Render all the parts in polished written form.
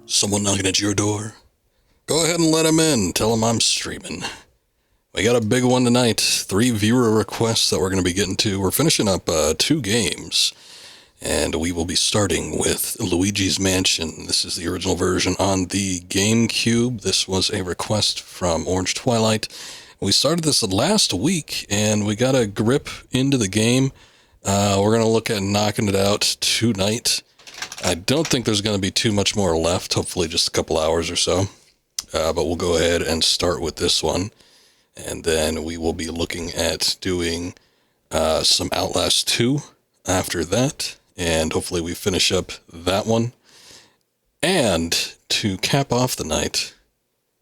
Someone knocking at your door? Go ahead and let him in. Tell him I'm streaming. We got a big one tonight. 3 viewer requests that we're going to be getting to. We're finishing up 2 games. And we will be starting with Luigi's Mansion. This is the original version on the Gamecube. This was a request from Orange Twilight. We started this last week, and we got a grip into the game. We're going to look at knocking it out tonight. I don't think there's going to be too much more left, hopefully just a couple hours or so. But we'll go ahead and start with this one. And then we will be looking at doing some Outlast 2 after that. And hopefully we finish up that one. And to cap off the night,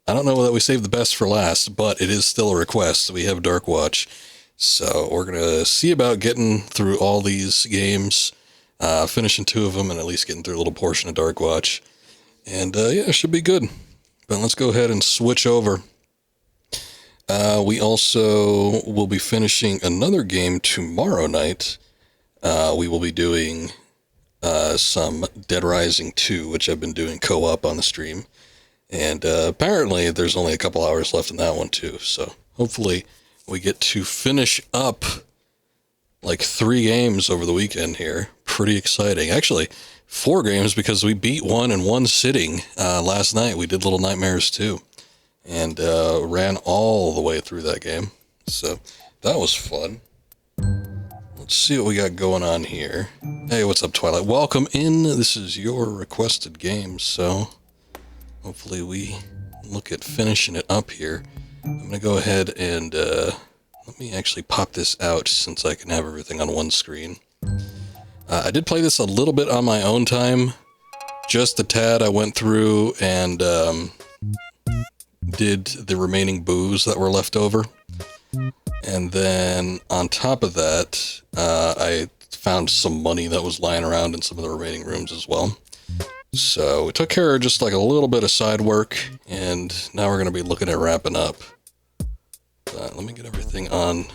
I don't know that we saved the best for last, but it is still a request. We have Dark Watch. So we're going to see about getting through all these games, finishing 2 of them, and at least getting through a little portion of Dark Watch. And yeah, it should be good. But let's go ahead and switch over. We also will be finishing another game tomorrow night. We will be doing some Dead Rising 2, which I've been doing co-op on the stream. And apparently there's only a couple hours left in that one too. So hopefully we get to finish up like 3 games over the weekend here. Pretty exciting. Actually, 4 games because we beat one in one sitting last night. We did Little Nightmares 2 and ran all the way through that game. So that was fun. Let's see what we got going on here. Hey, what's up, Twilight? Welcome in. This is your requested game, so hopefully we look at finishing it up here. I'm going to go ahead and let me actually pop this out since I can have everything on one screen. I did play this a little bit on my own time, just a tad. I went through and did the remaining booze that were left over. And then on top of that, I found some money that was lying around in some of the remaining rooms as well. So we took care of just like a little bit of side work, and now we're going to be looking at wrapping up. But let me get everything on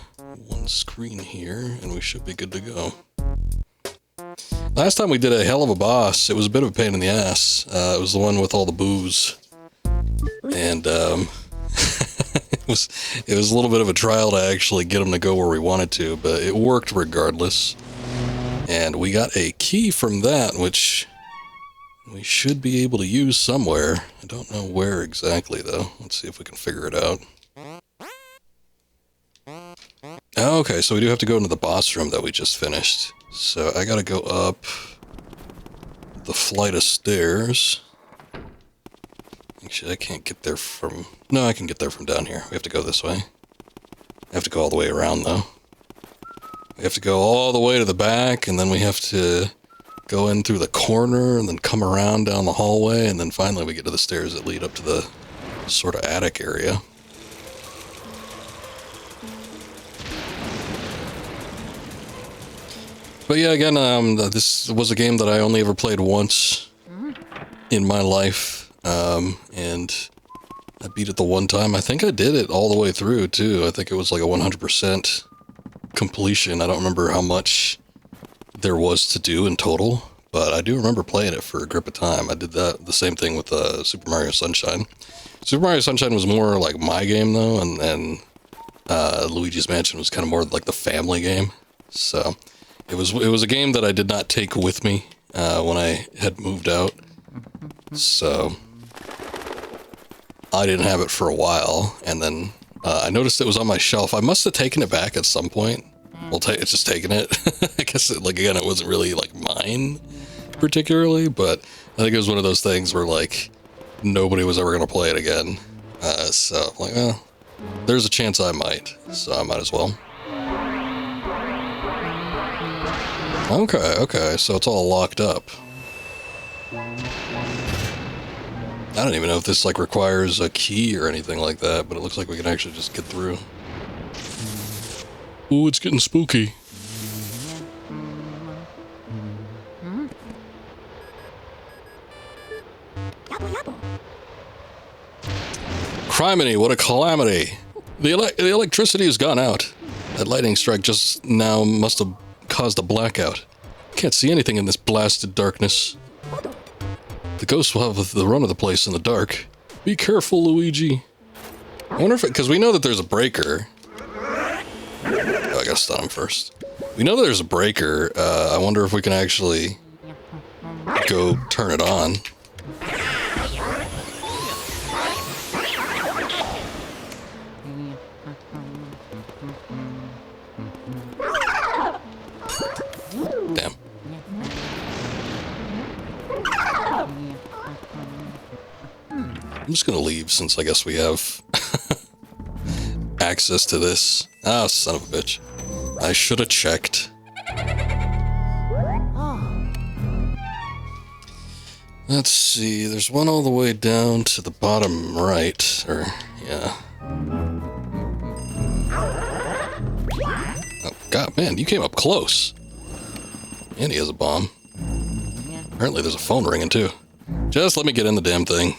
one screen here, and we should be good to go. Last time we did a hell of a boss. It was a bit of a pain in the ass. It was the one with all the booze. And it was a little bit of a trial to actually get them to go where we wanted to, but it worked regardless. And we got a key from that, which we should be able to use somewhere. I don't know where exactly, though. Let's see if we can figure it out. Okay, so we do have to go into the boss room that we just finished. So I gotta go up the flight of stairs. Actually, I can't get there from... No, I can get there from down here. We have to go this way. I have to go all the way around, though. We have to go all the way to the back, and then we have to go in through the corner, and then come around down the hallway, and then finally we get to the stairs that lead up to the sort of attic area. But yeah, again, this was a game that I only ever played once in my life. And I beat it the one time. I think I did it all the way through, too. I think it was like a 100% completion. I don't remember how much there was to do in total, but I do remember playing it for a grip of time. I did the same thing with Super Mario Sunshine. Super Mario Sunshine was more like my game, though, and then Luigi's Mansion was kind of more like the family game. So it was a game that I did not take with me when I had moved out. So I didn't have it for a while, and then I noticed it was on my shelf. I must have taken it back at some point. Well, it's just taking it. I guess, again, it wasn't really, mine particularly, but I think it was one of those things where, nobody was ever going to play it again. So, well, there's a chance I might, so I might as well. Okay, so it's all locked up. I don't even know if this requires a key or anything like that, but it looks like we can actually just get through. Ooh, it's getting spooky. Criminy, what a calamity. The electricity has gone out. That lightning strike just now must have caused a blackout. Can't see anything in this blasted darkness. The ghost will have the run of the place in the dark. Be careful, Luigi. I wonder if because we know that there's a breaker. Oh, I gotta stun him first. We know that there's a breaker. I wonder if we can actually go turn it on. Damn. I'm just gonna leave since I guess we have access to this. Ah, son of a bitch. I should have checked. Let's see, there's one all the way down to the bottom right, or, yeah. Oh, God, man, you came up close. And he has a bomb. Apparently there's a phone ringing, too. Just let me get in the damn thing.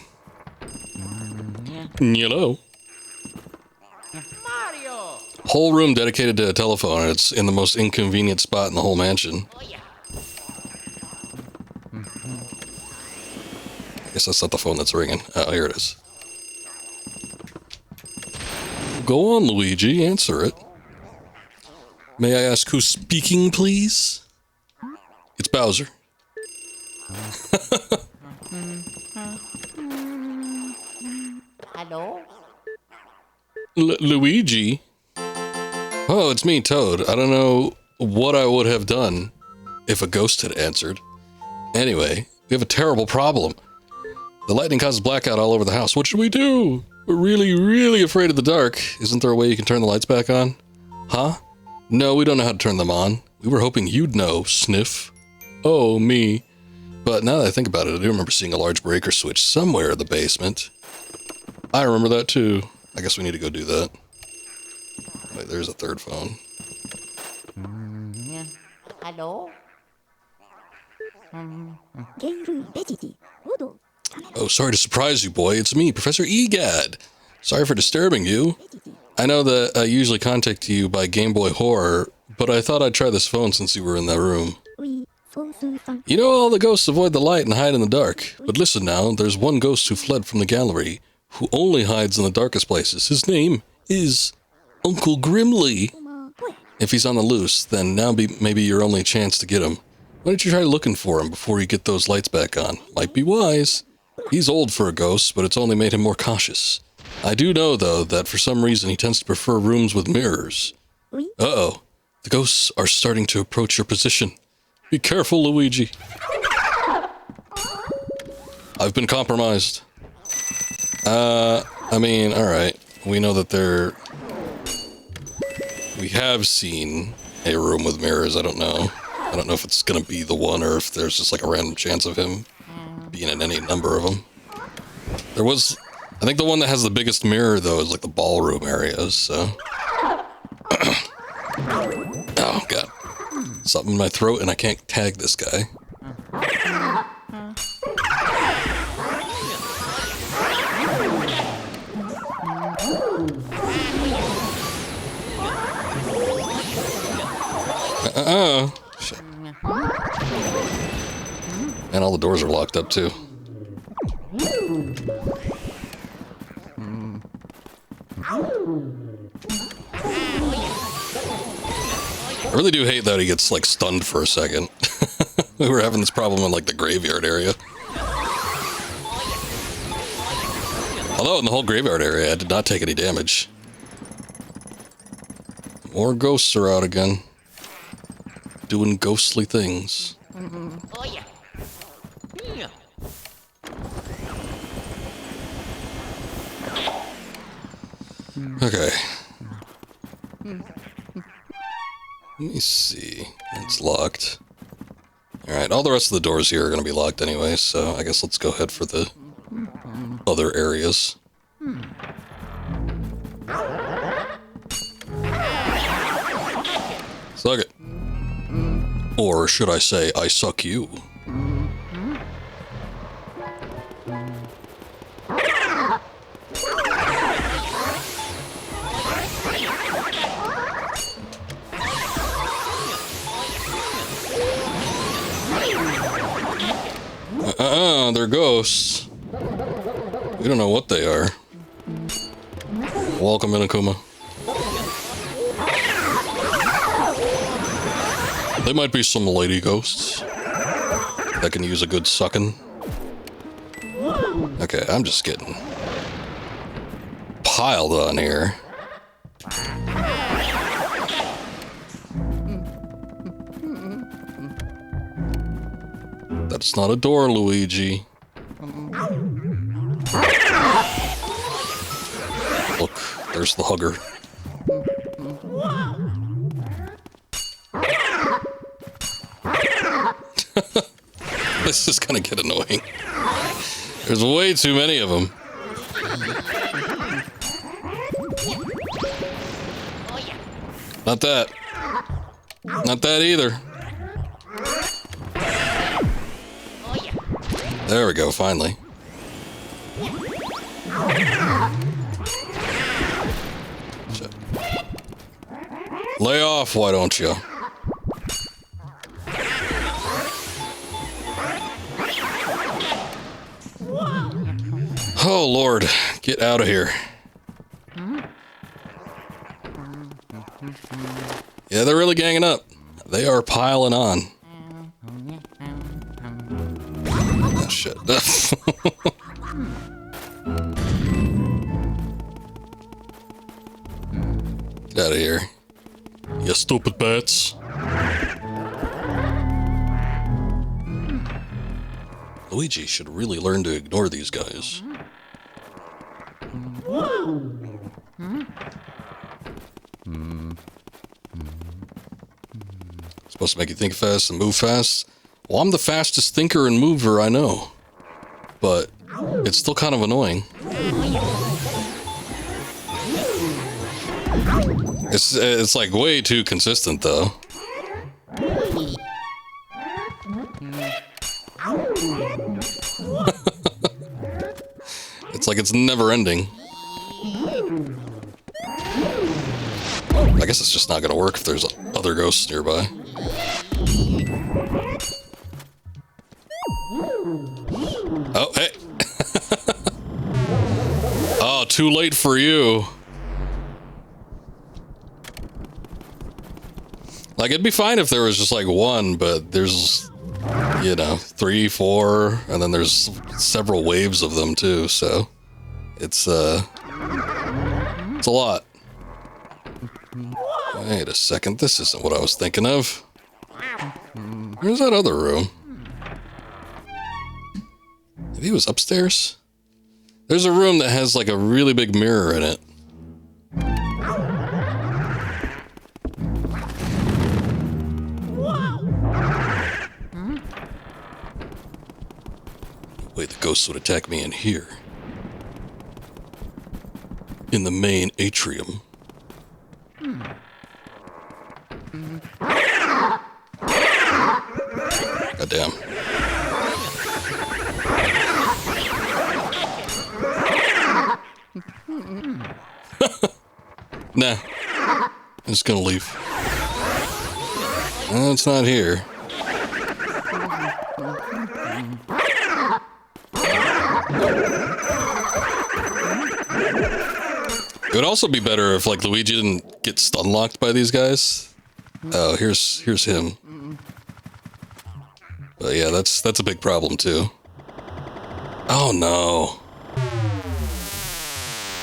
Hello. Whole room dedicated to a telephone, and it's in the most inconvenient spot in the whole mansion. I guess that's not the phone that's ringing. Oh, here it is. Go on, Luigi, answer it. May I ask who's speaking, please? It's Bowser. Hello? Luigi? Oh, it's me, Toad. I don't know what I would have done if a ghost had answered. Anyway, we have a terrible problem. The lightning causes blackout all over the house. What should we do? We're really, really afraid of the dark. Isn't there a way you can turn the lights back on? Huh? No, we don't know how to turn them on. We were hoping you'd know, Sniff. Oh, me. But now that I think about it, I do remember seeing a large breaker switch somewhere in the basement. I remember that too. I guess we need to go do that. Wait, there's a third phone. Hello? Oh, sorry to surprise you, boy. It's me, Professor Egad. Sorry for disturbing you. I know that I usually contact you by Game Boy Horror, but I thought I'd try this phone since you were in that room. You know all the ghosts avoid the light and hide in the dark. But listen now, there's one ghost who fled from the gallery, who only hides in the darkest places. His name is Uncle Grimly. If he's on the loose, then now maybe your only chance to get him. Why don't you try looking for him before you get those lights back on? Might be wise. He's old for a ghost, but it's only made him more cautious. I do know, though, that for some reason he tends to prefer rooms with mirrors. Uh-oh. The ghosts are starting to approach your position. Be careful, Luigi. I've been compromised. I mean, alright. We know that we have seen a room with mirrors. I don't know. I don't know if it's gonna be the one or if there's just like a random chance of him being in any number of them. There was... I think the one that has the biggest mirror, though, is like the ballroom areas, so... Oh, God. Something in my throat and I can't tag this guy. Shit. And all the doors are locked up, too. I really do hate that he gets, like, stunned for a second. We were having this problem in, like, the graveyard area. Although, in the whole graveyard area, I did not take any damage. More ghosts are out again. Doing ghostly things. Okay. Let me see. It's locked. Alright, all the rest of the doors here are going to be locked anyway, so I guess let's go ahead for the other areas. Suck it. Or should I say, I suck you. They're ghosts. We don't know what they are. Welcome, Inakuma. They might be some lady ghosts that can use a good sucking. Okay, I'm just getting piled on here. That's not a door, Luigi. Look, there's the hugger. This is gonna get annoying. There's way too many of them. Not that. Not that either. There we go, finally. Shit. Lay off, why don't you? Oh, Lord. Get out of here. Yeah, they're really ganging up. They are piling on. Oh, shit. Get out of here. You stupid bats. Luigi should really learn to ignore these guys. Supposed to make you think fast and move fast. Well, I'm the fastest thinker and mover I know. But it's still kind of annoying. It's like way too consistent though. It's like it's never ending. I guess it's just not gonna work if there's other ghosts nearby. Oh, hey! Oh, too late for you. Like, it'd be fine if there was just like one, but there's, you know, 3, 4, and then there's several waves of them too, so it's a lot. Wait a second, this isn't what I was thinking of. Where's that other room? Maybe it was upstairs? There's a room that has like a really big mirror in it. Wait, the ghosts would attack me in here. In the main atrium. Goddamn. Nah. I'm just gonna leave. No, it's not here. It would also be better if, like, Luigi didn't get stun locked by these guys. Oh, here's him. But yeah, that's a big problem too. Oh no.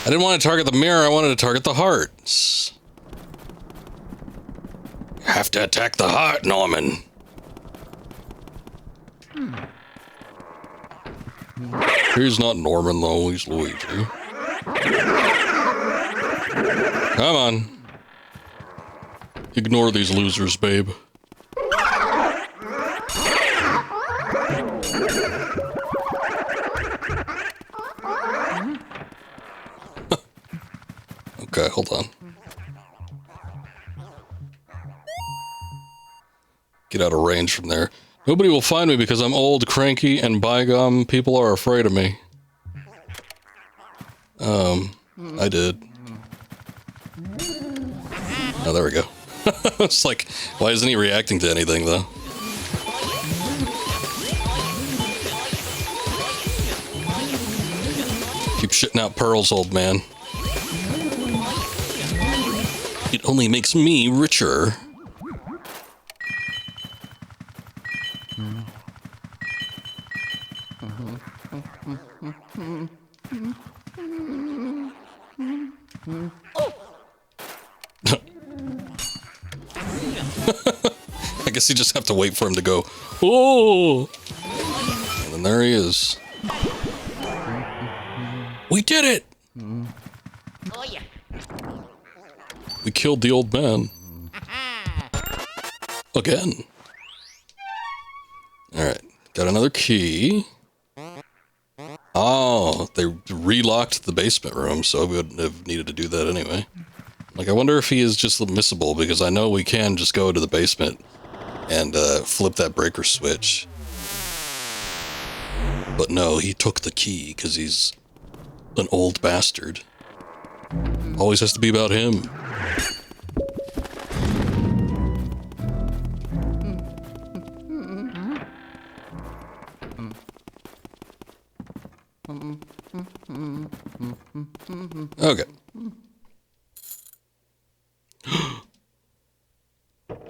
I didn't want to target the mirror, I wanted to target the hearts. You have to attack the heart, Norman. He's not Norman though, he's Luigi. Come on. Ignore these losers, babe. Okay, hold on. Get out of range from there. Nobody will find me because I'm old, cranky, and by gum, people are afraid of me. I did. Oh, there we go. It's like, why isn't he reacting to anything, though? Keep shitting out pearls, old man. It only makes me richer. I guess you just have to wait for him to go, oh! And then there he is. We did it! Oh, yeah. We killed the old man. Again. Alright, got another key. Oh, they relocked the basement room, so we wouldn't have needed to do that anyway. Like, I wonder if he is just missable, because I know we can just go to the basement and flip that breaker switch. But no, he took the key, because he's an old bastard. Always has to be about him. Okay.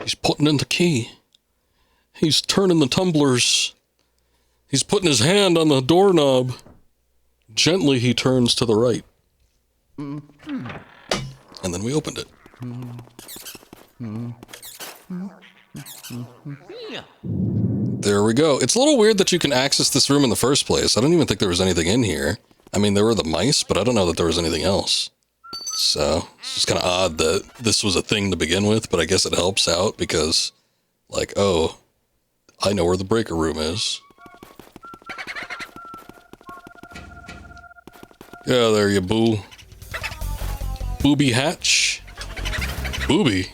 He's putting in the key. He's turning the tumblers. He's putting his hand on the doorknob. Gently he turns to the right. And then we opened it. There we go. It's a little weird that you can access this room in the first place. I don't even think there was anything in here. I mean, there were the mice, but I don't know that there was anything else. So, it's just kind of odd that this was a thing to begin with, but I guess it helps out because, like, oh, I know where the breaker room is. Yeah, there you boo. Booby hatch. Booby.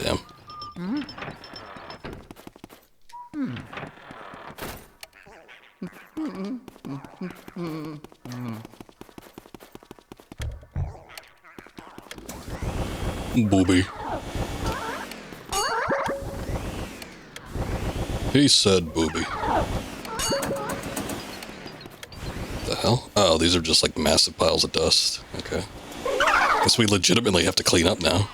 Damn. Booby. He said booby. The hell? Oh, these are just like massive piles of dust. Okay. Guess we legitimately have to clean up now.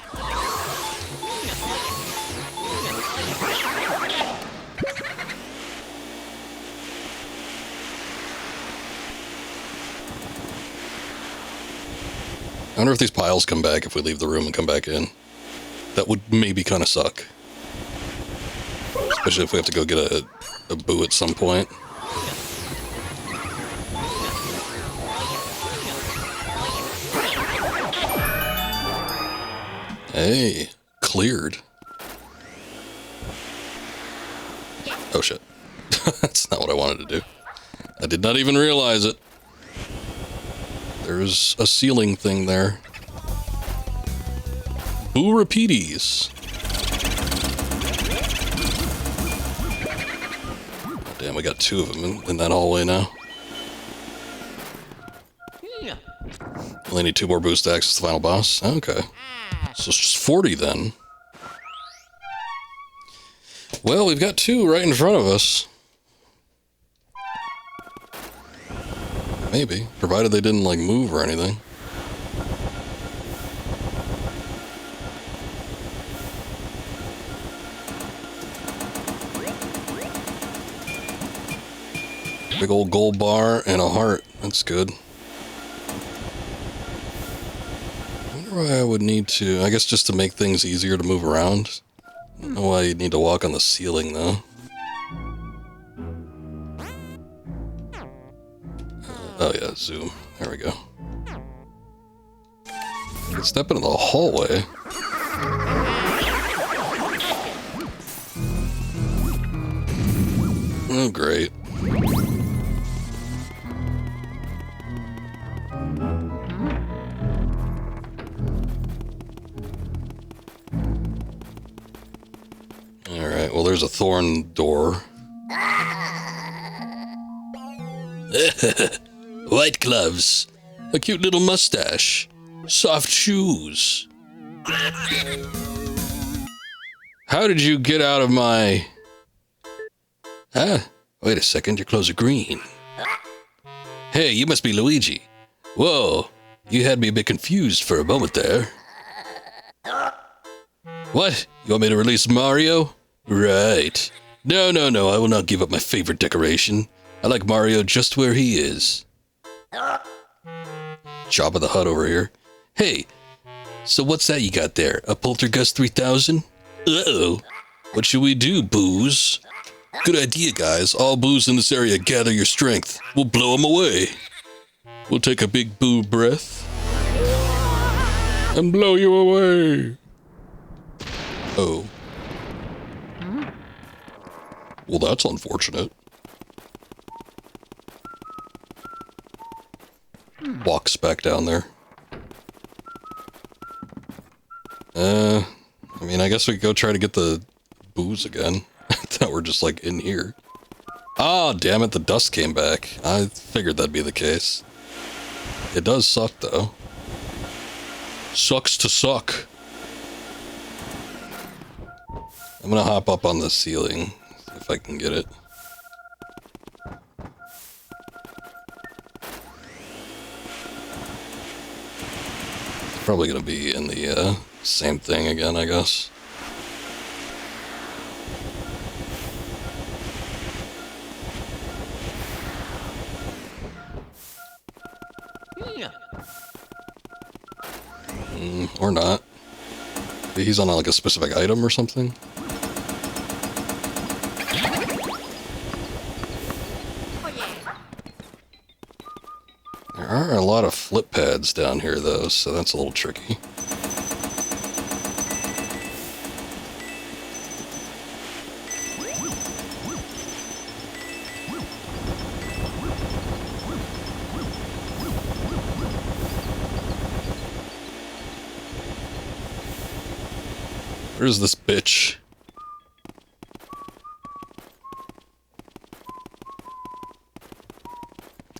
I wonder if these piles come back if we leave the room and come back in. That would maybe kind of suck. Especially if we have to go get a boo at some point. Hey, cleared. Oh shit. That's not what I wanted to do. I did not even realize it. There's a ceiling thing there. Boo repeaties. Damn, we got two of them in that hallway now. Only need 2 more boosts to access the final boss. Okay. So it's just 40 then. Well, we've got 2 right in front of us. Maybe. Provided they didn't, like, move or anything. Big old gold bar and a heart. That's good. I wonder why I would need to... I guess just to make things easier to move around. I don't know why you'd need to walk on the ceiling, though. Oh yeah, zoom. There we go. You can step into the hallway. Oh, great. Alright, well there's a thorn door. White gloves, a cute little mustache, soft shoes. How did you get out of my... Wait a second, your clothes are green. Hey, you must be Luigi. Whoa, you had me a bit confused for a moment there. What? You want me to release Mario? Right. No, I will not give up my favorite decoration. I like Mario just where he is. Jabba the Hutt over here. Hey, so what's that you got there? A Poltergust 3000? Uh-oh. What should we do, Boos? Good idea, guys. All Boos in this area, gather your strength. We'll blow them away. We'll take a big boo breath. And blow you away. Oh. Well, that's unfortunate. Walks back down there. I mean, I guess we could go try to get the booze again. I thought we're just, like, in here. Oh, damn it, the dust came back. I figured that'd be the case. It does suck, though. Sucks to suck. I'm gonna hop up on the ceiling, if I can get it. It's probably gonna be in the, same thing again, I guess. Or not. Maybe he's on like a specific item or something. There are a lot of flip pads down here though, so that's a little tricky. Where's this bitch?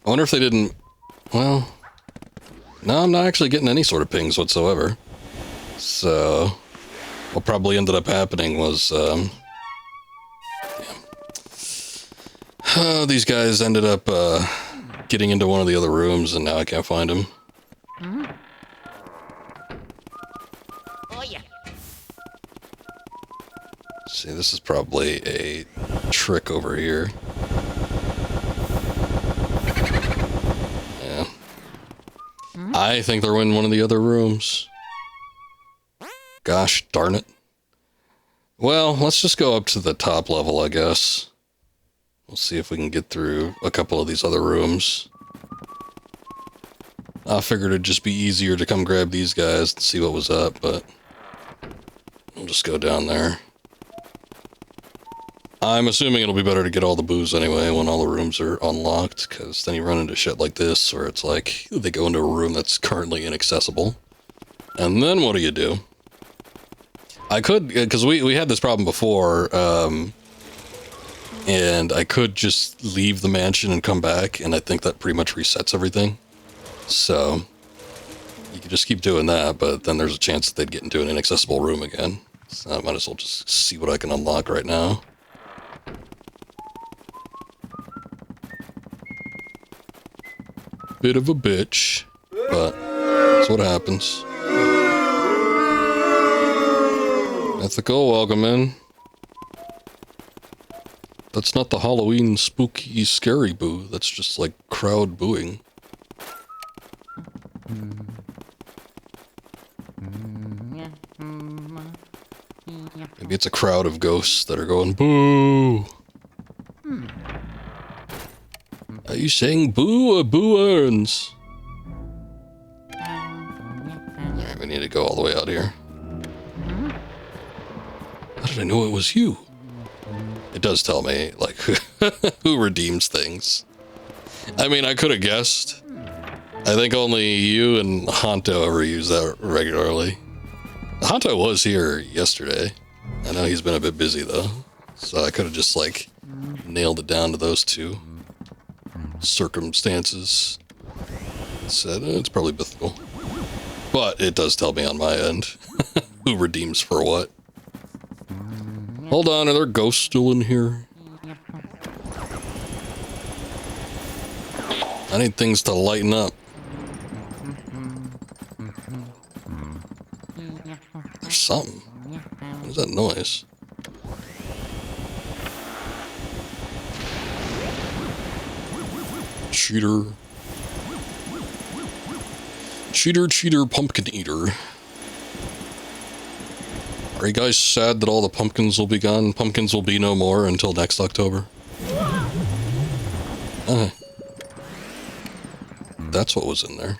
I wonder if they didn't... Well... No, I'm not actually getting any sort of pings whatsoever. So... What probably ended up happening was, these guys ended up, getting into one of the other rooms, and now I can't find them. See, this is probably a trick over here. Yeah. I think they're in one of the other rooms. Gosh darn it. Well, let's just go up to the top level, I guess. We'll see if we can get through a couple of these other rooms. I figured it'd just be easier to come grab these guys and see what was up, but... We'll just go down there. I'm assuming it'll be better to get all the booze anyway when all the rooms are unlocked, because then you run into shit like this, where it's like, they go into a room that's currently inaccessible. And then what do? I could, because we had this problem before, and I could just leave the mansion and come back, and I think that pretty much resets everything. So, you could just keep doing that, but then there's a chance that they'd get into an inaccessible room again. So I might as well just see what I can unlock right now. Bit of a bitch, but that's what happens. Ethical, welcome in. That's not the Halloween spooky scary boo, that's just like crowd booing. Maybe it's a crowd of ghosts that are going boo. Are you saying boo or boo earns? Alright, we need to go all the way out here. How did I know it was you? It does tell me, like, who redeems things. I mean, I could have guessed. I think only you and Honto ever use that regularly. Honto was here yesterday. I know he's been a bit busy, though. So I could have just, like, nailed it down to those two circumstances. Said it's probably mythical, but it does tell me on my end who redeems for what. Hold on, are there ghosts still in here? I need things to lighten up. There's something. What is that noise? Cheater. Cheater, cheater, pumpkin eater. Are you guys sad that all the pumpkins will be gone? Pumpkins will be no more until next October. That's what was in there.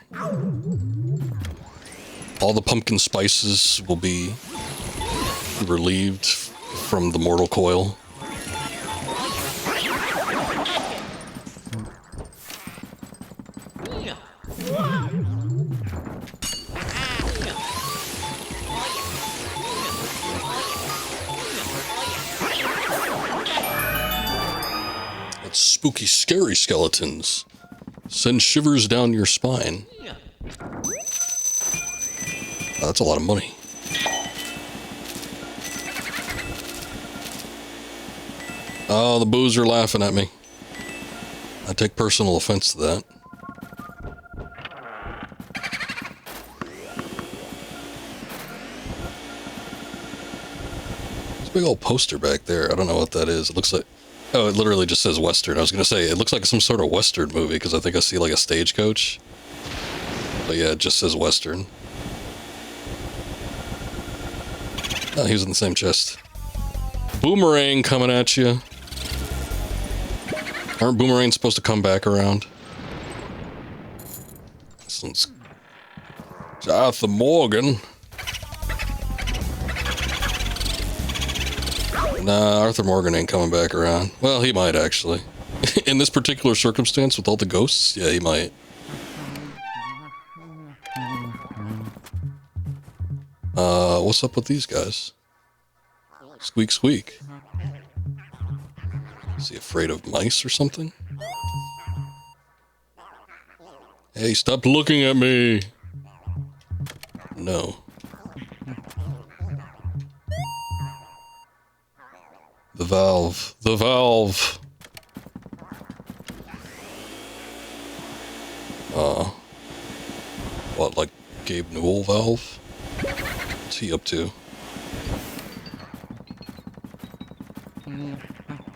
All the pumpkin spices will be relieved from the mortal coil. It's spooky, scary skeletons. Send shivers down your spine. Oh, that's a lot of money. Oh, the boos are laughing at me. I take personal offense to that. There's a big old poster back there. I don't know what that is. It looks like... Oh, it literally just says Western. I was going to say, it looks like some sort of Western movie, because I think I see like a stagecoach. But yeah, it just says Western. Oh, he was in the same chest. Boomerang coming at you. Aren't boomerangs supposed to come back around? This one's... Arthur Morgan. Nah, Arthur Morgan ain't coming back around. Well, he might, actually. In this particular circumstance, with all the ghosts, yeah, he might. What's up with these guys? Squeak, squeak. Is he afraid of mice or something? Hey, stop looking at me! No. The valve. The valve! What, like Gabe Newell valve? What's he up to?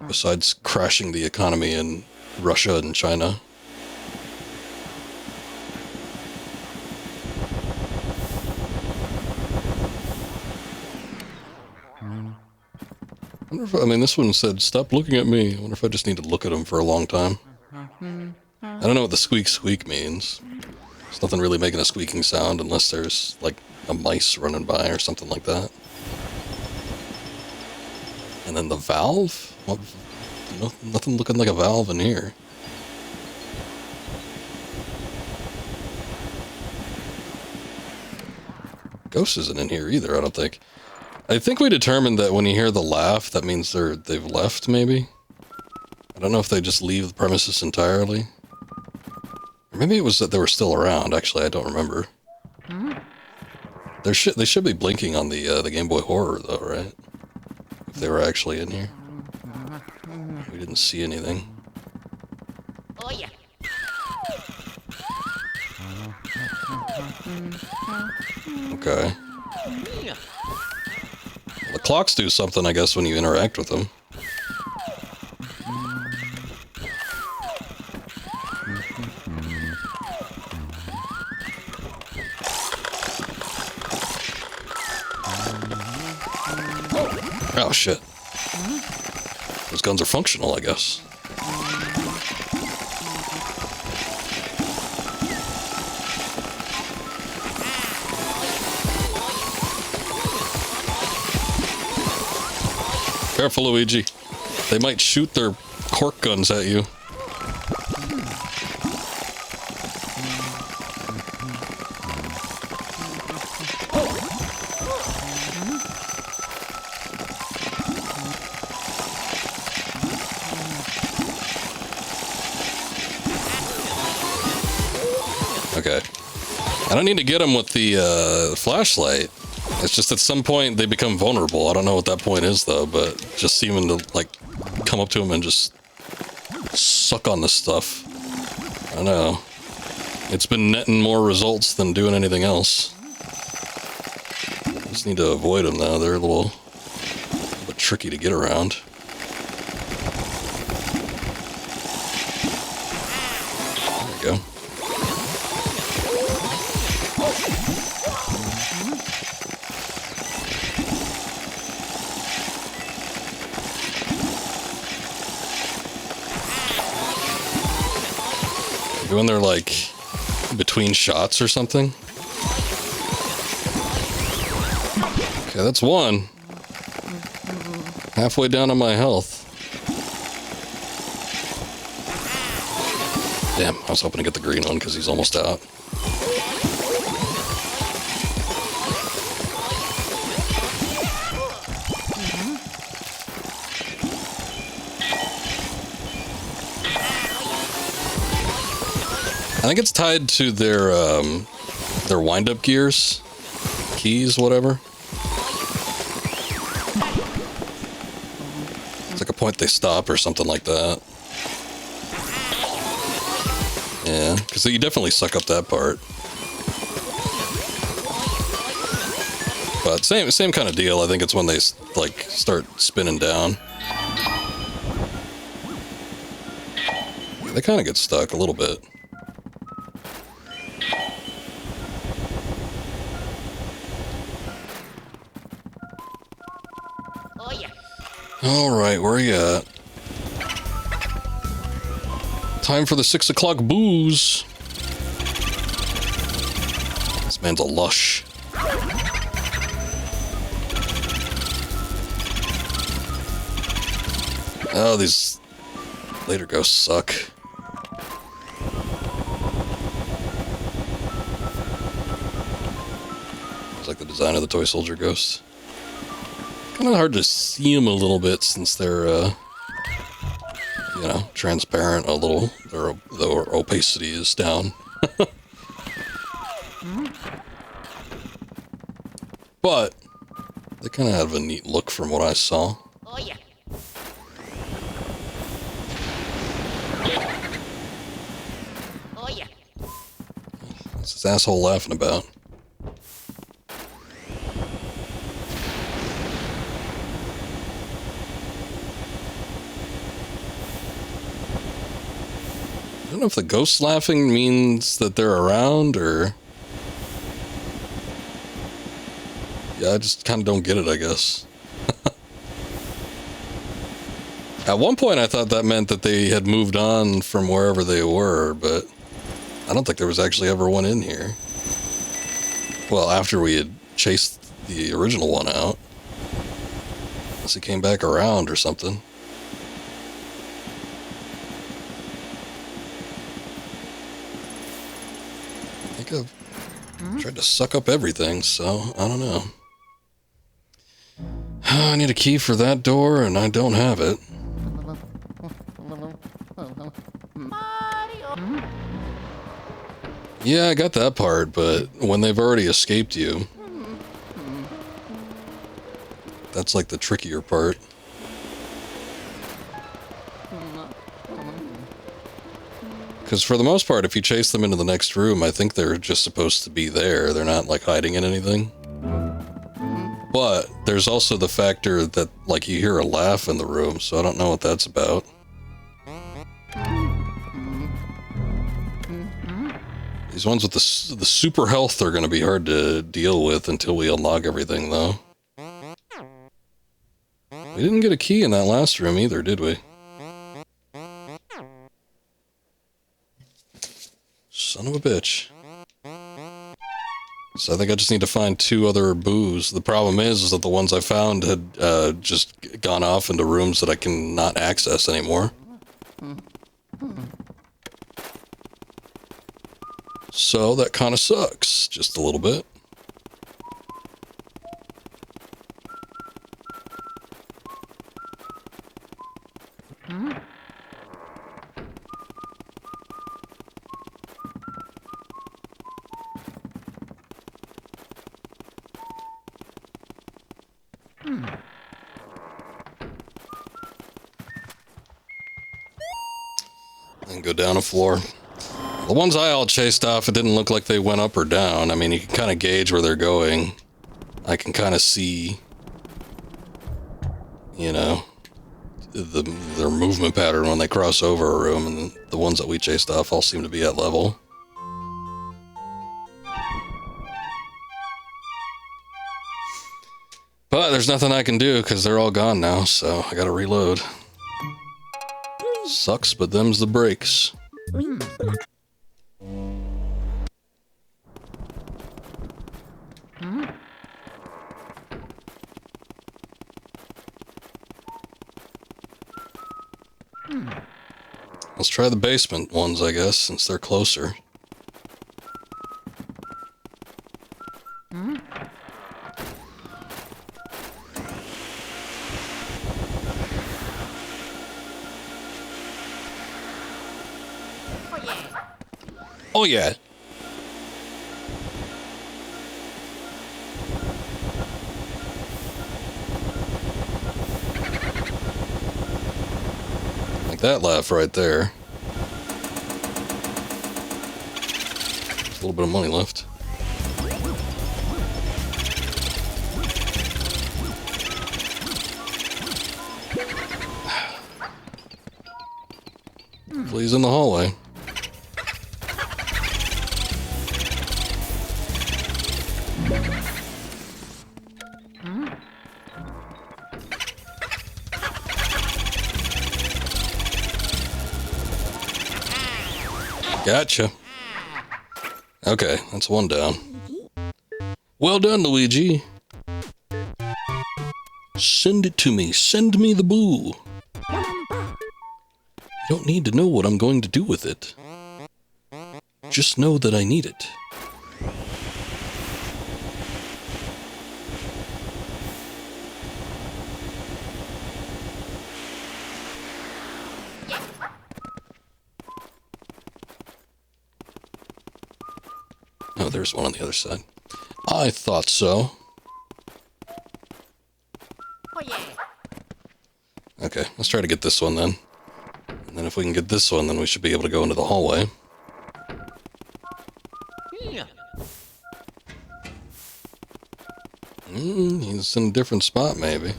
Besides crashing the economy in Russia and China. I wonder if, I mean, this one said, stop looking at me. I wonder if I just need to look at him for a long time. I don't know what the squeak squeak means. There's nothing really making a squeaking sound unless there's, like, a mice running by or something like that. And then the valve? What? Nothing looking like a valve in here. Ghost isn't in here either, I don't think. I think we determined that when you hear the laugh, that means they've left, maybe? I don't know if they just leave the premises entirely. Or maybe it was that they were still around, actually, I don't remember. They should be blinking on the Game Boy Horror, though, right? If they were actually in here. We didn't see anything. Oh yeah. Okay. Well, the clocks do something, I guess, when you interact with them. Oh, shit. Those guns are functional, I guess. Careful, Luigi. They might shoot their cork guns at you. Okay. I don't need to get them with the flashlight. It's just at some point they become vulnerable. I don't know what that point is though, but just seeming to like come up to them and just suck on this stuff. I know. It's been netting more results than doing anything else. Just need to avoid them though. They're a little bit tricky to get around. There we go. When they're like between shots or something. Okay, that's one. Halfway down on my health. Damn, I was hoping to get the green one because he's almost out. I think it's tied to their wind-up gears, keys, whatever. It's like a point they stop or something like that. Yeah, because you definitely suck up that part. But same kind of deal. I think it's when they like start spinning down. They kind of get stuck a little bit. Alright, where are you at? Time for the 6 o'clock booze. This man's a lush. Oh, these later ghosts suck. It's like the design of the toy soldier ghost. Kind of hard to see them a little bit since they're, you know, transparent a little. Their opacity is down. But they kind of have a neat look from what I saw. Oh yeah. Oh yeah. What's this asshole laughing about? I don't know if the ghost laughing means that they're around or... Yeah, I just kind of don't get it, I guess. At one point I thought that meant that they had moved on from wherever they were, but I don't think there was actually ever one in here. Well, after we had chased the original one out. Unless he came back around or something. I think I've tried to suck up everything, so I don't know. I need a key for that door, and I don't have it. Yeah, I got that part, but when they've already escaped you, that's like the trickier part. Because for the most part, if you chase them into the next room, I think they're just supposed to be there. They're not, like, hiding in anything. But there's also the factor that, like, you hear a laugh in the room, so I don't know what that's about. These ones with the super health are going to be hard to deal with until we unlock everything, though. We didn't get a key in that last room either, did we? Son of a bitch. So I think I just need to find 2 other boos. The problem is that the ones I found had just gone off into rooms that I can not access anymore. So that kind of sucks, just a little bit. And go down a floor. The ones I all chased off, it didn't look like they went up or down. I mean, you can kind of gauge where they're going. I can kind of see, you know, their movement pattern when they cross over a room, and the ones that we chased off all seem to be at level. But there's nothing I can do because they're all gone now, so I gotta reload. Sucks, but them's the breaks. Let's try the basement ones, I guess, since they're closer. Oh yeah. Like that laugh right there. There's a little bit of money left. Fleas in the hallway. Gotcha. Okay, that's one down. Well done, Luigi. Send it to me. Send me the boo. You don't need to know what I'm going to do with it. Just know that I need it. Oh, there's one on the other side. I thought so. Oh yeah. Okay, let's try to get this one then. And then if we can get this one, then we should be able to go into the hallway. Yeah. He's in a different spot, maybe.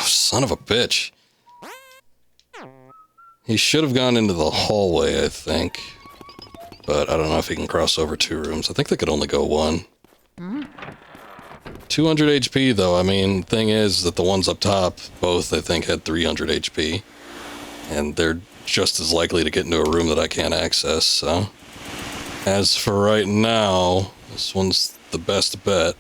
Son of a bitch. He should have gone into the hallway, I think. But I don't know if he can cross over two rooms. I think they could only go one. 200 HP, though. I mean, thing is that the ones up top, both, I think, had 300 HP. And they're just as likely to get into a room that I can't access, so... As for right now, this one's the best bet.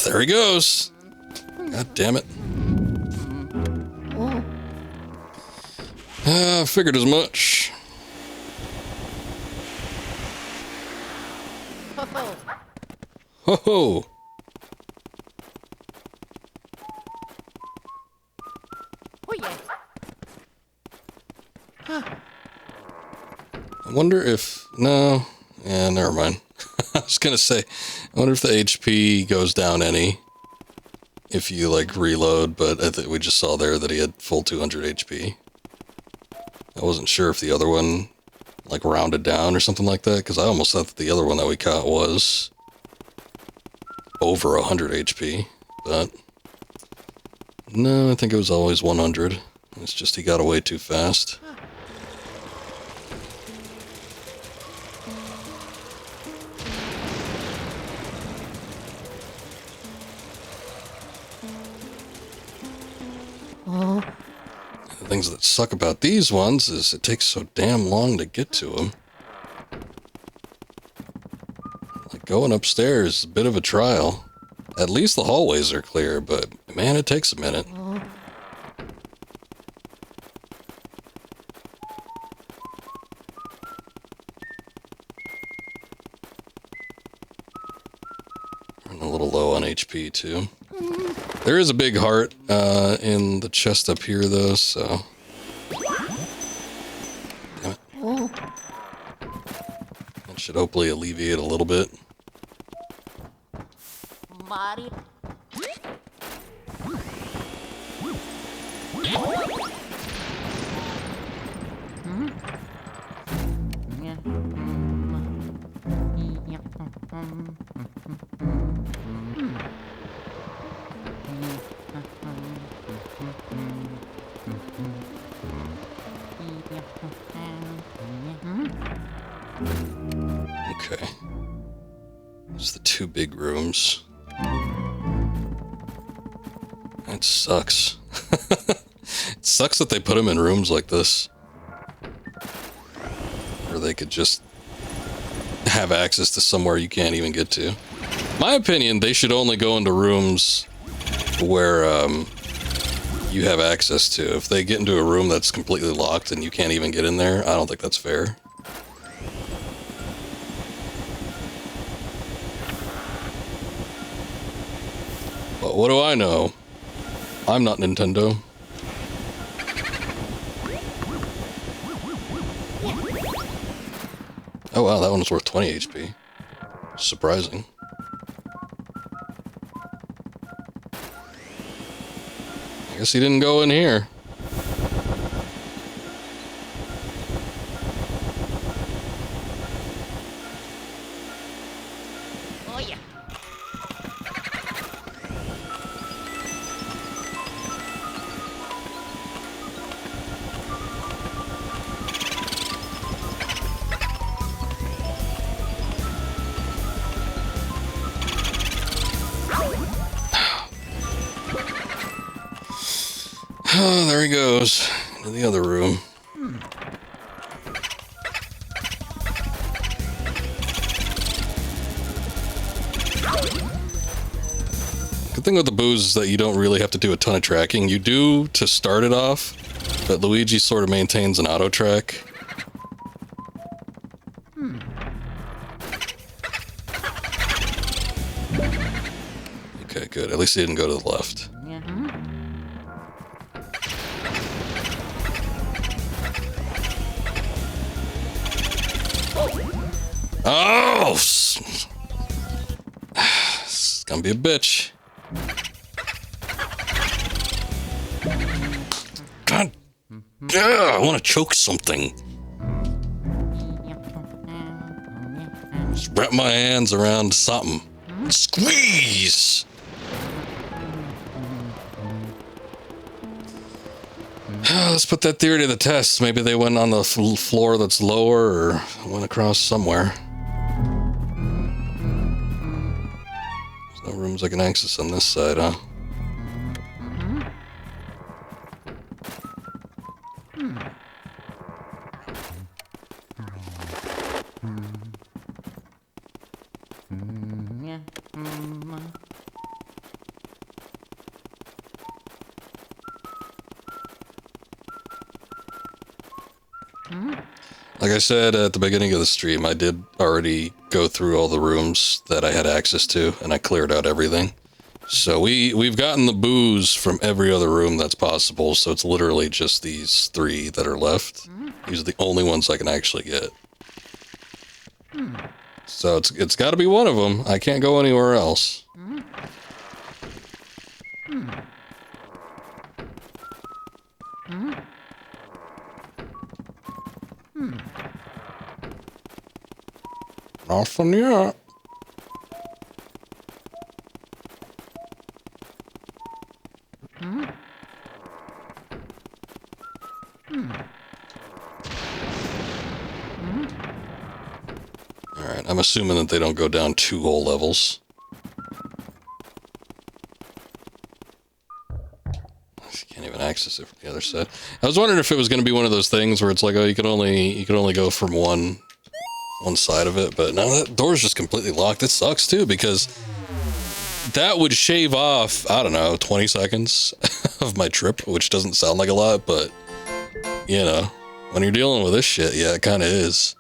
There he goes. God damn it. I figured as much. Ho ho. Oh yeah. I wonder if... No. Yeah, never mind. I was gonna say, I wonder if the HP goes down any if you, like, reload, but I think we just saw there that he had full 200 HP. I wasn't sure if the other one, like, rounded down or something like that, because I almost thought that the other one that we caught was over 100 HP, but no, I think it was always 100. It's just he got away too fast. The things that suck about these ones is it takes so damn long to get to them. Like going upstairs is a bit of a trial. At least the hallways are clear, but man, it takes a minute. A little low on HP too. There is a big heart in the chest up here though, so... Damn it. That should hopefully alleviate a little bit. Mario. Okay. There's the two big rooms. That sucks. It sucks that they put them in rooms like this. Or they could just have access to somewhere you can't even get to. My opinion, they should only go into rooms where you have access to. If they get into a room that's completely locked and you can't even get in there, I don't think that's fair. But what do I know? I'm not Nintendo. Oh wow, that one was worth 20 HP. Surprising. I guess he didn't go in here. Oh yeah. Oh, there he goes. Into the other room. Good thing with the booze is that you don't really have to do a ton of tracking. You do to start it off, but Luigi sort of maintains an auto track. Okay, good. At least he didn't go to the left. Oh! It's gonna be a bitch. God. I want to choke something. Just wrap my hands around something. Squeeze! Let's put that theory to the test. Maybe they went on the floor that's lower or went across somewhere. There's no rooms I can access on this side, huh? Like I said at the beginning of the stream, I did already go through all the rooms that I had access to, and I cleared out everything. So we've gotten the booze from every other room that's possible, so it's literally just these three that are left. These are the only ones I can actually get. So it's got to be one of them. I can't go anywhere else. Nothing yet. Alright, I'm assuming that they don't go down 2 whole levels. Can't even access it from the other side. I was wondering if it was going to be one of those things where it's like, oh, you can only go from one side of it, but no, that door's just completely locked. It sucks too, because that would shave off, I don't know, 20 seconds of my trip, which doesn't sound like a lot, but you know, when you're dealing with this shit, yeah, it kind of is.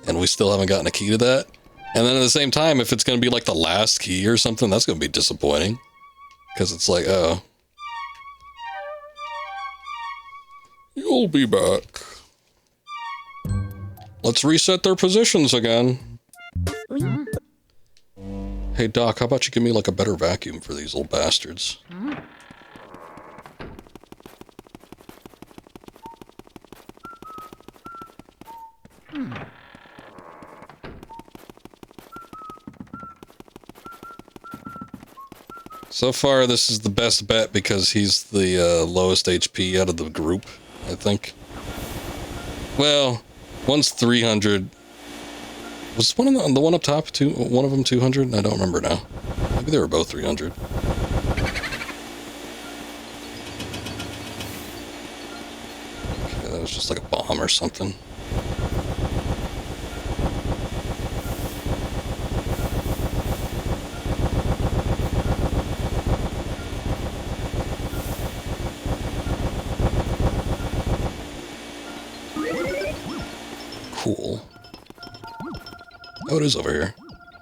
And we still haven't gotten a key to that. And then at the same time, if it's going to be like the last key or something, that's going to be disappointing. Because it's like, oh. You'll be back. Let's reset their positions again. Hey, Doc, how about you give me like a better vacuum for these little bastards? So far, this is the best bet because he's the lowest HP out of the group, I think. Well, one's 300. Was one of the one up top, one of them 200? I don't remember now. Maybe they were both 300. Okay, that was just like a bomb or something. Cool. Oh, it is over here.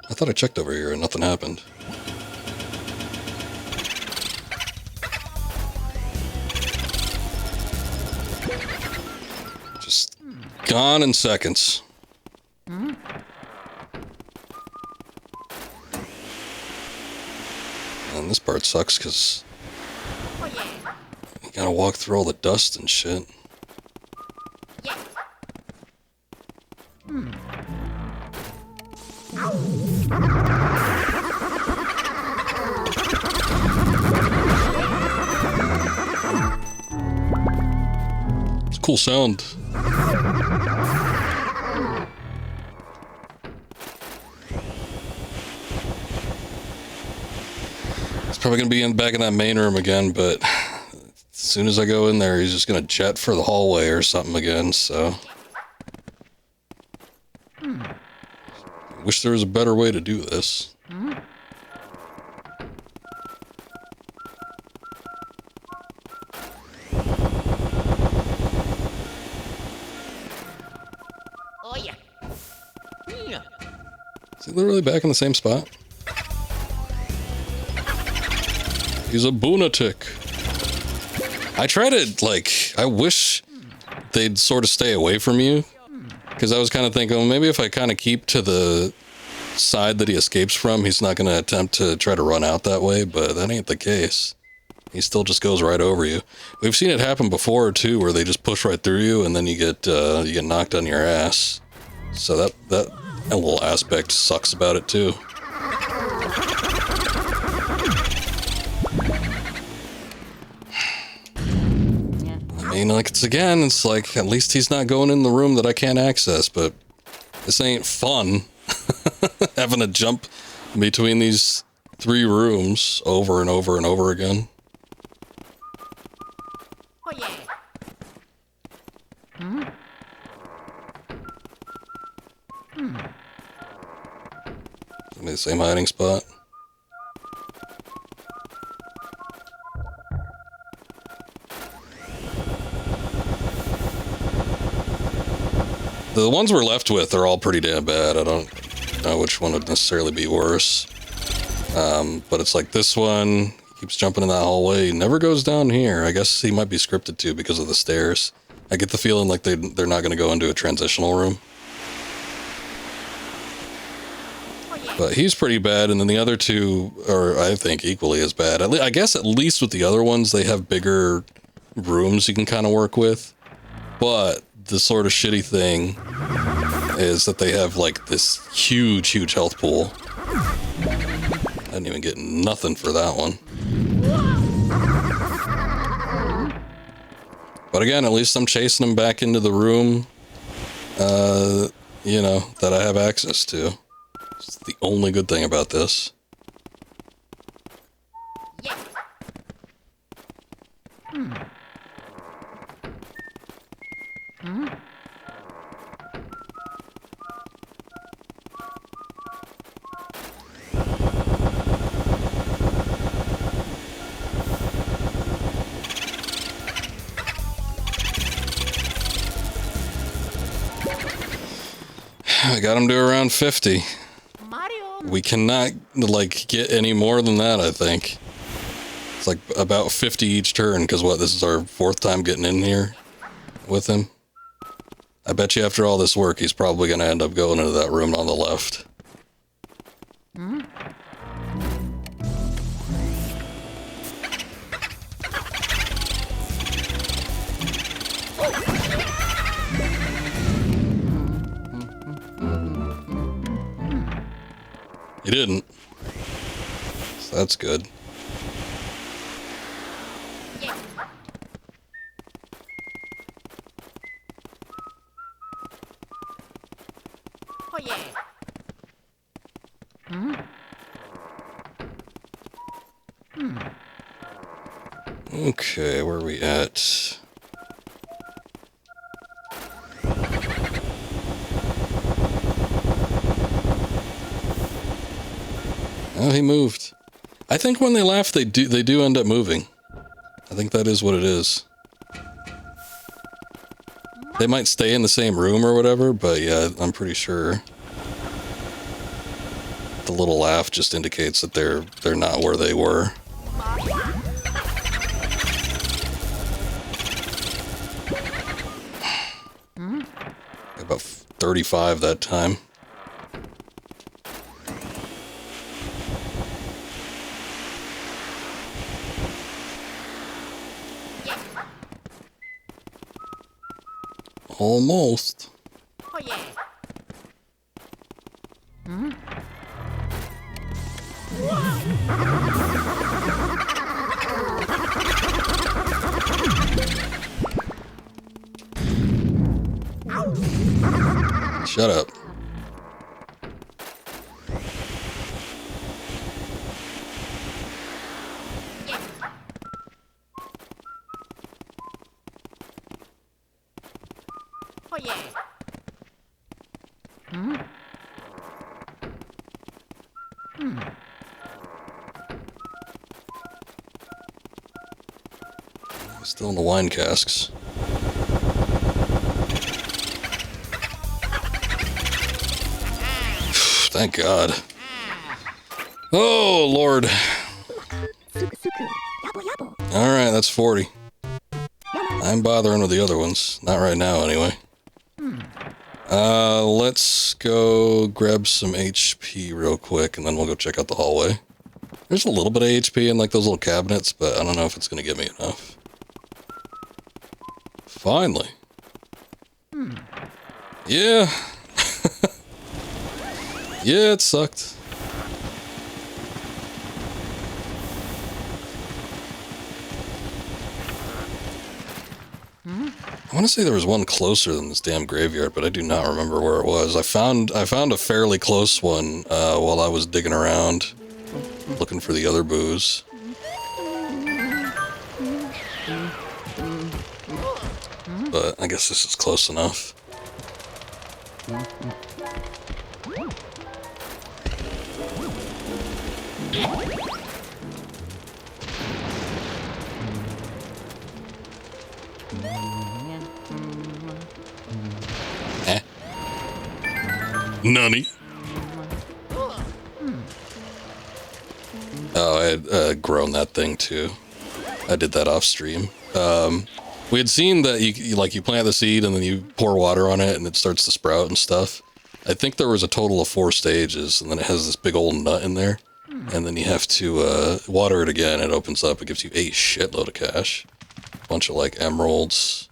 I thought I checked over here and nothing happened. Just gone in seconds. And this part sucks because you gotta walk through all the dust and shit. It's a cool sound. It's probably gonna be back in that main room again, but as soon as I go in there, he's just gonna jet for the hallway or something again, so. Wish there was a better way to do this. Oh yeah. Is he literally back in the same spot? He's a lunatic. I try to, like, I wish they'd sort of stay away from you. Because I was kind of thinking, well, maybe if I kind of keep to the side that he escapes from, he's not going to attempt to try to run out that way, but that ain't the case. He still just goes right over you. We've seen it happen before, too, where they just push right through you, and then you get knocked on your ass. So that little aspect sucks about it, too. I mean, like, it's like, at least he's not going in the room that I can't access, but this ain't fun. Having to jump between these 3 rooms over and over and over again. Oh yeah. The same hiding spot. The ones we're left with are all pretty damn bad. I don't know which one would necessarily be worse. But it's like this one keeps jumping in that hallway. He never goes down here. I guess he might be scripted to because of the stairs. I get the feeling like they're not going to go into a transitional room. But he's pretty bad, and then the other two are, I think, equally as bad. I guess at least with the other ones, they have bigger rooms you can kind of work with. But the sort of shitty thing is that they have, like, this huge, huge health pool. I didn't even get nothing for that one. But again, at least I'm chasing him back into the room, you know, that I have access to. It's the only good thing about this. Yeah. I got him to around 50. We cannot, like, get any more than that, I think. It's like about 50 each turn, because what, this is our 4th time getting in here with him? I bet you after all this work, he's probably going to end up going into that room on the left. He didn't. So that's good. Oh yeah. Okay, where are we at? Oh, he moved. I think when they laugh, they do end up moving. I think that is what it is. They might stay in the same room or whatever, but yeah, I'm pretty sure the little laugh just indicates that they're not where they were. About 35 that time. Almost. Oh yeah. Shut up. Oh yeah. Still in the wine casks. Thank God. Oh, Lord. Alright, that's 40. I'm bothering with the other ones. Not right now, anyway. Let's go grab some HP real quick, and then we'll go check out the hallway. There's a little bit of HP in, like, those little cabinets, but I don't know if it's gonna give me enough. Finally. Yeah. Yeah, it sucked. I want to say there was one closer than this damn graveyard, but I do not remember where it was. I found a fairly close one while I was digging around, looking for the other booze. But I guess this is close enough. Nunny. Oh, I had grown that thing too. I did that off stream. We had seen that you plant the seed and then you pour water on it and it starts to sprout and stuff. I think there was a total of 4 stages, and then it has this big old nut in there, and then you have to water it again. It opens up. It gives you a shitload of cash, a bunch of like emeralds,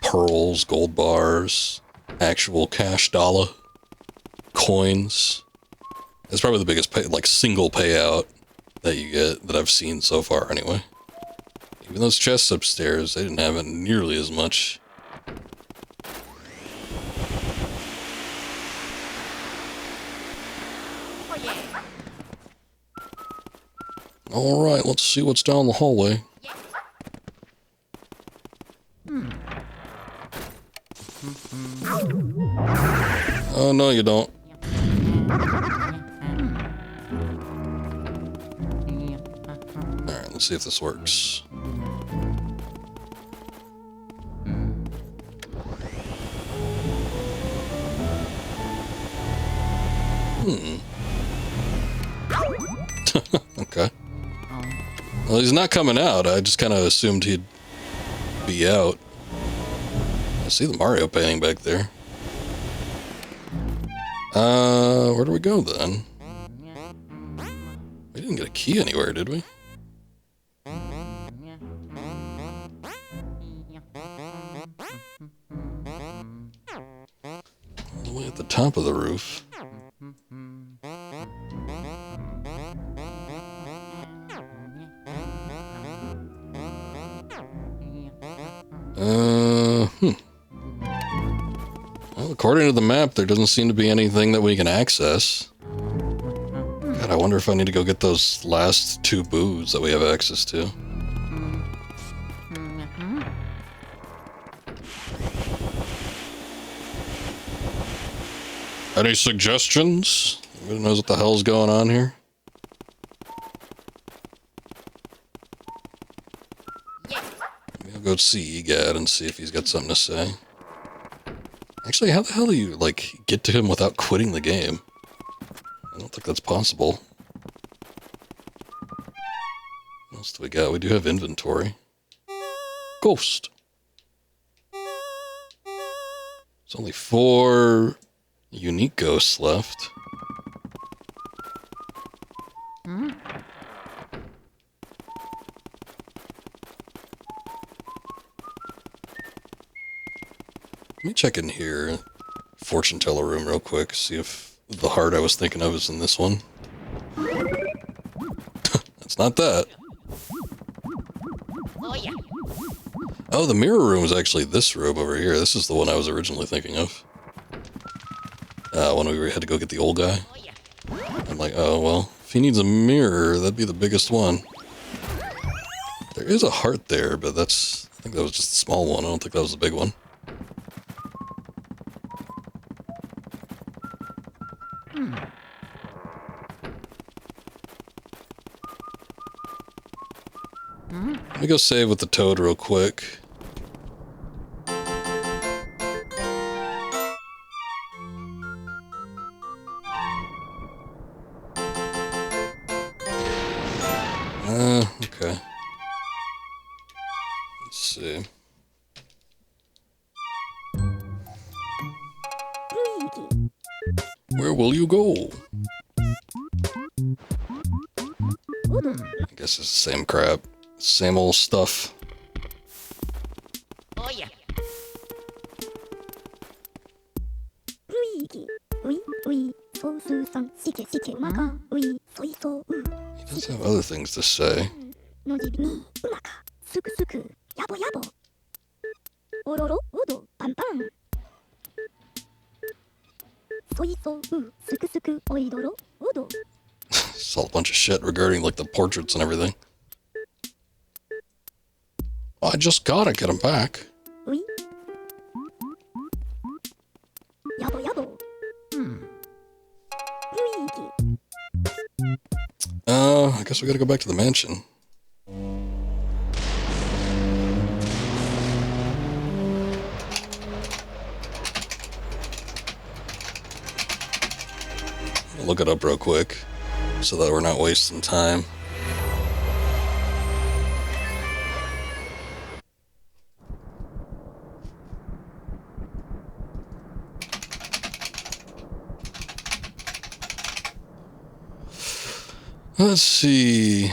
pearls, gold bars, actual cash dollar, coins. It's probably the biggest single payout that you get that I've seen so far, anyway. Even those chests upstairs, they didn't have it nearly as much. Oh yeah. Alright, let's see what's down the hallway. Oh, no you don't. Alright, let's see if this works. Okay. Well, he's not coming out. I just kind of assumed he'd be out. I see the Mario painting back there. Where do we go then? We didn't get a key anywhere, did we? All the way at the top of the roof. Well, according to the map, there doesn't seem to be anything that we can access. God, I wonder if I need to go get those last 2 boos that we have access to. Any suggestions? Anybody knows what the hell's going on here? Maybe I'll go see Egad and see if he's got something to say. Actually, how the hell do you, like, get to him without quitting the game? I don't think that's possible. What else do we got? We do have inventory. Ghost. There's only 4 unique ghosts left. Let me check in here. Fortune teller room real quick. See if the heart I was thinking of is in this one. That's not that. Oh yeah. Oh, the mirror room is actually this room over here. This is the one I was originally thinking of. When we had to go get the old guy. Oh yeah. I'm like, oh, well, if he needs a mirror, that'd be the biggest one. There is a heart there, but that's... I think that was just a small one. I don't think that was the big one. Let me go save with the toad real quick. Okay. Let's see. Where will you go? I guess it's the same crap. Same old stuff. Oh yeah. Luigi, oui, so Susan, sike, maka, oui, soy so, He does have other things to say. noji, ni, unaka, suku, yabo, ororo, odo, pan, soy so, suku, oidoro, odo. Saw a bunch of shit regarding, like, the portraits and everything. I just gotta get him back. Oui. Yabo. Luigi. I guess we gotta go back to the mansion. I'll look it up real quick, so that we're not wasting time. Let's see.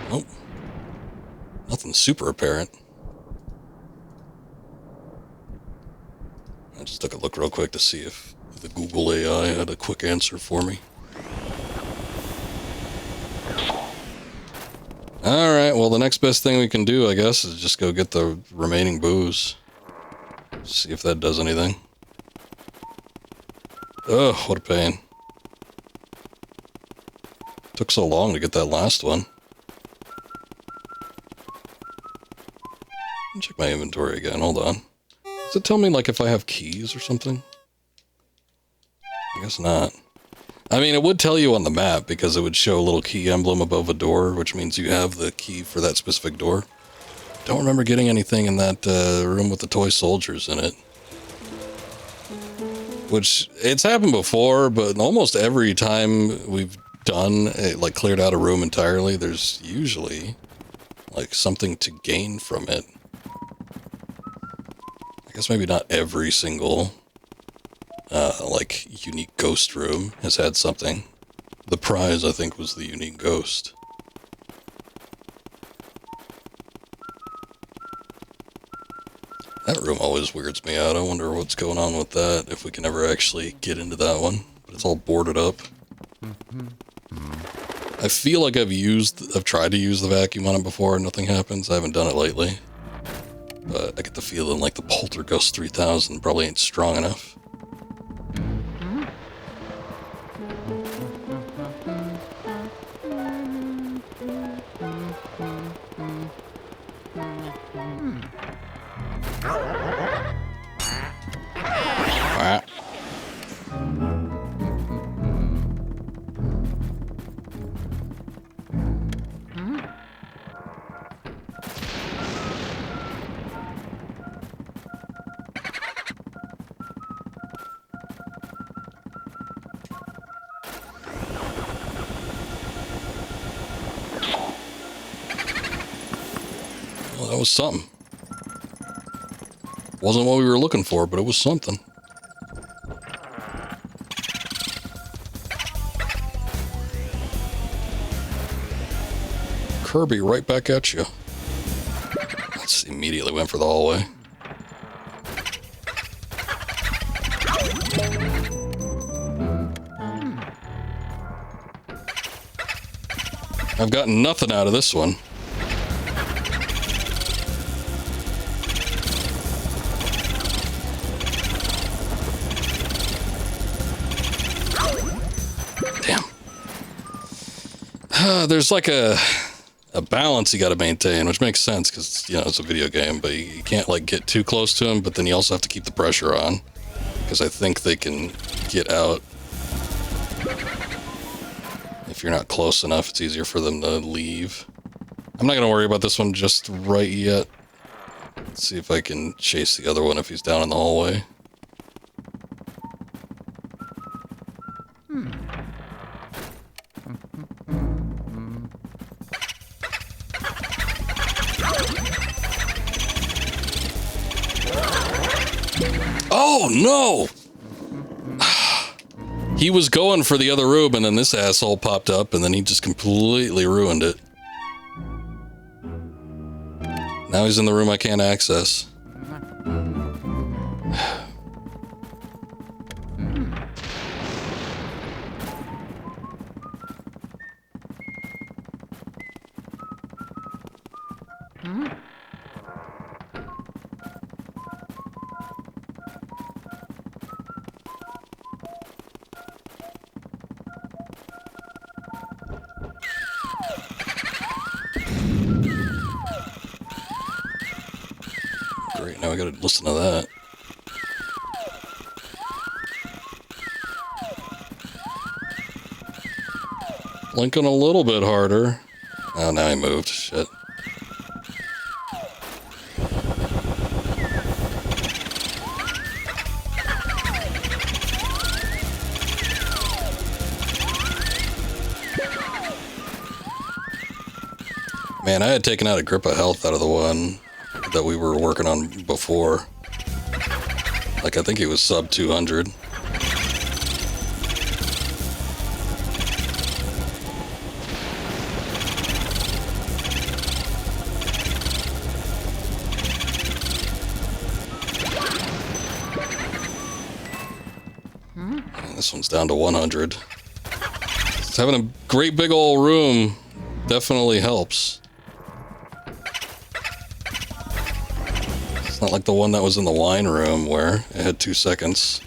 Nope. Nothing super apparent. I just took a look real quick to see if the Google AI had a quick answer for me. Alright, well, the next best thing we can do, I guess, is just go get the remaining booze. See if that does anything. Ugh, what a pain. Took so long to get that last one. Let me check my inventory again, hold on. Does it tell me, like, if I have keys or something? I guess not. I mean, it would tell you on the map, because it would show a little key emblem above a door, which means you have the key for that specific door. Don't remember getting anything in that room with the toy soldiers in it. Which, it's happened before, but almost every time we've done it, like cleared out a room entirely, there's usually like something to gain from it. I guess maybe not every single like unique ghost room has had something. The prize, I think, was the unique ghost. That room always weirds me out. I wonder what's going on with that, if we can ever actually get into that one. But it's all boarded up. I feel like I've tried to use the vacuum on it before and nothing happens. I haven't done it lately. But I get the feeling like the Poltergust 3000 probably ain't strong enough. Well, that was something. Wasn't what we were looking for, but it was something. Kirby, right back at you. Let's immediately went for the hallway. I've gotten nothing out of this one. There's like a balance you got to maintain, which makes sense because, you know, it's a video game, but you can't like get too close to them, but then you also have to keep the pressure on because I think they can get out. If you're not close enough, it's easier for them to leave. I'm not going to worry about this one just right yet. Let's see if I can chase the other one if he's down in the hallway. Oh, no! He was going for the other room, and then this asshole popped up, and then he just completely ruined it. Now he's in the room I can't access. Great, now I gotta listen to that. Blinking a little bit harder. Oh, now he moved. Shit. Man, I had taken out a grip of health out of the one that we were working on before. Like, I think it was sub 200. This one's down to 100. Just having a great big old room definitely helps. It's not like the one that was in the wine room where it had 2 seconds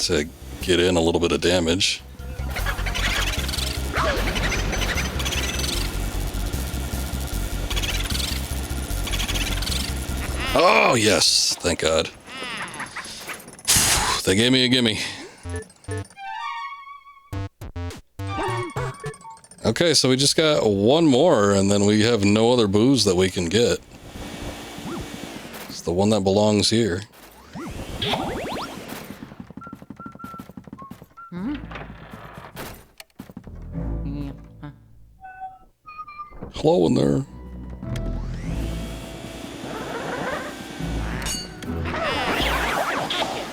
to get in a little bit of damage. Oh, yes. Thank God. They gave me a gimme. Okay, so we just got one more, and then we have no other booze that we can get. the one that belongs here. Hello in there.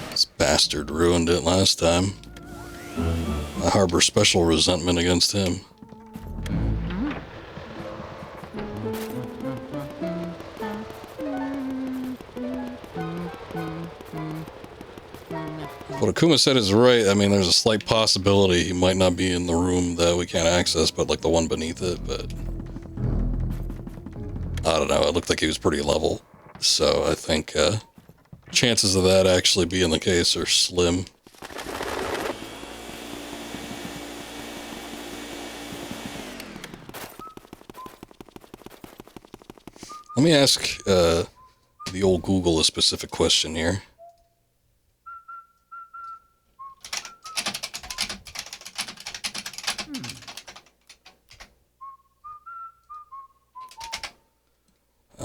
This bastard ruined it last time. I harbor special resentment against him. What Akuma said is right. I mean, there's a slight possibility he might not be in the room that we can't access, but like the one beneath it, but I don't know. It looked like he was pretty level. So I think chances of that actually being the case are slim. Let me ask the old Google a specific question here.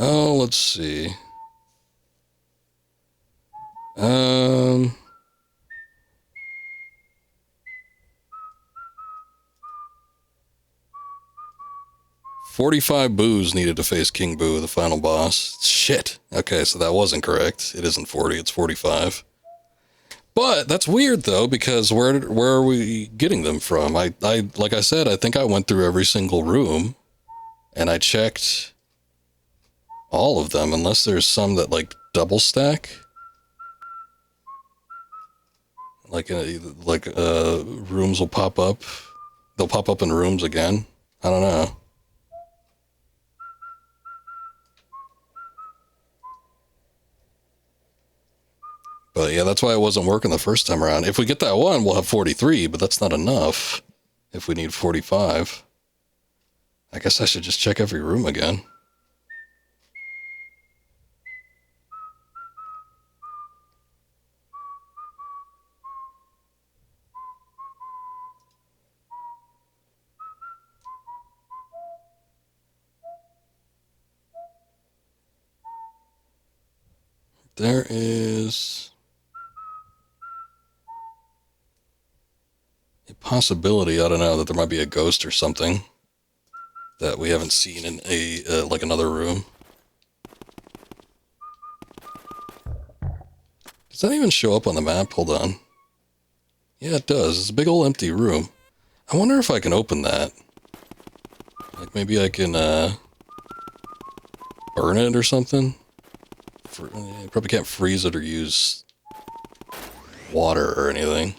Oh, let's see. 45 boos needed to face King Boo, the final boss. Shit. Okay, so that wasn't correct. It isn't 40, it's 45. But that's weird though, because where are we getting them from? I like I said, I think I went through every single room and I checked all of them, unless there's some that like double stack. Like rooms will pop up. They'll pop up in rooms again. I don't know. But yeah, that's why it wasn't working the first time around. If we get that one, we'll have 43, but that's not enough if we need 45. I guess I should just check every room again. There is a possibility, I don't know, that there might be a ghost or something that we haven't seen in a like another room. Does that even show up on the map? Hold on. Yeah, it does. It's a big old empty room. I wonder if I can open that. Like maybe I can burn it or something. You probably can't freeze it or use water or anything.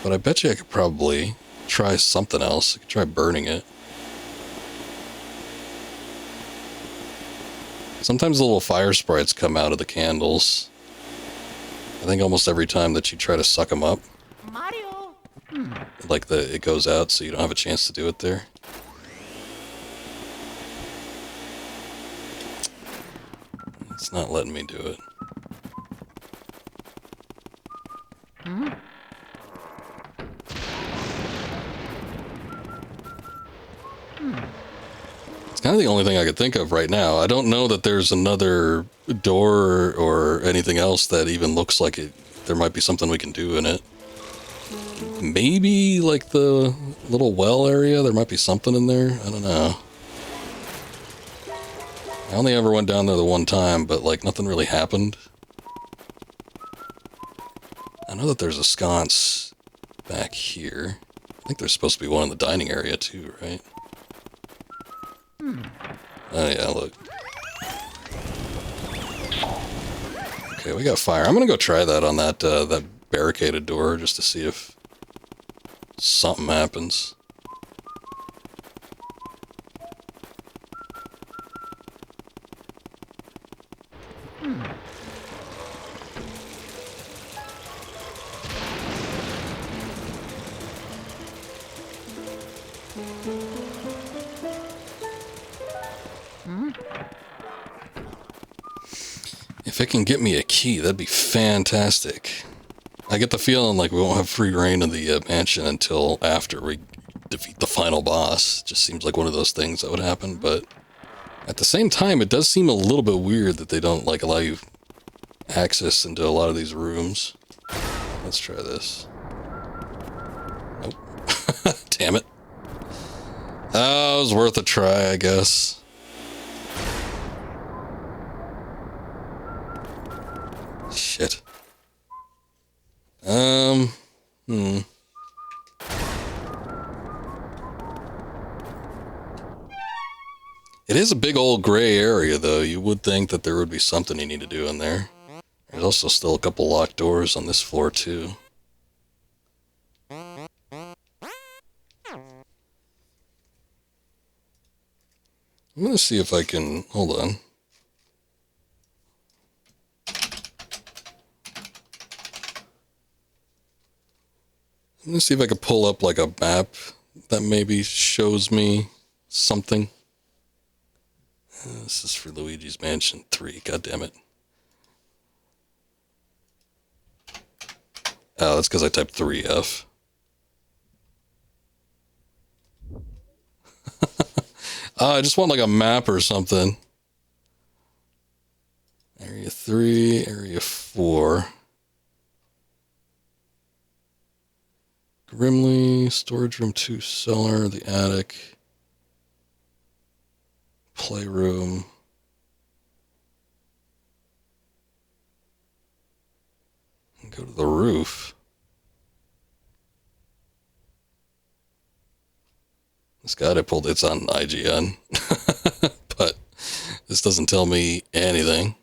But I bet you I could probably try something else. I could try burning it. Sometimes the little fire sprites come out of the candles. I think almost every time that you try to suck them up. Mario. Like it goes out so you don't have a chance to do it there. It's not letting me do it. It's kind of the only thing I could think of right now. I don't know that there's another door or anything else that even looks like it. There might be something we can do in it. Maybe like the little well area. There might be something in there. I don't know. I only ever went down there the one time, but like nothing really happened. I know that there's a sconce back here. I think there's supposed to be one in the dining area too, right? Oh yeah, look. Okay, we got fire. I'm gonna go try that on that that barricaded door just to see if something happens. If it can get me a key, that'd be fantastic. I get the feeling like we won't have free reign of the mansion until after we defeat the final boss. Just seems like one of those things that would happen, but At the same time, it does seem a little bit weird that they don't, like, allow you access into a lot of these rooms. Let's try this. Nope. Damn it. Oh, it was worth a try, I guess. Shit. It is a big old gray area, though. You would think that there would be something you need to do in there. There's also still a couple locked doors on this floor, too. I'm gonna see if I can... Hold on. I'm gonna see if I can pull up, like, a map that maybe shows me something. This is for Luigi's Mansion 3, goddammit. Oh, that's because I typed 3F. I just want like a map or something. Area 3, Area 4. Grimley, Storage Room 2, Cellar, the Attic. Playroom. And go to the roof. This guide I pulled, it's on IGN. But this doesn't tell me anything.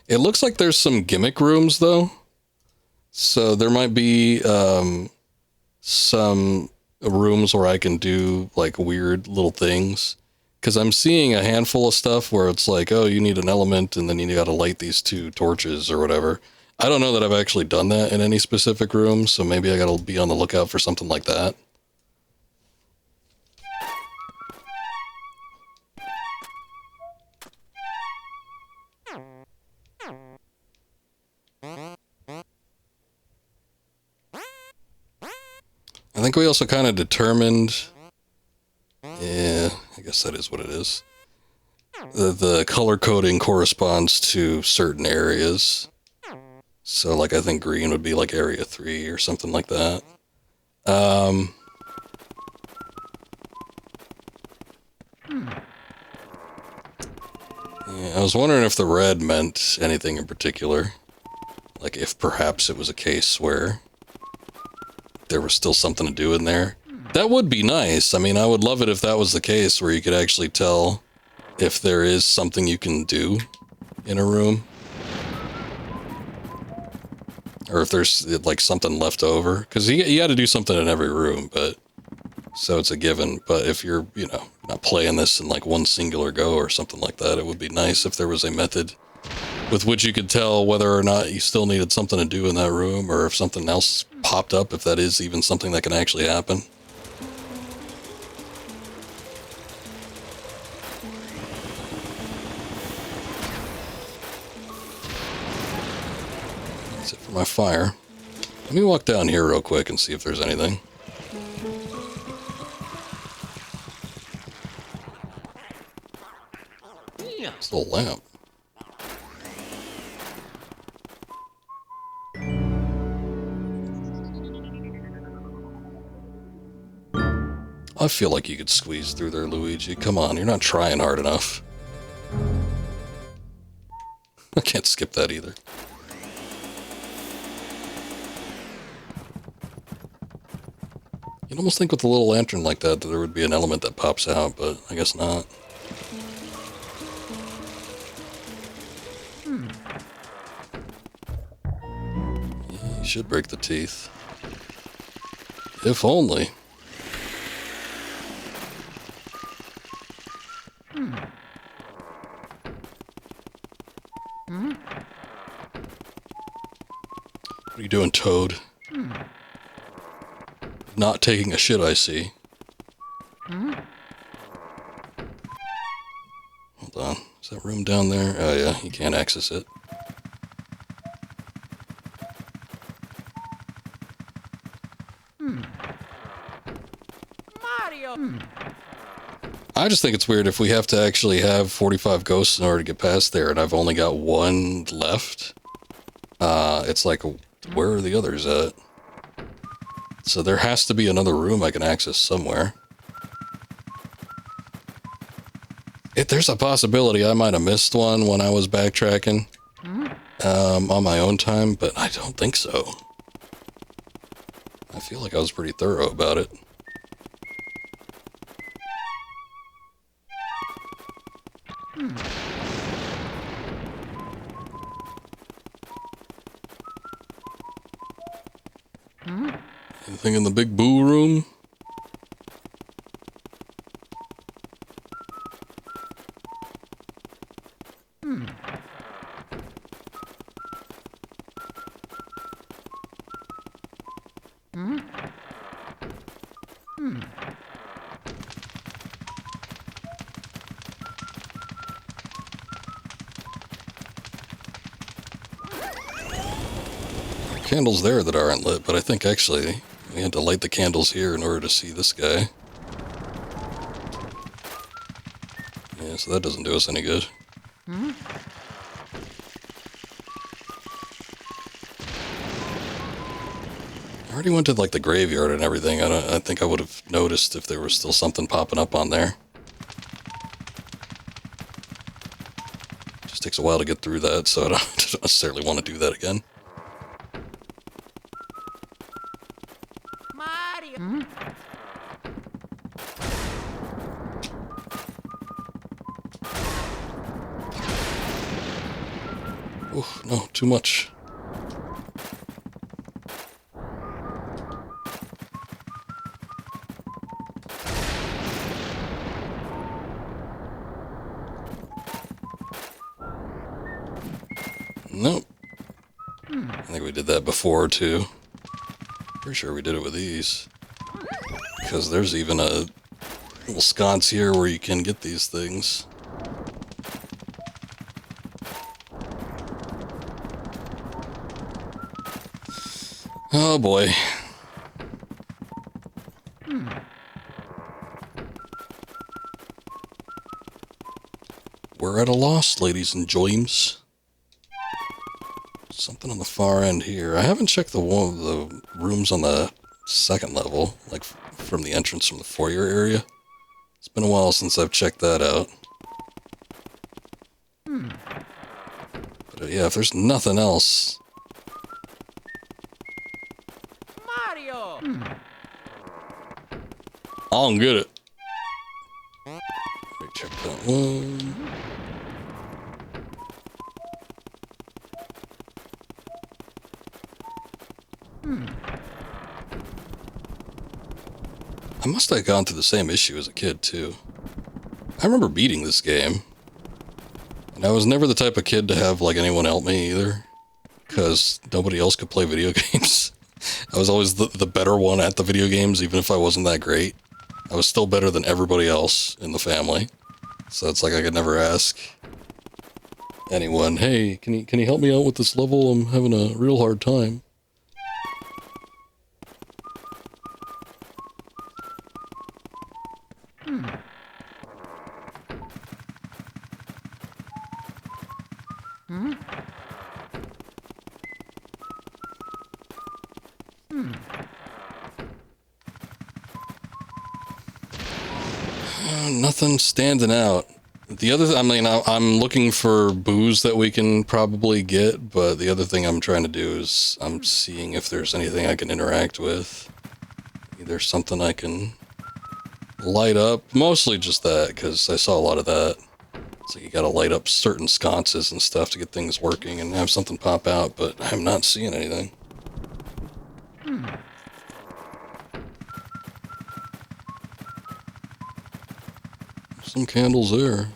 It looks like there's some gimmick rooms, though. So there might be some rooms where I can do, like, weird little things. Because I'm seeing a handful of stuff where it's like, oh, you need an element, and then you gotta light these 2 torches or whatever. I don't know that I've actually done that in any specific room, so maybe I gotta be on the lookout for something like that. I think we also kind of determined, yeah, I guess that is what it is. The color coding corresponds to certain areas. So, like, I think green would be like Area 3 or something like that. Yeah, I was wondering if the red meant anything in particular. Like, if perhaps it was a case where there was still something to do in there. That would be nice. I mean, I would love it if that was the case, where you could actually tell if there is something you can do in a room. Or if there's, like, something left over. Because you got to do something in every room, but... So it's a given. But if you're, you know, not playing this in, like, one singular go or something like that, it would be nice if there was a method with which you could tell whether or not you still needed something to do in that room, or if something else popped up, if that is even something that can actually happen. That's it for my fire. Let me walk down here real quick and see if there's anything. It's a little lamp. I feel like you could squeeze through there, Luigi. Come on, you're not trying hard enough. I can't skip that either. You'd almost think with a little lantern like that there would be an element that pops out, but I guess not. Yeah, you should break the teeth. If only. What are you doing, Toad? Not taking a shit, I see. Is that room down there? Oh yeah, you can't access it. Mario. I just think it's weird if we have to actually have 45 ghosts in order to get past there, and I've only got one left. It's like, where are the others at? So there has to be another room I can access somewhere. There's a possibility I might have missed one when I was backtracking on my own time, but I don't think so. I feel like I was pretty thorough about it. Anything in the big boo room? Candles there that aren't lit, but I think actually we had to light the candles here in order to see this guy. Yeah, so that doesn't do us any good. I already went to like the graveyard and everything. I think I would have noticed if there was still something popping up on there. Just takes a while to get through that, so I don't necessarily want to do that again. Mario. Oof, no, too much. Nope. I think we did that before, too. Pretty sure we did it with these. Because there's even a little sconce here where you can get these things. Oh boy. We're at a loss, ladies and joims. Something on the far end here. I haven't checked the rooms on the second level, like from the entrance from the foyer area. It's been a while since I've checked that out. But yeah, if there's nothing else... Mario. I'll get it. Let me check that one. I must have gone through the same issue as a kid, too. I remember beating this game. And I was never the type of kid to have, like, anyone help me, either. Because nobody else could play video games. I was always the better one at the video games, even if I wasn't that great. I was still better than everybody else in the family. So it's like I could never ask anyone, hey, can you help me out with this level? I'm having a real hard time. Nothing standing out. The other, I mean, I'm looking for booze that we can probably get, but the other thing I'm trying to do is I'm seeing if there's anything I can interact with. Either something I can light up, mostly just that, because I saw a lot of that. So you gotta light up certain sconces and stuff to get things working and have something pop out, but I'm not seeing anything. Some candles there.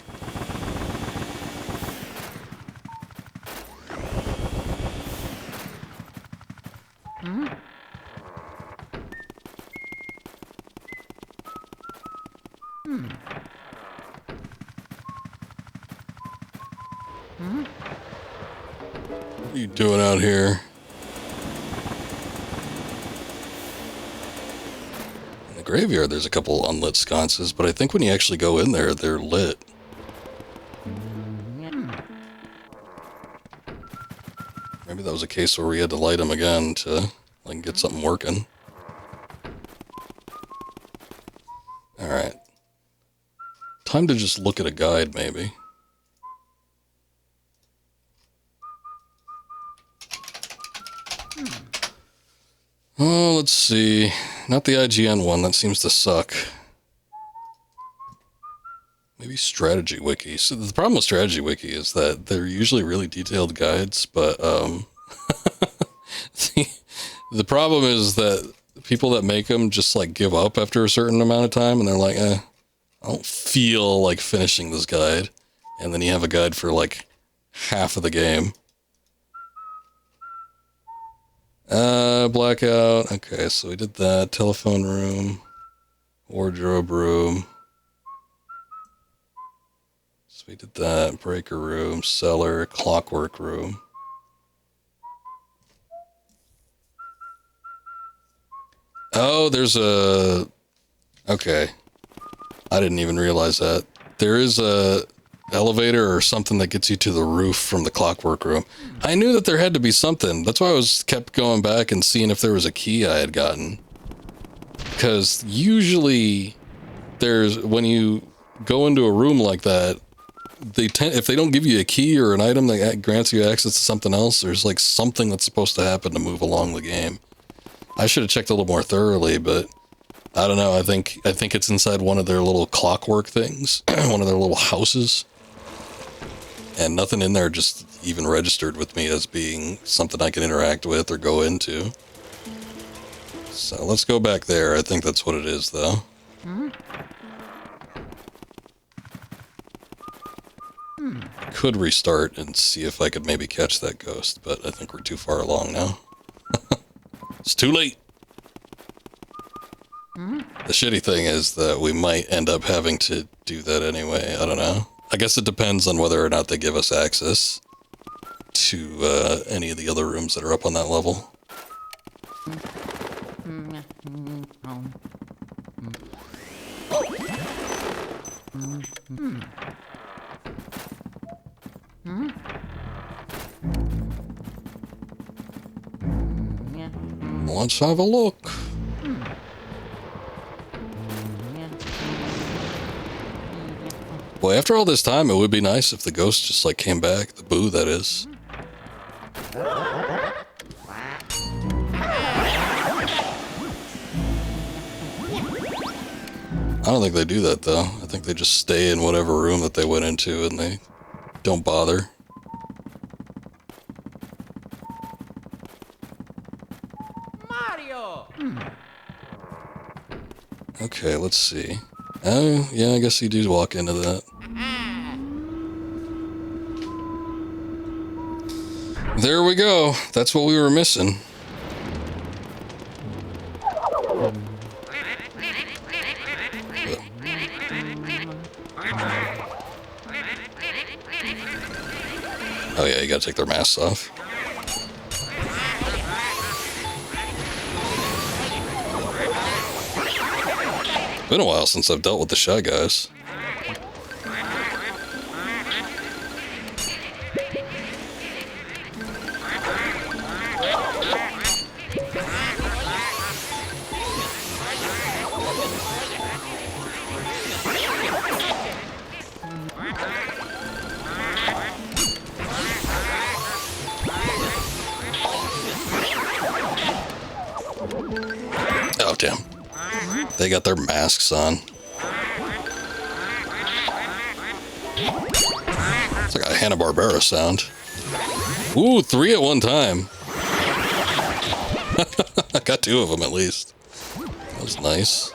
What are you doing out here? In the graveyard, there's a couple unlit sconces, but I think when you actually go in there, they're lit. Maybe that was a case where we had to light them again to like get something working. Alright. Time to just look at a guide, maybe. Oh, let's see. Not the IGN one, that seems to suck. Maybe Strategy Wiki. So the problem with Strategy Wiki is that they're usually really detailed guides, but the problem is that people that make them just like give up after a certain amount of time, and they're like, I don't feel like finishing this guide. And then you have a guide for like half of the game. Blackout. Okay, so we did that. Telephone room. Wardrobe room. So we did that. Breaker room. Cellar. Clockwork room. Oh, there's a... Okay. I didn't even realize that. There is a elevator or something that gets you to the roof from the clockwork room. I knew that there had to be something. That's why I kept going back and seeing if there was a key I had gotten. Because usually when you go into a room like that, if they don't give you a key or an item that grants you access to something else, there's like something that's supposed to happen to move along the game. I should have checked a little more thoroughly, but I don't know. I think it's inside one of their little clockwork things, one of their little houses. And nothing in there just even registered with me as being something I can interact with or go into. So let's go back there. I think that's what it is, though. Could restart and see if I could maybe catch that ghost, but I think we're too far along now. It's too late. The shitty thing is that we might end up having to do that anyway. I don't know. I guess it depends on whether or not they give us access to any of the other rooms that are up on that level. Let's have a look. Boy, after all this time, it would be nice if the ghost just, like, came back. The boo, that is. I don't think they do that, though. I think they just stay in whatever room that they went into and they don't bother. Mario! Okay, let's see. Oh, yeah, I guess you do walk into that. There we go. That's what we were missing. Oh yeah, you gotta take their masks off. Been a while since I've dealt with the Shy Guys. Oh, damn. They got their masks on. It's like a Hanna-Barbera sound. Ooh, 3 at one time. I got 2 of them at least. That was nice.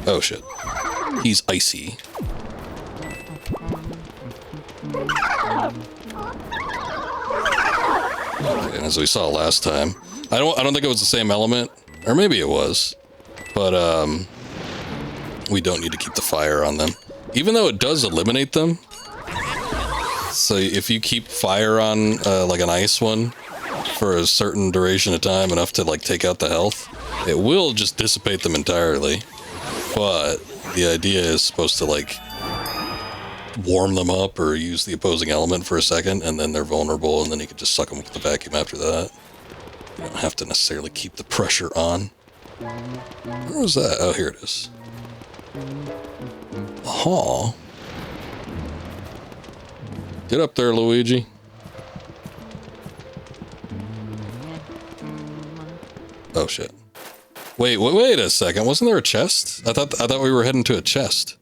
Oh shit. He's icy. And as we saw last time, I don't think it was the same element, or maybe it was, but we don't need to keep the fire on them, even though it does eliminate them. So if you keep fire on like an ice one for a certain duration of time, enough to like take out the health, it will just dissipate them entirely. But the idea is supposed to like warm them up or use the opposing element for a second, and then they're vulnerable, and then you can just suck them with the vacuum after that. You don't have to necessarily keep the pressure on. Where was that? Oh, here it is. Aha. Get up there, Luigi. Oh shit. Wait a second. Wasn't there a chest? I thought we were heading to a chest.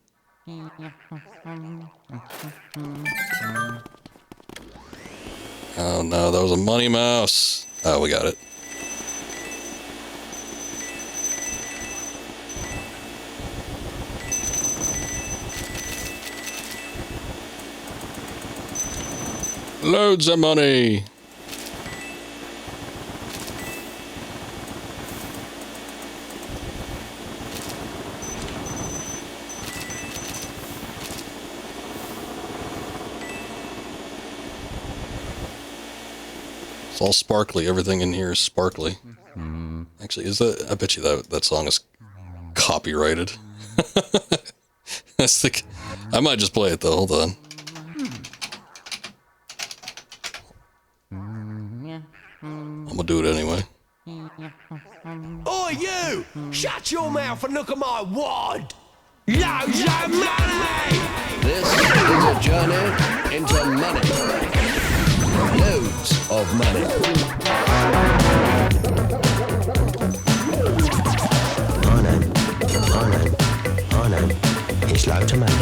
Oh no, that was a money mouse. Oh, we got it. Loads of money. It's all sparkly. Everything in here is sparkly. Actually, is that? I bet you that song is copyrighted. I might just play it though. Hold on. I'm gonna do it anyway. Oi, you! Shut your mouth and look at my wad! Loads of money! This is a journey into money. Loads of money. I know. It's loads of money.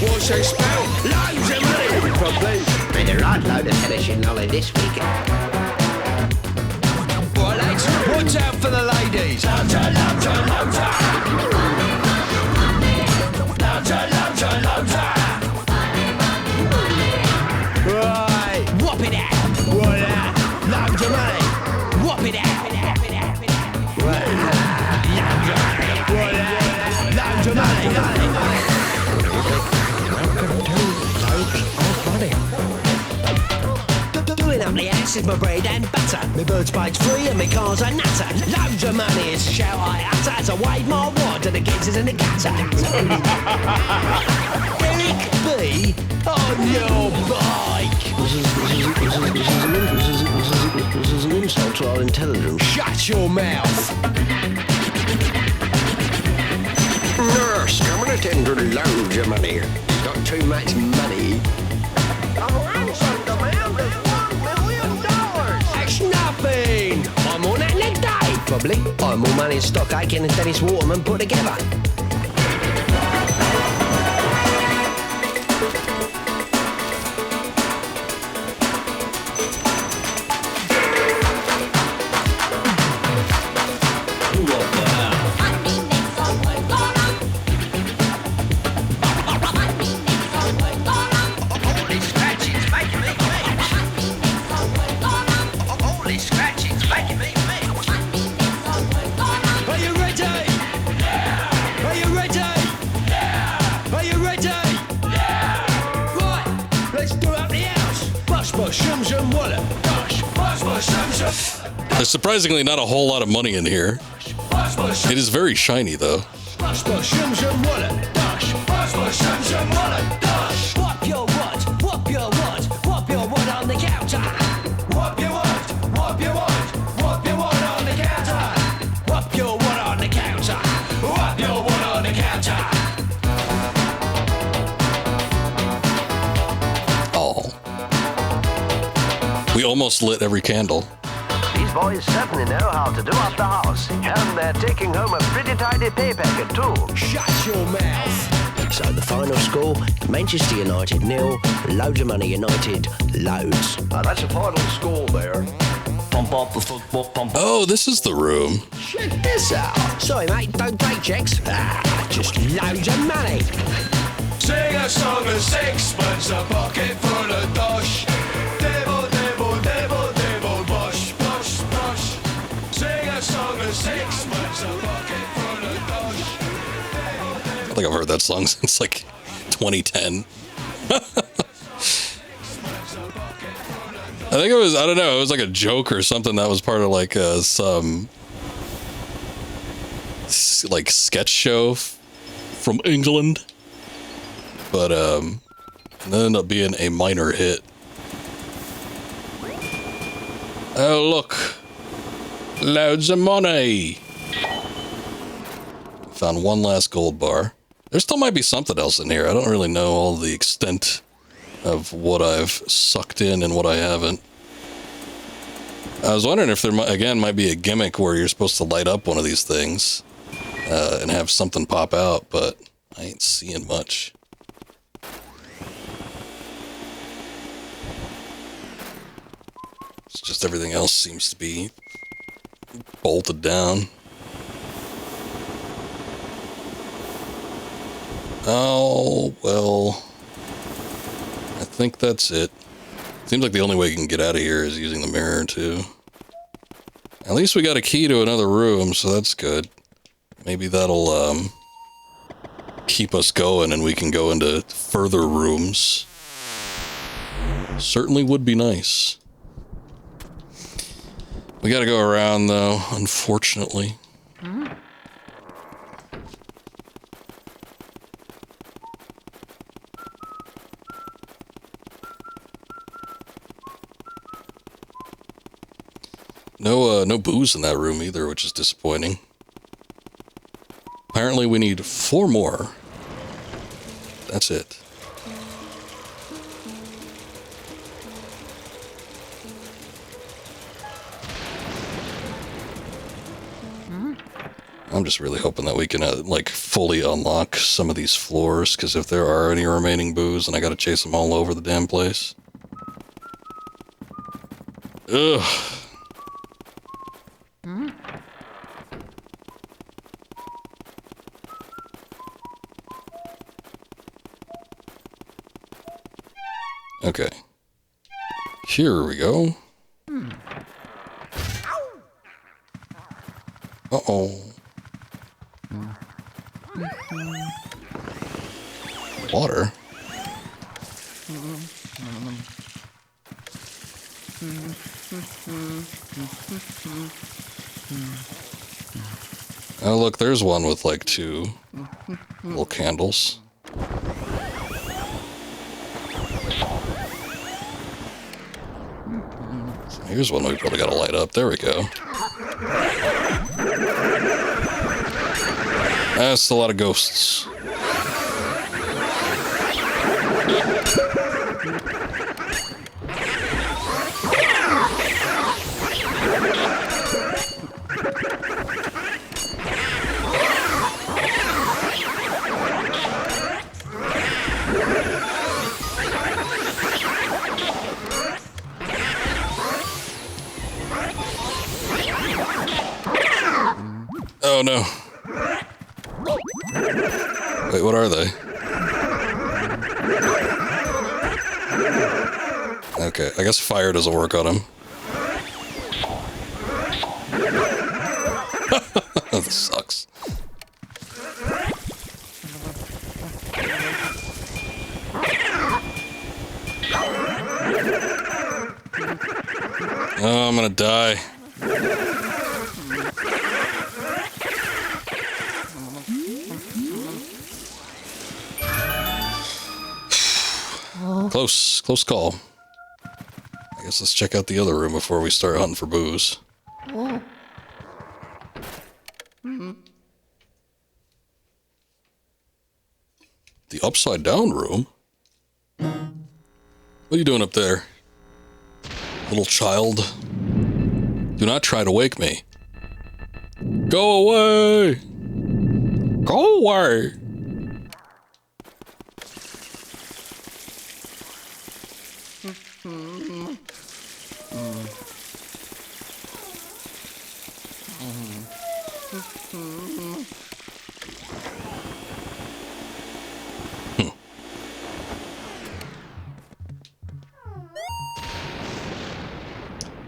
What's they spell? Loads of money! Probably. Made a right load of finishing lolly this weekend. Right, lads, watch out for the ladies. Loads of, loads of, loads of. Loads of, loads of, loads of. Right. Whop it out. What out? Loads of money. Whop it out. Right. Loads of money. What out? Loads of money. Doing up the ass is my bread and butter. My bird's bites free and my car's a nutter. Loads of money is a shout I utter as I wave my wad to the kids in the gutter. Eric B on your bike. This is an insult to our intelligence. Shut your mouth. Nurse, coming to attend to loads of money. Got too much money. That's nothing. I'm on that leg day. Probably. I'm more money in Stock Aitken and Dennis Waterman put together. There's surprisingly not a whole lot of money in here. It is very shiny though. Whop your wad, whop your wad, whop your wad on the counter. Whop your wad, whop your wad, whop your wad on the counter. Whop your wad on the counter. Whop your wad on the counter. Oh. We almost lit every candle. These boys certainly know how to do up the house. And they're taking home a pretty tidy pay packet too. Shut your mouth. So the final score, Manchester United 0, Loads of Money United, loads. That's a final score there. Pump up the football, pump up. Oh, this is the room. Check this out. Sorry, mate, don't take checks. Just loads of money. Sing a song of sixpence, a pocket full of dosh. Devil, devil, devil, devil, bosh, bosh, bosh. Sing a song of sixpence, a pocket full of dosh. I think I've heard that song since like 2010. I think it was, I don't know, it was like a joke or something that was part of like some like sketch show from England. But it ended up being a minor hit. Oh, look. Loads of money. Found one last gold bar. There still might be something else in here. I don't really know all the extent of what I've sucked in and what I haven't. I was wondering if there, again, might be a gimmick where you're supposed to light up one of these things and have something pop out, but I ain't seeing much. It's just everything else seems to be bolted down. Oh, well, I think that's it. Seems like the only way you can get out of here is using the mirror, too. At least we got a key to another room, so that's good. Maybe that'll, keep us going and we can go into further rooms. Certainly would be nice. We gotta go around, though, unfortunately. No booze in that room either, which is disappointing. Apparently we need 4 more. That's it. I'm just really hoping that we can, like, fully unlock some of these floors, because if there are any remaining booze, then I gotta chase them all over the damn place. Ugh. Okay. Here we go. Uh-oh. Water? Oh, look, there's one with like 2 little candles. So here's one we probably gotta light up. There we go. That's a lot of ghosts. Oh no. Wait, what are they? Okay, I guess fire doesn't work on them. This sucks. Oh, I'm gonna die. Close call. I guess let's check out the other room before we start hunting for booze. The upside down room? What are you doing up there? Little child? Do not try to wake me. Go away! Go away!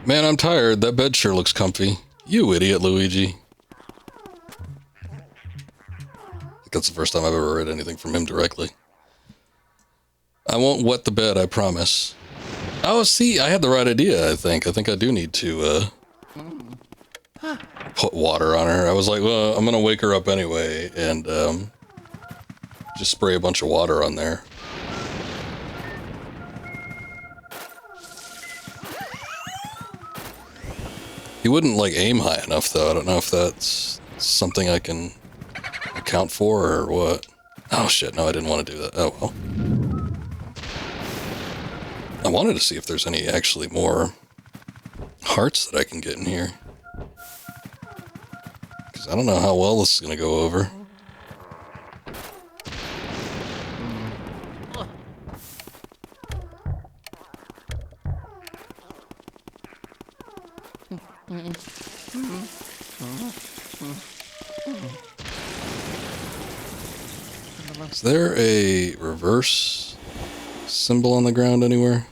Man, I'm tired. That bed sure looks comfy. You idiot, Luigi. I think that's the first time I've ever read anything from him directly. I won't wet the bed, I promise. Oh, see, I had the right idea, I think. I think I do need to, put water on her. I was like, well, I'm gonna wake her up anyway, and, just spray a bunch of water on there. He wouldn't, like, aim high enough, though. I don't know if that's something I can account for or what. Oh, shit. No, I didn't want to do that. Oh, well. I wanted to see if there's any actually more hearts that I can get in here. Because I don't know how well this is going to go over. Is there a reverse symbol on the ground anywhere?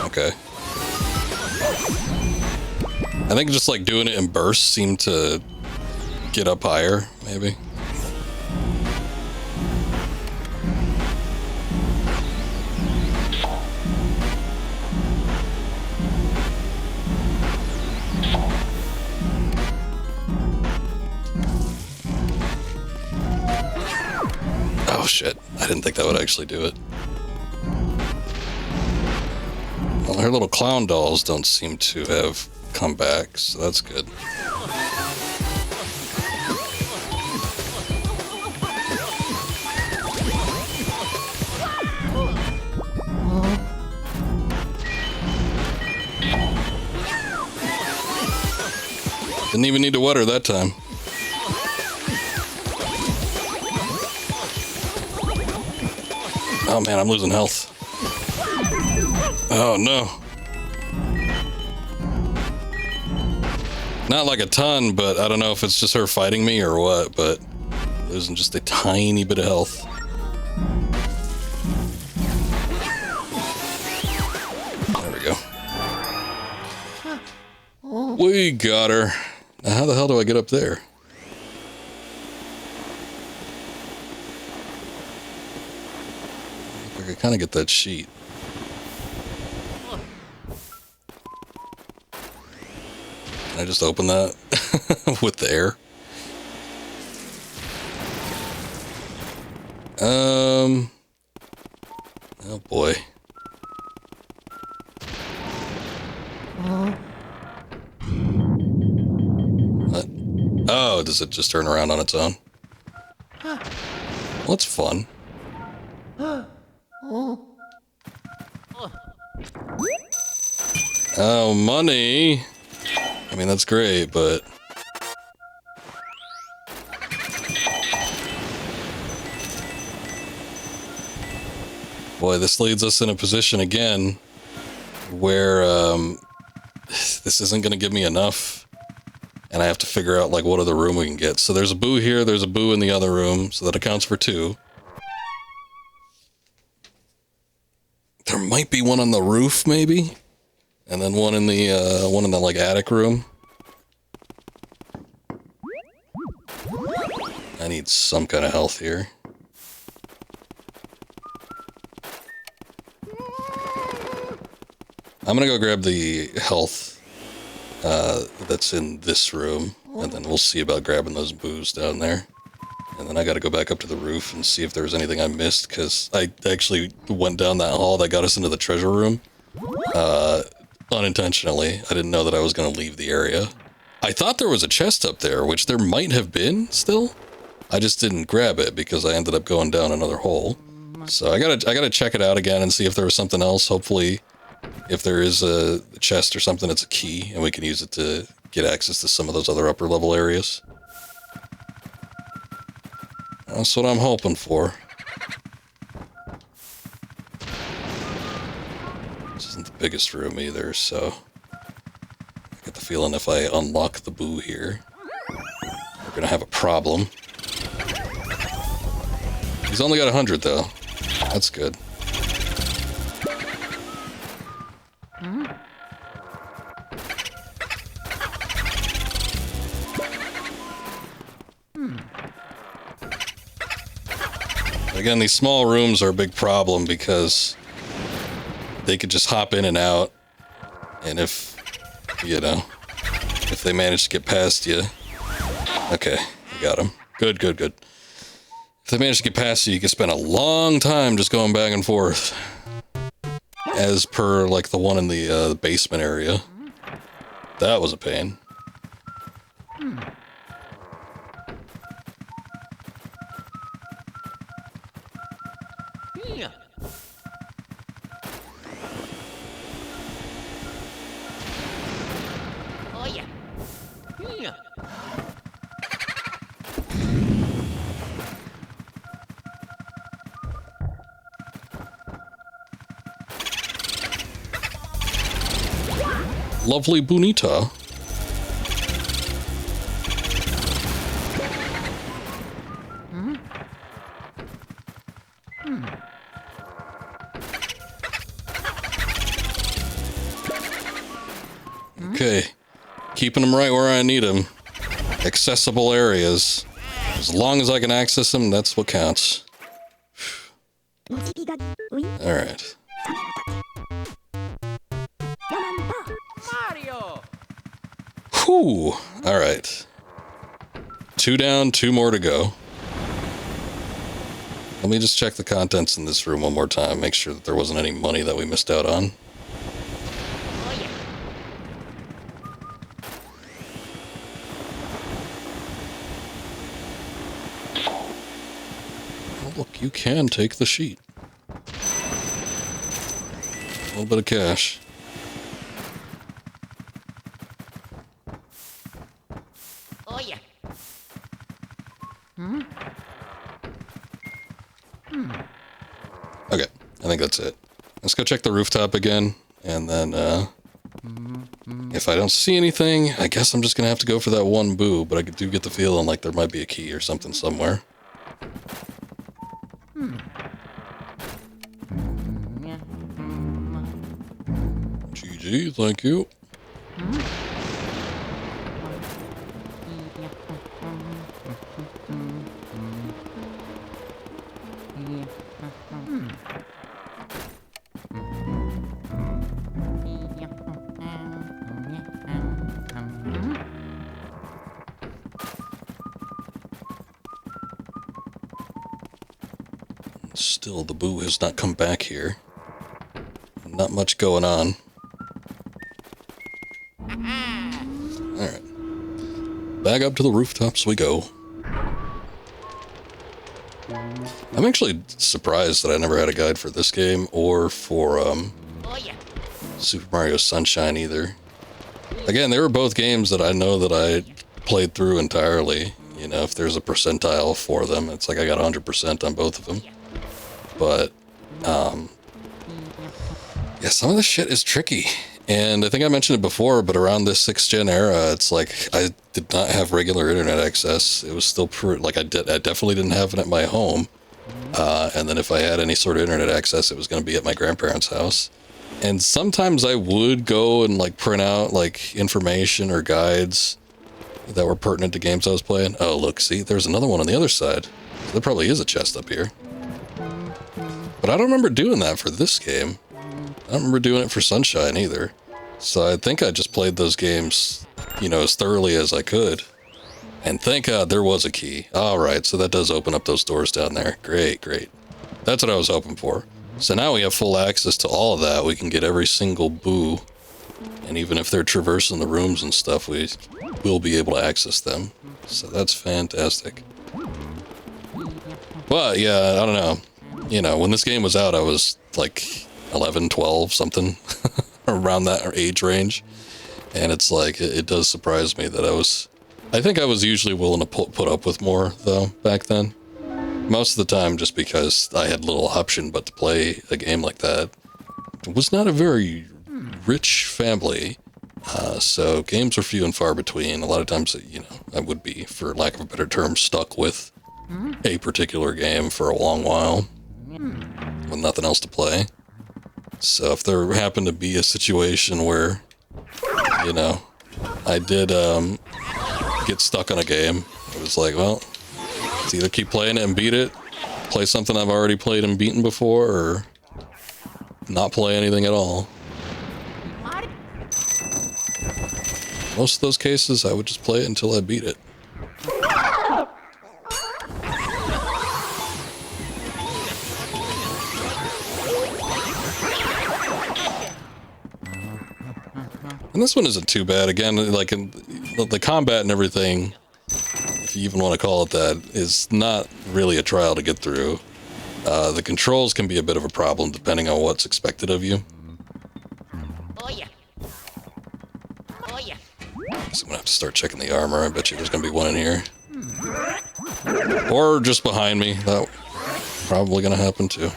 Okay. I think just like doing it in bursts seemed to get up higher, maybe. Oh shit, I didn't think that would actually do it. Well, her little clown dolls don't seem to have come back, so that's good. Didn't even need to wet her that time. Oh man, I'm losing health. Oh no. Not like a ton, but I don't know if it's just her fighting me or what, but losing just a tiny bit of health. There we go. We got her. Now how the hell do I get up there? I could kind of get that sheet. Can I just open that with the air? Oh boy. What? Oh, does it just turn around on its own? Well, that's fun. Oh, money. I mean, that's great, but... Boy, this leads us in a position again where this isn't going to give me enough. And I have to figure out, like, what other room we can get. So there's a boo here, there's a boo in the other room, so that accounts for 2. There might be one on the roof, maybe? And then one in the like attic room. I need some kind of health here. I'm gonna go grab the health that's in this room, and then we'll see about grabbing those boos down there. And then I gotta go back up to the roof and see if there was anything I missed, because I actually went down that hall that got us into the treasure room. Unintentionally. I didn't know that I was going to leave the area. I thought there was a chest up there, which there might have been still. I just didn't grab it because I ended up going down another hole. So I gotta check it out again and see if there was something else. Hopefully, if there is a chest or something, it's a key, and we can use it to get access to some of those other upper level areas. That's what I'm hoping for. This isn't the biggest room either, so I get the feeling if I unlock the boo here, we're gonna have a problem. He's only got 100 though. That's good. Again, these small rooms are a big problem because they could just hop in and out, and if, you know, if they manage to get past you... Okay, I got him. Good, good, good. If they manage to get past you, you can spend a long time just going back and forth. As per, like, the one in the basement area. That was a pain. Yeah. Oh yeah. Yeah. Lovely Bonita. Okay, keeping them right where I need them. Accessible areas. As long as I can access them, that's what counts. お尻がウィン Alright. ヤマンバー Mario. Whew. Alright. 2 down, 2 more to go. Let me just check the contents in this room one more time. Make sure that there wasn't any money that we missed out on. Oh yeah. Oh, look, you can take the sheet. A little bit of cash. Oh yeah. Okay, I think that's it. Let's go check the rooftop again, and then, if I don't see anything, I guess I'm just gonna have to go for that one boo, but I do get the feeling like there might be a key or something somewhere. GG, thank you. Still, the boo has not come back here. Not much going on. Alright. Back up to the rooftops we go. I'm actually surprised that I never had a guide for this game or for Oh yeah. Super Mario Sunshine either. Again, they were both games that I know that I played through entirely. You know, if there's a percentile for them, it's like I got 100% on both of them. But, yeah, some of this shit is tricky. And I think I mentioned it before, but around this 6th gen era, it's like I did not have regular internet access. It was still like I definitely didn't have it at my home. And then if I had any sort of internet access, it was going to be at my grandparents' house. And sometimes I would go and like print out like information or guides that were pertinent to games I was playing. Oh, look, see, there's another one on the other side. So there probably is a chest up here. But I don't remember doing that for this game. I don't remember doing it for Sunshine either. So I think I just played those games, you know, as thoroughly as I could. And thank God there was a key. Alright, so that does open up those doors down there. Great, great. That's what I was hoping for. So now we have full access to all of that. We can get every single boo. And even if they're traversing the rooms and stuff, we will be able to access them. So that's fantastic. But yeah, I don't know. You know, when this game was out, I was like 11, 12, something around that age range. And it's like, it does surprise me that I think I was usually willing to put up with more though back then. Most of the time just because I had little option but to play a game like that. It was not a very rich family. So games were few and far between. A lot of times, you know, I would be, for lack of a better term, stuck with a particular game for a long while with nothing else to play. So if there happened to be a situation where, you know, I did get stuck on a game, it was like, well, it's either keep playing it and beat it, play something I've already played and beaten before, or not play anything at all. Most of those cases, I would just play it until I beat it. And this one isn't too bad. Again, like in the combat and everything, if you even want to call it that, is not really a trial to get through. The controls can be a bit of a problem depending on what's expected of you. Oh yeah. Oh yeah. So I'm gonna have to start checking the armor. I bet you there's gonna be one in here. Or just behind me. That probably gonna happen too.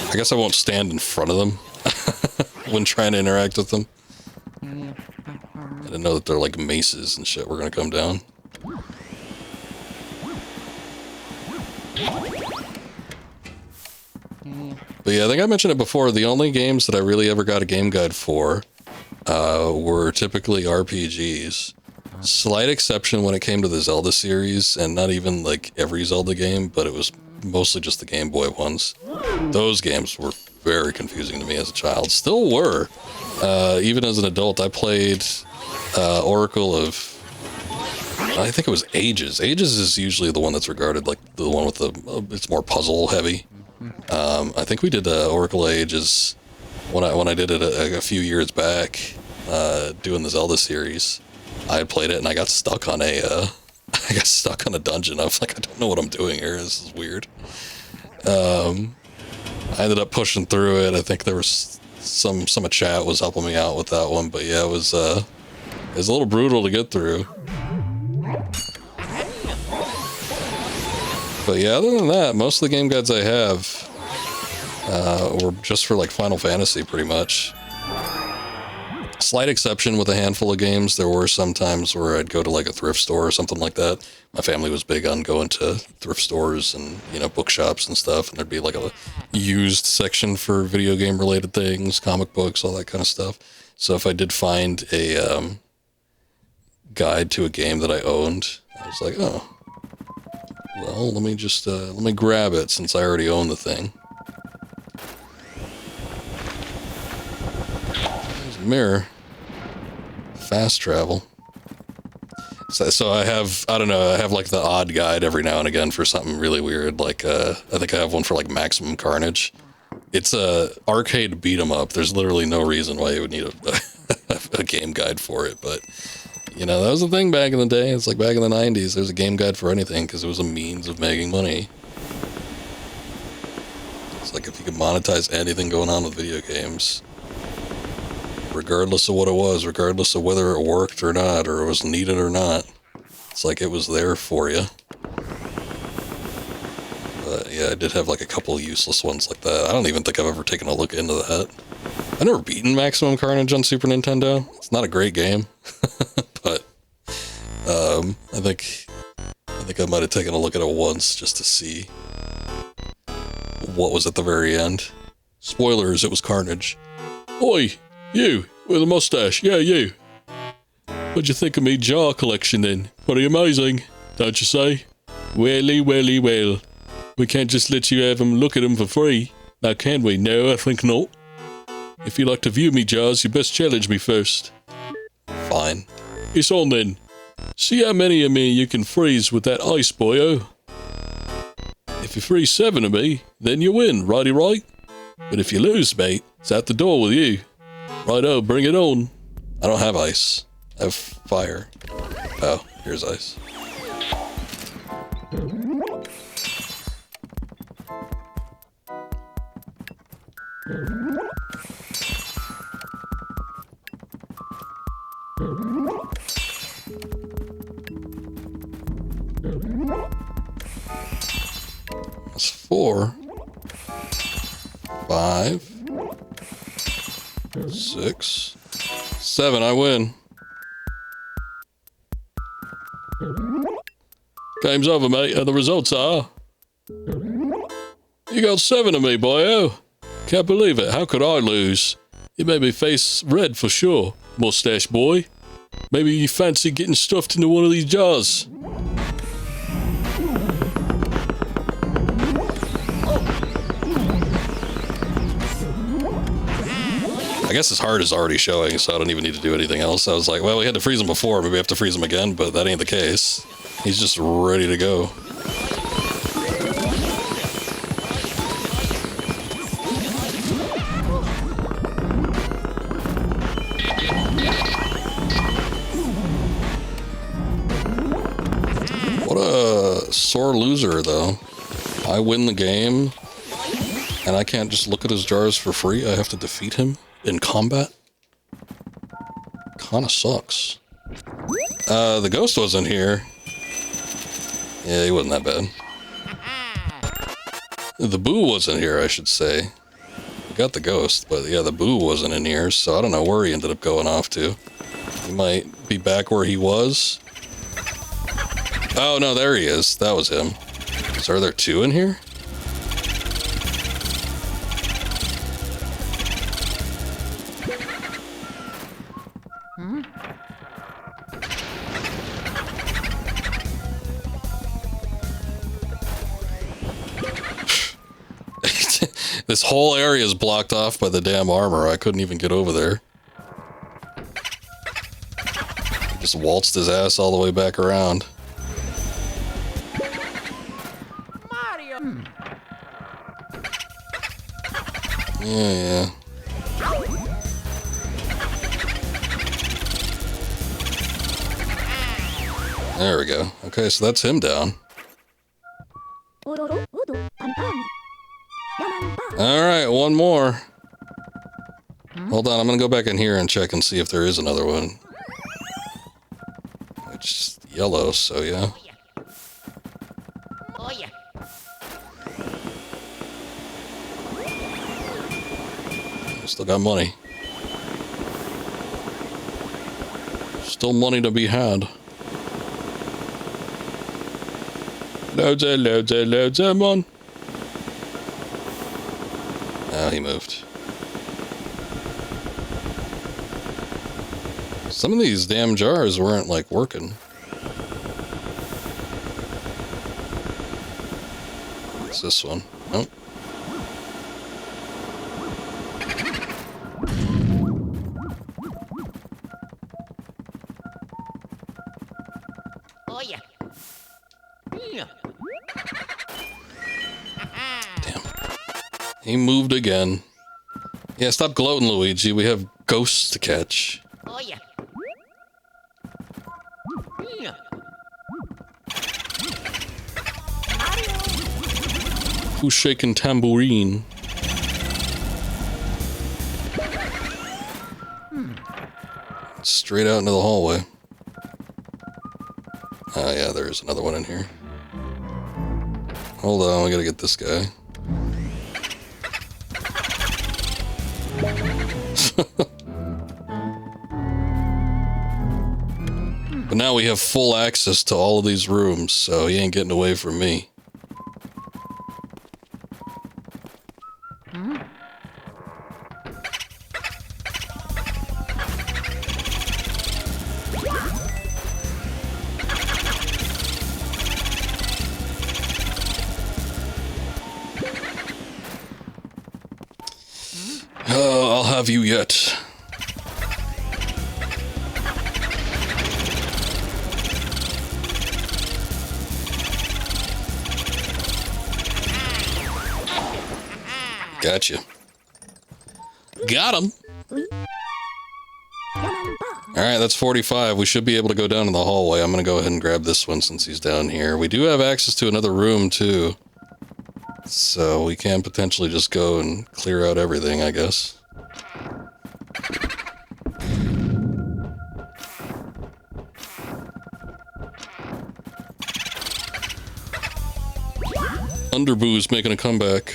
I guess I won't stand in front of them when trying to interact with them. I didn't know that they're like maces and shit. We're gonna come down. But yeah, I think I mentioned it before. The only games that I really ever got a game guide for were typically RPGs. Slight exception when it came to the Zelda series, and not even like every Zelda game, but it was mostly just the Game Boy ones. Those games were very confusing to me as a child. Still were. Even as an adult, I played Oracle of... I think it was Ages. Ages is usually the one that's regarded like the one with the... it's more puzzle heavy. I think we did Oracle Ages when I did it a few years back, doing the Zelda series. I played it and I got stuck on a dungeon. I was like, I don't know what I'm doing here. This is weird. I ended up pushing through it. I think there was some chat was helping me out with that one, but yeah, it was a little brutal to get through. But yeah, other than that, most of the game guides I have were just for like Final Fantasy, pretty much. Slight exception with a handful of games. There were some times where I'd go to like a thrift store or something like that. My family was big on going to thrift stores and, you know, bookshops and stuff. And there'd be like a used section for video game related things, comic books, all that kind of stuff. So if I did find a guide to a game that I owned, I was like, oh, well, let me grab it since I already own the thing. There's a mirror. Fast travel. So I have, I don't know, I have like the odd guide every now and again for something really weird. Like, I think I have one for like Maximum Carnage. It's a arcade beat 'em up. There's literally no reason why you would need a game guide for it. But, you know, that was the thing back in the day. It's like back in the 90s, there's a game guide for anything because it was a means of making money. It's like if you could monetize anything going on with video games, regardless of what it was, regardless of whether it worked or not, or it was needed or not, it's like it was there for you. But yeah, I did have like a couple useless ones like that. I don't even think I've ever taken a look into that. I've never beaten Maximum Carnage on Super Nintendo. It's not a great game, but I think I might have taken a look at it once just to see what was at the very end. Spoilers, it was Carnage. Oi, you with a mustache, yeah, you. What'd you think of me jar collection then? Pretty amazing, don't you say? Welly, welly, well. We can't just let you have 'em look at 'em for free, now can we? No, I think not. If you like to view me jars, you best challenge me first. Fine. It's on then. See how many of me you can freeze with that ice, boyo. If you freeze 7 of me, then you win, righty right? But if you lose, mate, it's out the door with you. Righto, bring it on. I don't have ice. I have fire. Oh, here's ice. That's 4, 5, 6, 7. I win. Game's over, mate, and the results are... You got 7 of me, boyo. Can't believe it. How could I lose? You made me face red for sure, mustache boy. Maybe you fancy getting stuffed into one of these jars. I guess his heart is already showing, so I don't even need to do anything else. I was like, well, we had to freeze him before, maybe we have to freeze him again, but that ain't the case. He's just ready to go. What a sore loser, though. I win the game, and I can't just look at his jars for free. I have to defeat him in combat. Kinda sucks. The ghost wasn't here. Yeah, he wasn't that bad. The boo wasn't here, I should say. We got the ghost, but yeah, the boo wasn't in here, so I don't know where he ended up going off to. He might be back where he was. Oh, no, there he is. That was him. So are there 2 in here? This whole area is blocked off by the damn armor. I couldn't even get over there. Just waltzed his ass all the way back around. Mario. Yeah. There we go. Okay, so that's him down. Alright, one more. Hold on, I'm gonna go back in here and check and see if there is another one. It's yellow, so yeah. Oh yeah. Still got money. Still money to be had. Loads of money. Oh, he moved. Some of these damn jars weren't, like, working. What's this one? Nope. Oh yeah. Damn. He moved again. Yeah, stop gloating, Luigi. We have ghosts to catch. Oh yeah. Who's shaking tambourine? Straight out into the hallway. Oh yeah, there is another one in here. Hold on, we gotta get this guy. But now we have full access to all of these rooms, so he ain't getting away from me. Oh, I'll have you yet. Gotcha. Got him. Alright, that's 45. We should be able to go down in the hallway. I'm gonna go ahead and grab this one since he's down here. We do have access to another room, too. So we can potentially just go and clear out everything, I guess. Underboo's making a comeback.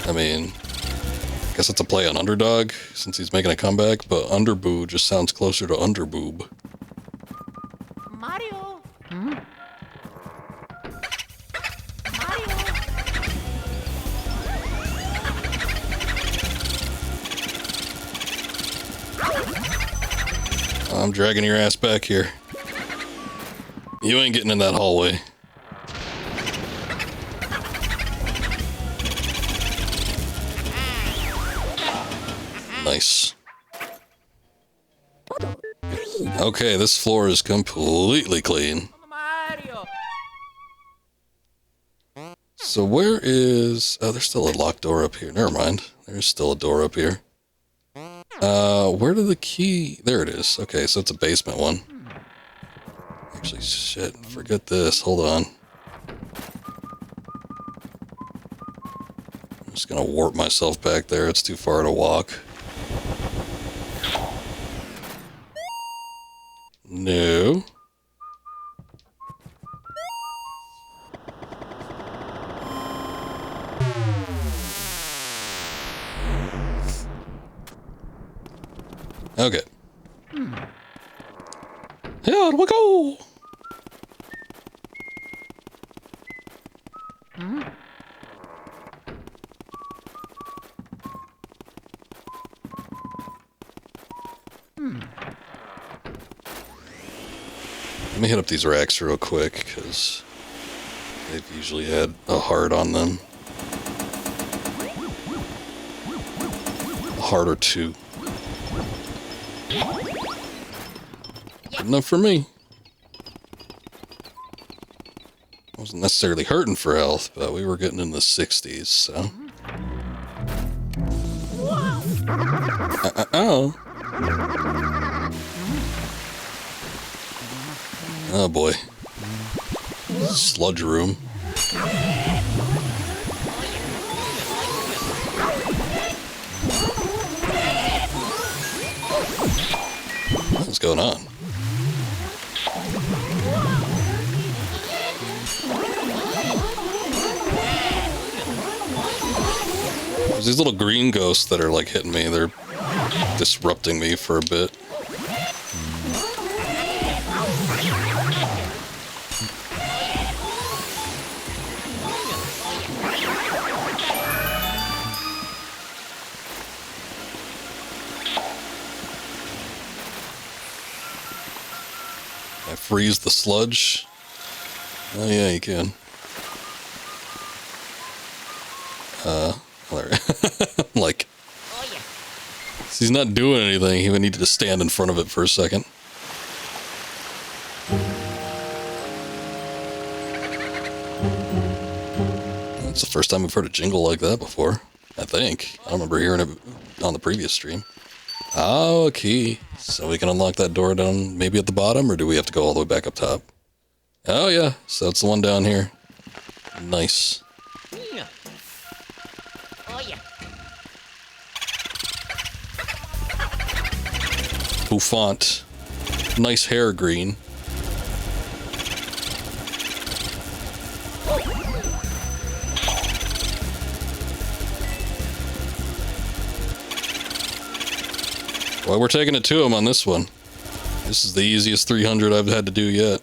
I mean, I guess it's a play on underdog since he's making a comeback, but Underboo just sounds closer to Underboob. Mario. I'm dragging your ass back here. You ain't getting in that hallway. Nice. Okay, this floor is completely clean. Mario. So where is... Oh, there's still a locked door up here. Never mind. There's still a door up here. Where did the key... There it is. Okay, so it's a basement one. Actually, shit. Forget this. Hold on. I'm just gonna warp myself back there. It's too far to walk. No. Okay. Here we go. Let me hit up these racks real quick, because they've usually had a heart on them. A heart or two. Good enough for me. Wasn't necessarily hurting for health, but we were getting in the 60s, so. Oh. Oh boy. Sludge room. What's going on? There's these little green ghosts that are like hitting me. They're disrupting me for a bit. Freeze the sludge. Oh yeah, you can. Like, he's not doing anything. He would need to stand in front of it for a second. That's the first time we've heard a jingle like that before, I think. I don't remember hearing it on the previous stream. Oh, a key. So we can unlock that door down maybe at the bottom, or do we have to go all the way back up top? Oh yeah, so it's the one down here. Nice. Bouffant. Nice hair green. Well, we're taking it to him on this one. This is the easiest 300 I've had to do yet.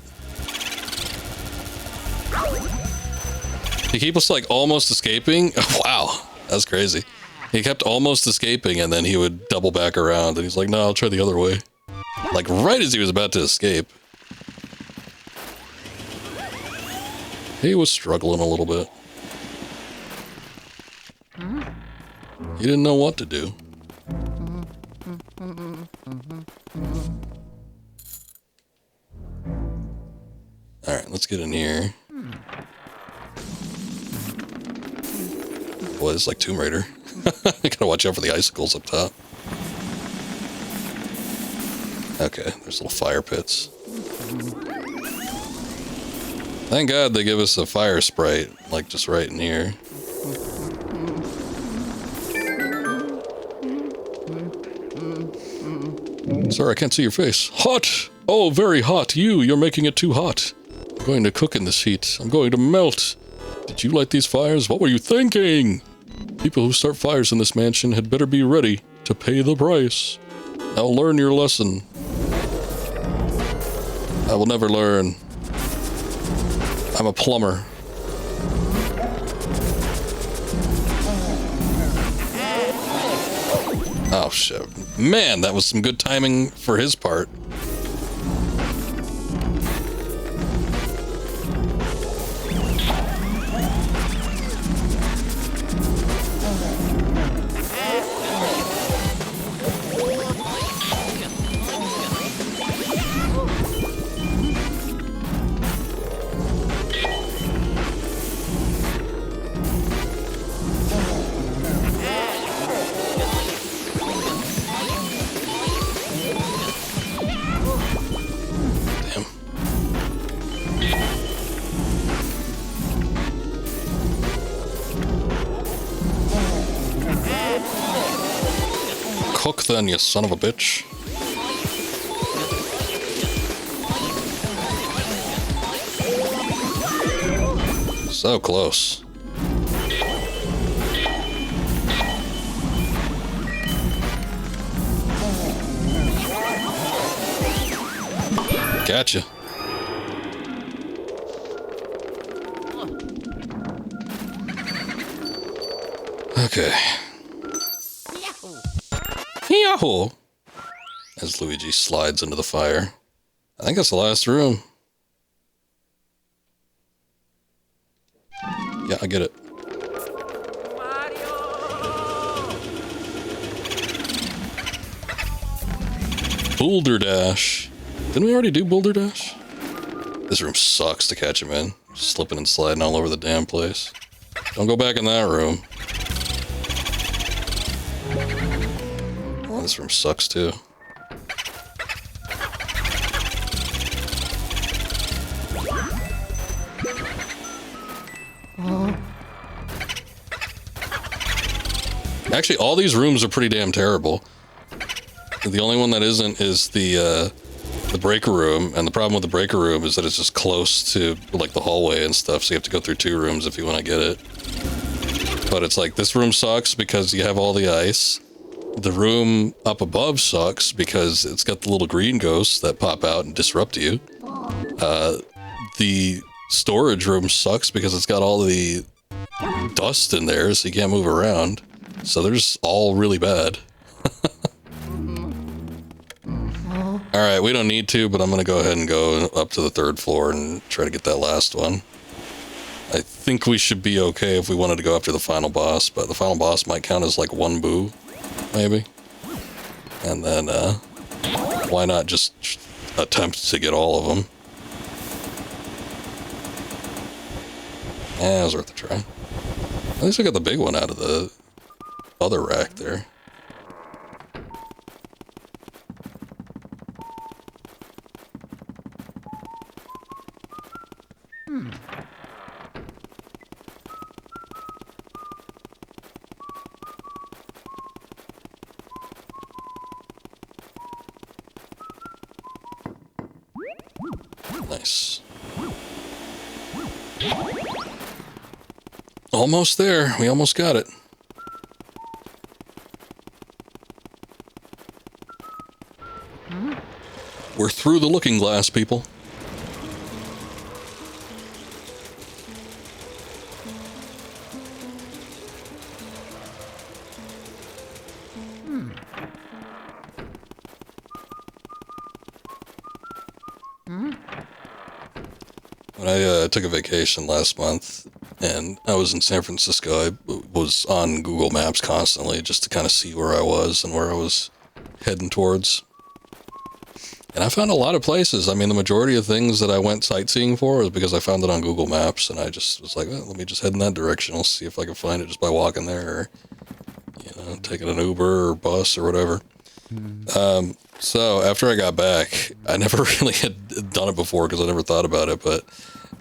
He keeps like almost escaping. Wow, that's crazy. He kept almost escaping and then he would double back around and he's like, no, I'll try the other way. Like right as he was about to escape. He was struggling a little bit. He didn't know what to do. Alright, let's get in here. Boy, it's like Tomb Raider. I gotta watch out for the icicles up top. Okay, there's little fire pits. Thank God they give us a fire sprite, like just right in here. Sorry, I can't see your face. Hot! Oh, very hot. You're making it too hot. I'm going to cook in this heat. I'm going to melt. Did you light these fires? What were you thinking? People who start fires in this mansion had better be ready to pay the price. Now learn your lesson. I will never learn. I'm a plumber. Oh shit. Man, that was some good timing for his part. Cook then, you son of a bitch. So close. Gotcha. Okay. Yahoo! As Luigi slides into the fire. I think that's the last room. Yeah, I get it. Boulder Dash. Didn't we already do Boulder Dash? This room sucks to catch him in. Slipping and sliding all over the damn place. Don't go back in that room. Oh, this room sucks too. Actually, all these rooms are pretty damn terrible. The only one that isn't is the breaker room, and the problem with the breaker room is that it's just close to like the hallway and stuff, so you have to go through 2 rooms if you want to get it. But it's like, this room sucks because you have all the ice. The room up above sucks because it's got the little green ghosts that pop out and disrupt you. The storage room sucks because it's got all the dust in there, so you can't move around. So they're just all really bad. Alright, we don't need to, but I'm going to go ahead and go up to the 3rd floor and try to get that last one. I think we should be okay if we wanted to go after the final boss, but the final boss might count as like 1 boo, maybe. And then, why not just attempt to get all of them? Yeah, it was worth a try. At least I got the big one out of the other rack there. Nice. Almost there. We almost got it. We're through the looking glass, people. When I took a vacation last month, and I was in San Francisco, I was on Google Maps constantly just to kind of see where I was and where I was heading towards. And I found a lot of places. I mean, the majority of things that I went sightseeing for was because I found it on Google Maps, and I just was like, well, let me just head in that direction. I'll see if I can find it just by walking there, or, you know, taking an Uber or bus or whatever. So after I got back, I never really had done it before because I never thought about it, but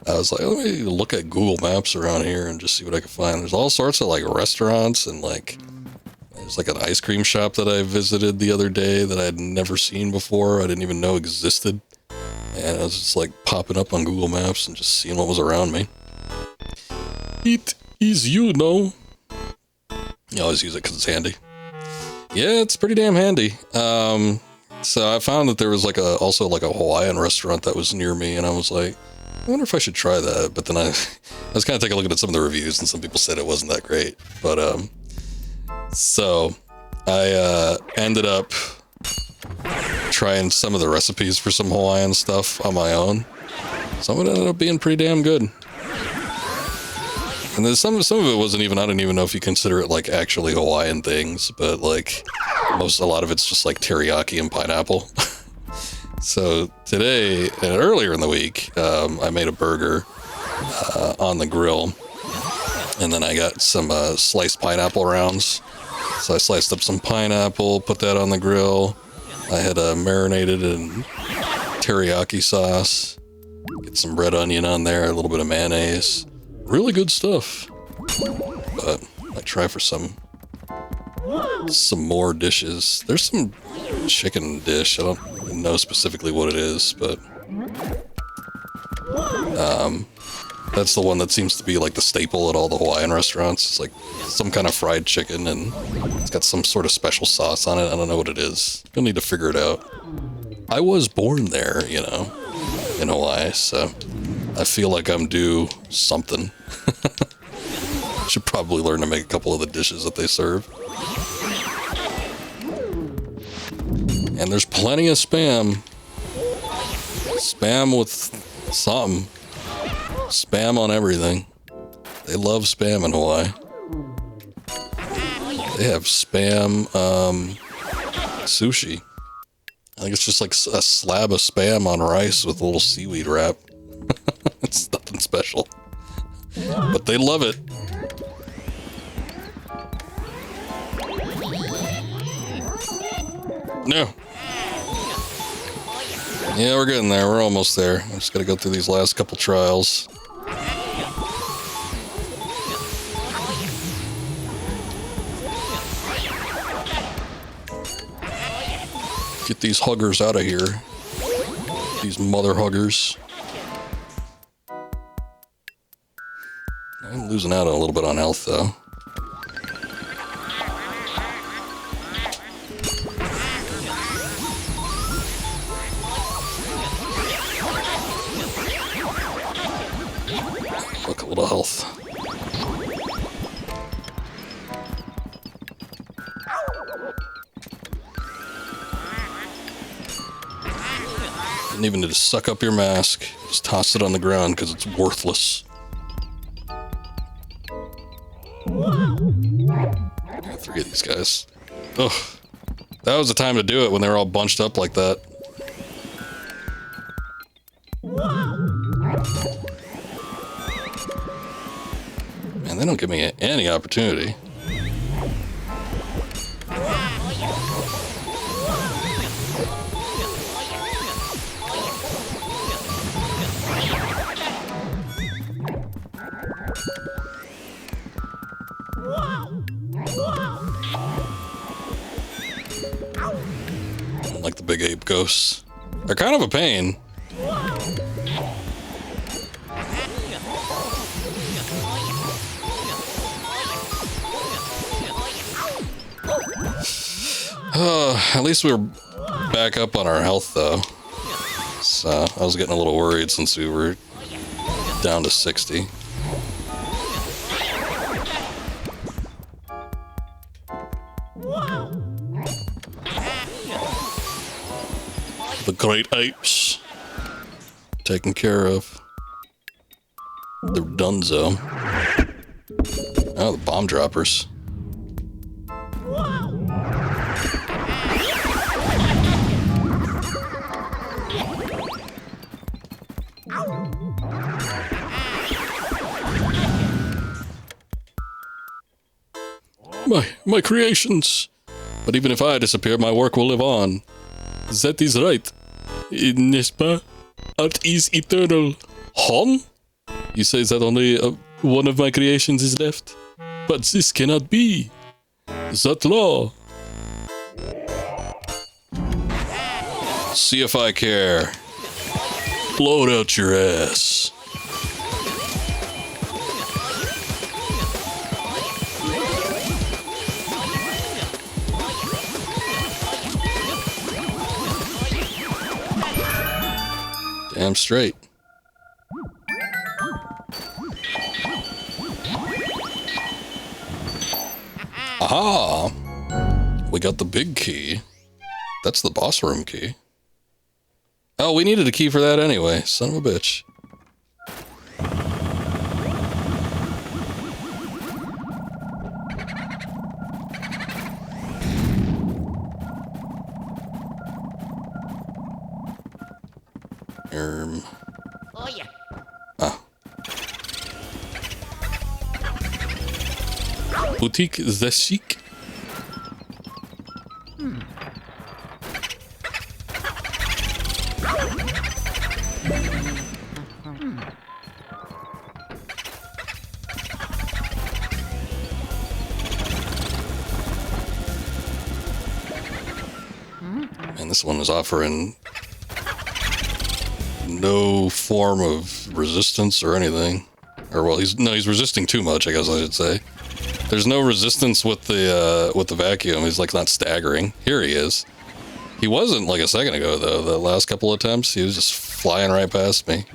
I was like, let me look at Google Maps around here and just see what I can find. There's all sorts of like restaurants and like, there's like an ice cream shop that I visited the other day that I had never seen before. I didn't even know existed. And I was just like popping up on Google Maps and just seeing what was around me. It is, you know. You always use it because it's handy. Yeah, it's pretty damn handy. So I found that there was like also like a Hawaiian restaurant that was near me, and I was like, I wonder if I should try that. But then I was kind of taking a look at some of the reviews, and some people said it wasn't that great. But so I ended up trying some of the recipes for some Hawaiian stuff on my own. Some of it ended up being pretty damn good. And then some of it wasn't even, I don't even know if you consider it like actually Hawaiian things, but like a lot of it's just like teriyaki and pineapple. So today and earlier in the week, I made a burger on the grill, and then I got some sliced pineapple rounds. So I sliced up some pineapple, put that on the grill. I had marinated in teriyaki sauce, get some red onion on there, a little bit of mayonnaise. Really good stuff. But I try for some more dishes. There's some chicken dish. I don't know specifically what it is, but that's the one that seems to be like the staple at all the Hawaiian restaurants. It's like some kind of fried chicken, and it's got some sort of special sauce on it. I don't know what it is. You'll need to figure it out. I was born there, you know, in Hawaii, so I feel like I'm due something. Should probably learn to make a couple of the dishes that they serve. And there's plenty of spam. Spam with something. Spam on everything. They love spam in Hawaii. They have spam sushi. I think it's just like a slab of spam on rice with a little seaweed wrap. It's nothing special. But they love it. No. Yeah, we're getting there. We're almost there. I just gotta go through these last couple trials. Get these huggers out of here. These mother huggers. I'm losing out a little bit on health, though. Look, a little health. Didn't even need to suck up your mask. Just toss it on the ground because it's worthless. Got 3 of these guys. Ugh. That was the time to do it when they were all bunched up like that. Man, they don't give me any opportunity. Like the big ape ghosts. They're kind of a pain. At least we were back up on our health, though. So I was getting a little worried since we were down to 60. The great apes taken care of. They're donezo. Oh, the bomb droppers. My creations. But even if I disappear, my work will live on. That is right. N'est-ce pas? Art is eternal. Hon? You say that only one of my creations is left? But this cannot be. That law. See if I care. Blow it out your ass. Damn straight. Aha! We got the big key. That's the boss room key. Oh, we needed a key for that anyway. Son of a bitch. Oh yeah. Ah. Boutique the Chic. And this one is offering no form of resistance or anything. Or well, he's resisting too much, I guess I should say. There's no resistance with the vacuum. He's like not staggering. Here he is. He wasn't like a second ago though. The last couple attempts, he was just flying right past me.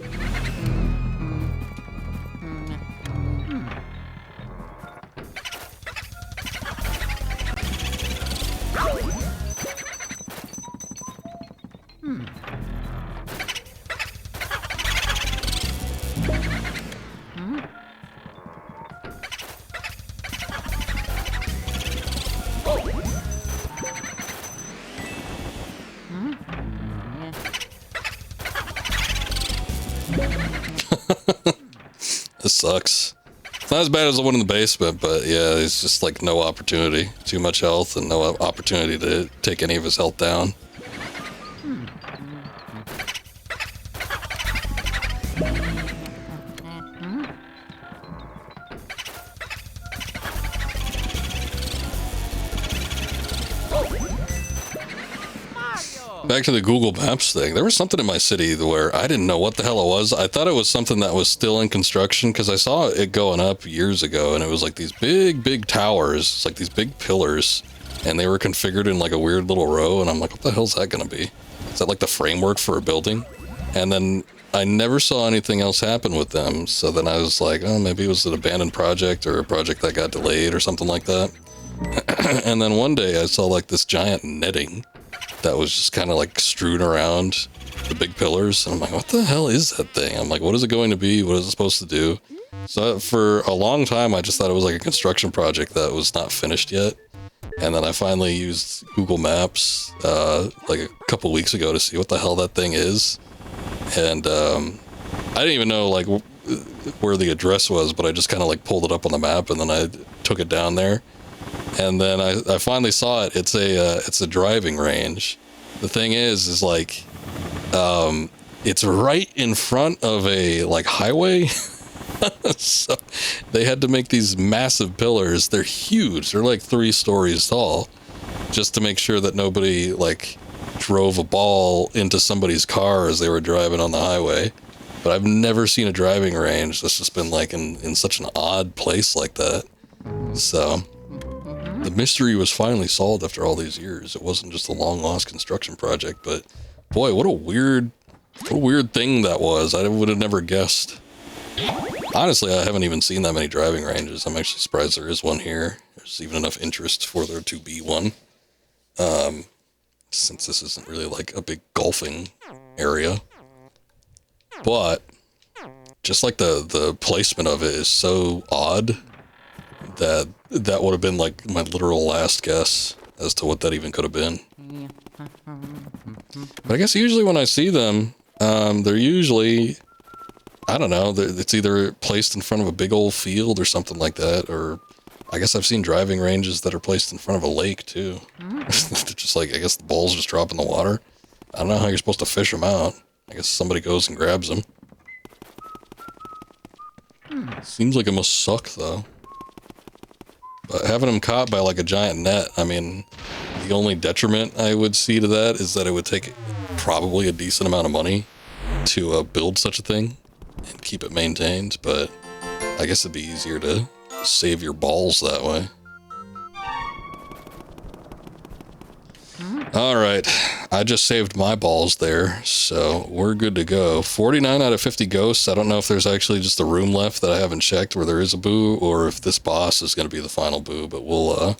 This sucks. It's not as bad as the one in the basement, but yeah, it's just like no opportunity. Too much health and no opportunity to take any of his health down. Back to the Google Maps thing. There was something in my city where I didn't know what the hell it was. I thought it was something that was still in construction because I saw it going up years ago, and it was like these big towers. It's like these big pillars, and they were configured in like a weird little row, and I'm like, what the hell's that gonna be? Is that like the framework for a building? And then I never saw anything else happen with them, so then I was like, oh, maybe it was an abandoned project or a project that got delayed or something like that. And then one day I saw like this giant netting that was just kind of like strewn around the big pillars. And I'm like, what the hell is that thing? I'm like, what is it going to be? What is it supposed to do? So for a long time, I just thought it was like a construction project that was not finished yet. And then I finally used Google Maps like a couple weeks ago to see what the hell that thing is. And I didn't even know like where the address was, but I just kind of like pulled it up on the map and then I took it down there. And then I finally saw it. It's a driving range. The thing is like, it's right in front of a like highway. So they had to make these massive pillars. They're huge. They're like 3 stories tall, just to make sure that nobody like drove a ball into somebody's car as they were driving on the highway. But I've never seen a driving range that's just been like in such an odd place like that. So the mystery was finally solved after all these years. It wasn't just a long lost construction project, but boy, what a weird thing that was. I would have never guessed. Honestly, I haven't even seen that many driving ranges. I'm actually surprised there is one here. There's even enough interest for there to be one. Since this isn't really like a big golfing area. But just like the placement of it is so odd that would have been like my literal last guess as to what that even could have been. But I guess usually when I see them, they're usually, I don't know, it's either placed in front of a big old field or something like that, or I guess I've seen driving ranges that are placed in front of a lake, too. They're just like, I guess the balls just drop in the water. I don't know how you're supposed to fish them out. I guess somebody goes and grabs them. Seems like it must suck, though. But having them caught by like a giant net, I mean, the only detriment I would see to that is that it would take probably a decent amount of money to build such a thing and keep it maintained, but I guess it'd be easier to save your balls that way. Alright, I just saved my balls there, so we're good to go. 49 out of 50 ghosts. I don't know if there's actually just a room left that I haven't checked where there is a boo, or if this boss is going to be the final boo, but we'll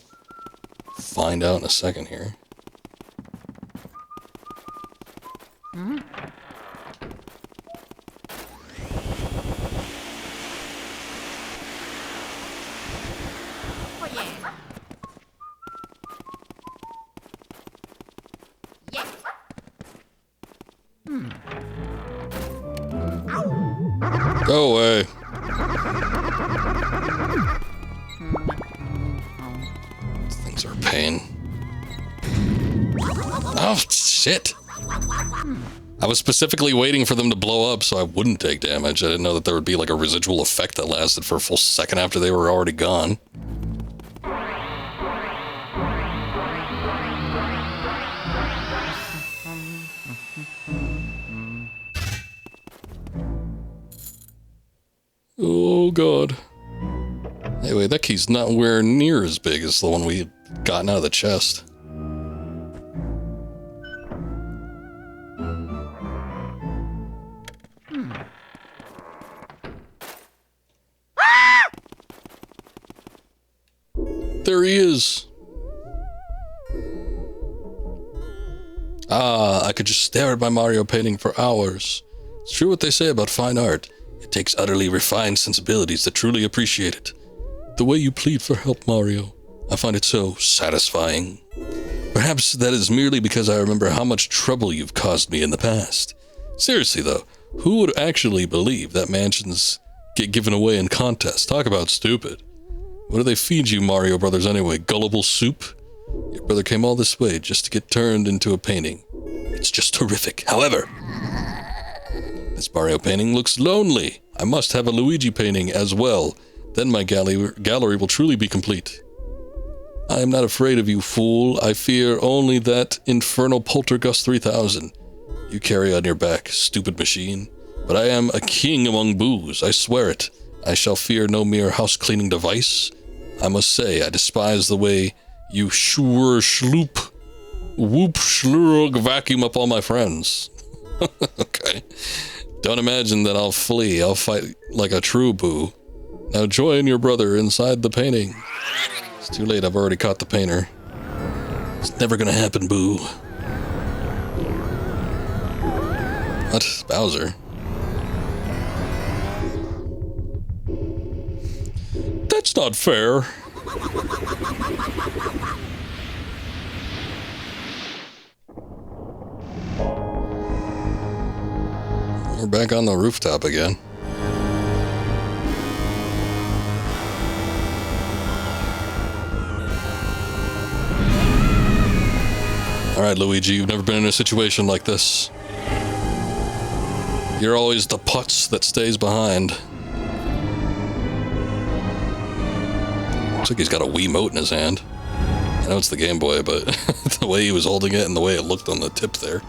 find out in a second here. Oh yeah. Yeah. Go away. These things are a pain. Oh, shit. I was specifically waiting for them to blow up so I wouldn't take damage. I didn't know that there would be like a residual effect that lasted for a full second after they were already gone. Oh, God. Anyway, that key's nowhere near as big as the one we had gotten out of the chest. There he is. Ah, I could just stare at my Mario painting for hours. It's true what they say about fine art. It takes utterly refined sensibilities to truly appreciate it. The way you plead for help, Mario, I find it so satisfying. Perhaps that is merely because I remember how much trouble you've caused me in the past. Seriously, though, who would actually believe that mansions get given away in contests? Talk about stupid. What do they feed you, Mario Brothers, anyway? Gullible soup? Your brother came all this way just to get turned into a painting. It's just horrific. However, this Mario painting looks lonely. I must have a Luigi painting as well. Then my gallery will truly be complete. I am not afraid of you, fool. I fear only that infernal Poltergust 3000 you carry on your back, stupid machine. But I am a king among boos, I swear it. I shall fear no mere house-cleaning device. I must say, I despise the way you shloop, whoop, schlurg, vacuum up all my friends. Okay. Don't imagine that I'll flee. I'll fight like a true boo. Now join your brother inside the painting. It's too late, I've already caught the painter. It's never gonna happen, boo. What? Bowser? That's not fair. We're back on the rooftop again. Alright, Luigi, you've never been in a situation like this. You're always the putz that stays behind. Looks like he's got a Wiimote in his hand. I know it's the Game Boy, but the way he was holding it and the way it looked on the tip there.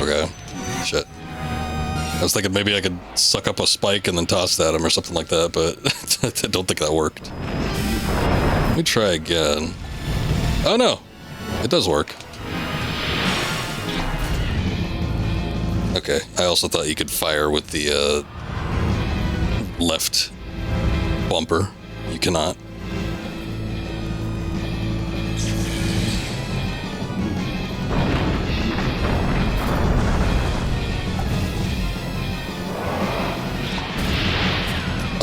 Okay. Shit. I was thinking maybe I could suck up a spike and then toss it at him or something like that, but I don't think that worked. Let me try again. Oh no! It does work. Okay, I also thought you could fire with the left bumper. You cannot.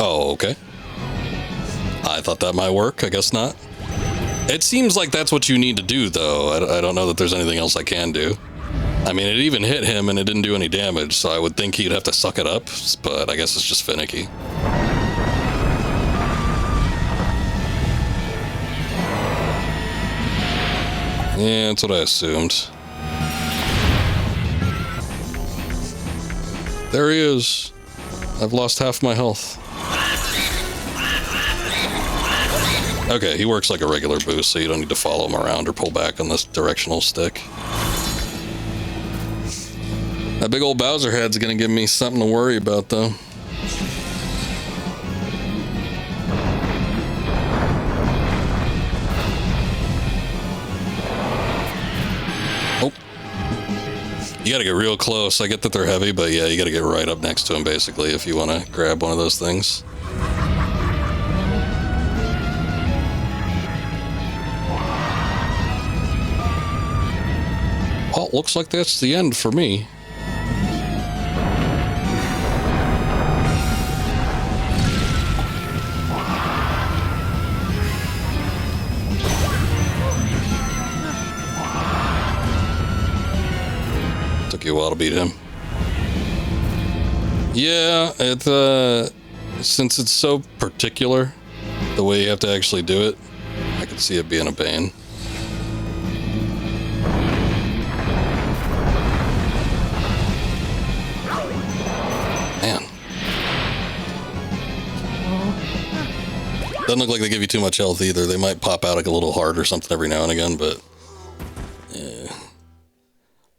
Oh, okay. I thought that might work. I guess not. It seems like that's what you need to do, though. I don't know that there's anything else I can do. I mean, it even hit him and it didn't do any damage, so I would think he'd have to suck it up, but I guess it's just finicky. Yeah, that's what I assumed. There he is. I've lost half my health. Okay, he works like a regular boost, so you don't need to follow him around or pull back on this directional stick. That big old Bowser head's gonna give me something to worry about, though. Oh. You gotta get real close. I get that they're heavy, but yeah, you gotta get right up next to him, basically, if you want to grab one of those things. Well, looks like that's the end for me. Took you a while to beat him. Yeah, since it's so particular, the way you have to actually do it, I could see it being a pain. Doesn't look like they give you too much health either. They might pop out like a little heart or something every now and again, but yeah.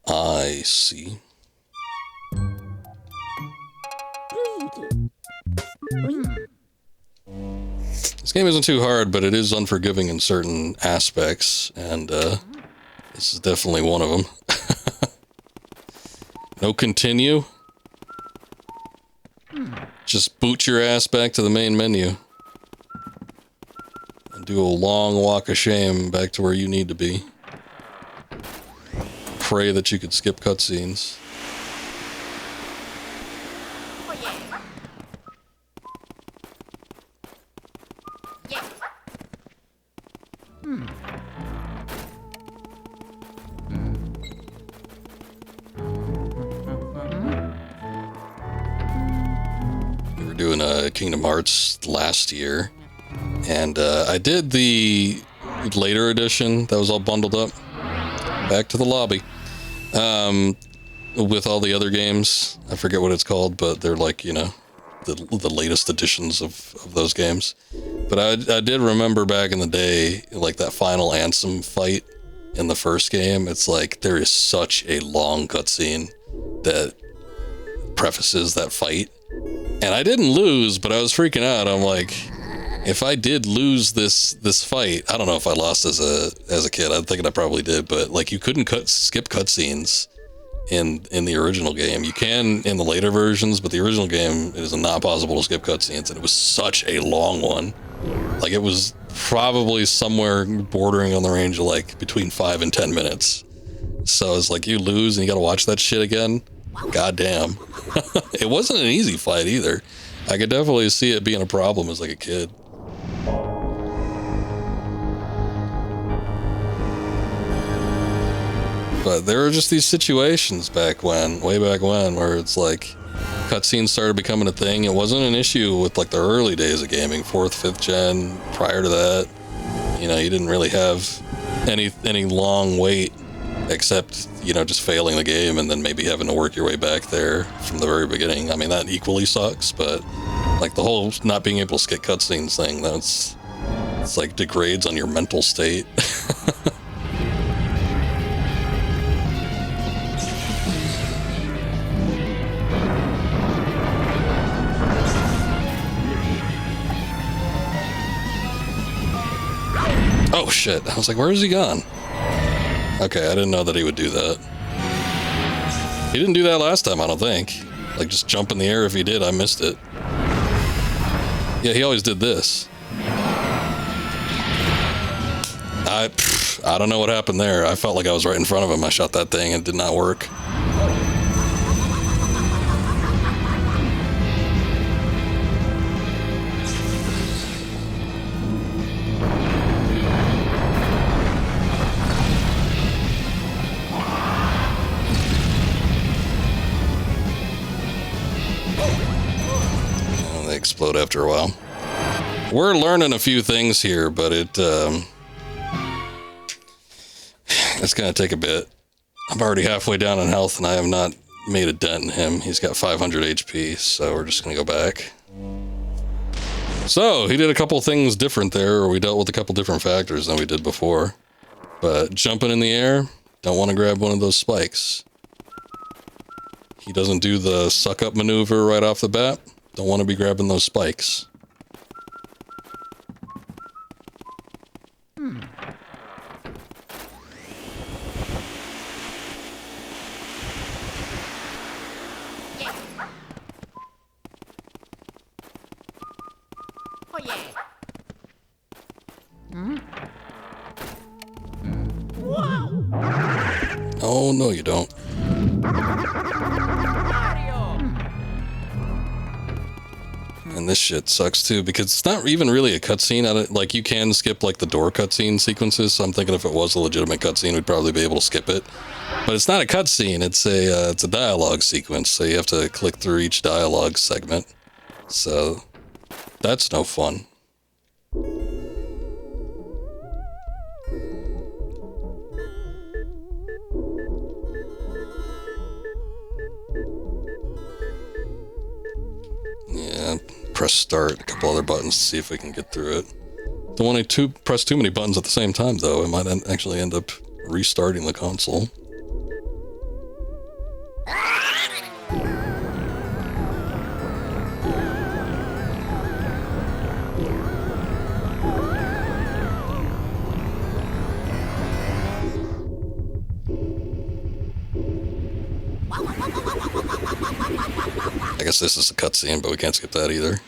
I see. This game isn't too hard, but it is unforgiving in certain aspects, and this is definitely one of them. No continue. Just boot your ass back to the main menu. Do a long walk of shame back to where you need to be. Pray that you could skip cutscenes. Oh yeah. Yeah. We were doing Kingdom Hearts last year. And I did the later edition that was all bundled up. Back to the lobby. With all the other games. I forget what it's called, but they're like, you know, the latest editions of those games. But I did remember back in the day, like that final Ansem fight in the first game. It's like there is such a long cutscene that prefaces that fight. And I didn't lose, but I was freaking out. I'm like, if I did lose this fight, I don't know if I lost as a kid. I'm thinking I probably did, but like you couldn't skip cutscenes in the original game. You can in the later versions, but the original game, it is not possible to skip cutscenes, and it was such a long one. Like it was probably somewhere bordering on the range of like between 5 and 10 minutes. So it's like you lose and you got to watch that shit again. God damn. It wasn't an easy fight either. I could definitely see it being a problem as like a kid. But there were just these situations way back when, where it's like cutscenes started becoming a thing. It wasn't an issue with like the early days of gaming, 4th, 5th gen. Prior to that, you know, you didn't really have any long wait, except, you know, just failing the game and then maybe having to work your way back there from the very beginning. I mean, that equally sucks, but like the whole not being able to skip cutscenes thing, it's like degrades on your mental state. Oh shit, I was like, where is he gone? Okay, I didn't know that he would do that. He didn't do that last time, I don't think. Like, just jump in the air. If he did, I missed it. Yeah, he always did this. I don't know what happened there. I felt like I was right in front of him. I shot that thing and it did not work. explode after a while. We're learning a few things here, but it's gonna take a bit. I'm already halfway down in health, and I have not made a dent in him. He's got 500 HP, so we're just gonna go back. So, he did a couple things different there, or we dealt with a couple different factors than we did before. But jumping in the air, don't want to grab one of those spikes. He doesn't do the suck-up maneuver right off the bat. Don't want to be grabbing those spikes. Oh yeah. Oh, no, you don't. And this shit sucks too, because it's not even really a cutscene. Like, you can skip like the door cutscene sequences, so I'm thinking if it was a legitimate cutscene, we'd probably be able to skip it. But it's not a cutscene, it's a dialogue sequence, so you have to click through each dialogue segment. So that's no fun. Yeah, press start, a couple other buttons to see if we can get through it. Don't want to press too many buttons at the same time, though. It might actually end up restarting the console. I guess this is a cutscene, but we can't skip that either.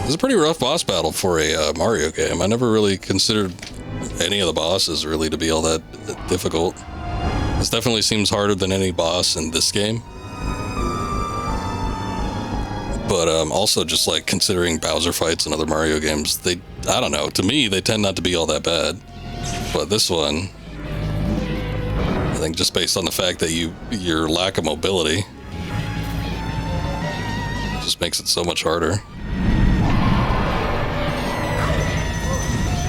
It's a pretty rough boss battle for a Mario game. I never really considered any of the bosses really to be all that difficult. This definitely seems harder than any boss in this game. But also just like considering Bowser fights in other Mario games, I don't know, to me they tend not to be all that bad. But this one, I think just based on the fact that your lack of mobility just makes it so much harder.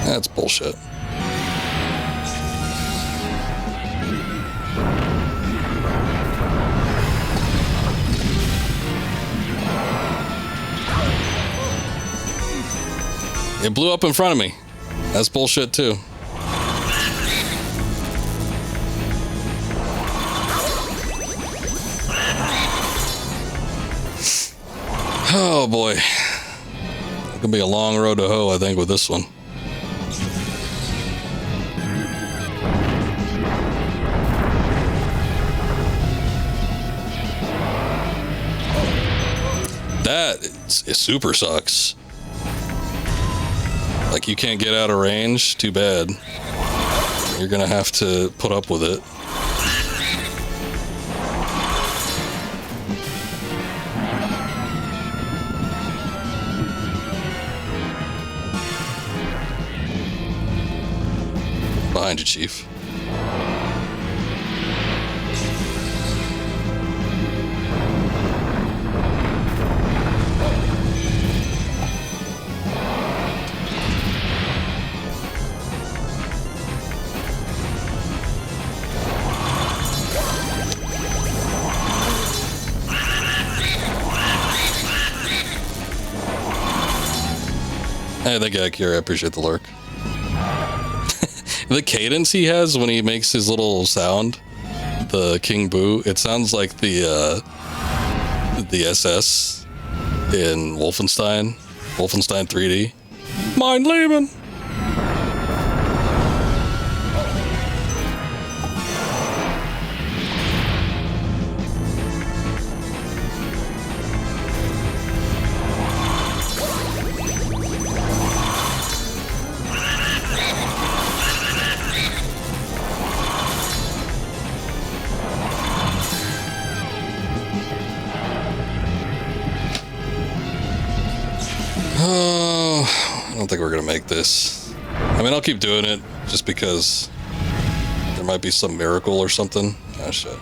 That's bullshit. It blew up in front of me. That's bullshit too. Oh boy. It's gonna be a long road to hoe, I think, with this one. It super sucks. Like, you can't get out of range, too bad. You're gonna have to put up with it. Behind you, Chief. Hey, thank you, Akira. I appreciate the lurk. The cadence he has when he makes his little sound, the King Boo, it sounds like the SS in Wolfenstein 3D. Mein Leben! don't think we're gonna make this. I mean, I'll keep doing it just because there might be some miracle or something. Oh shit.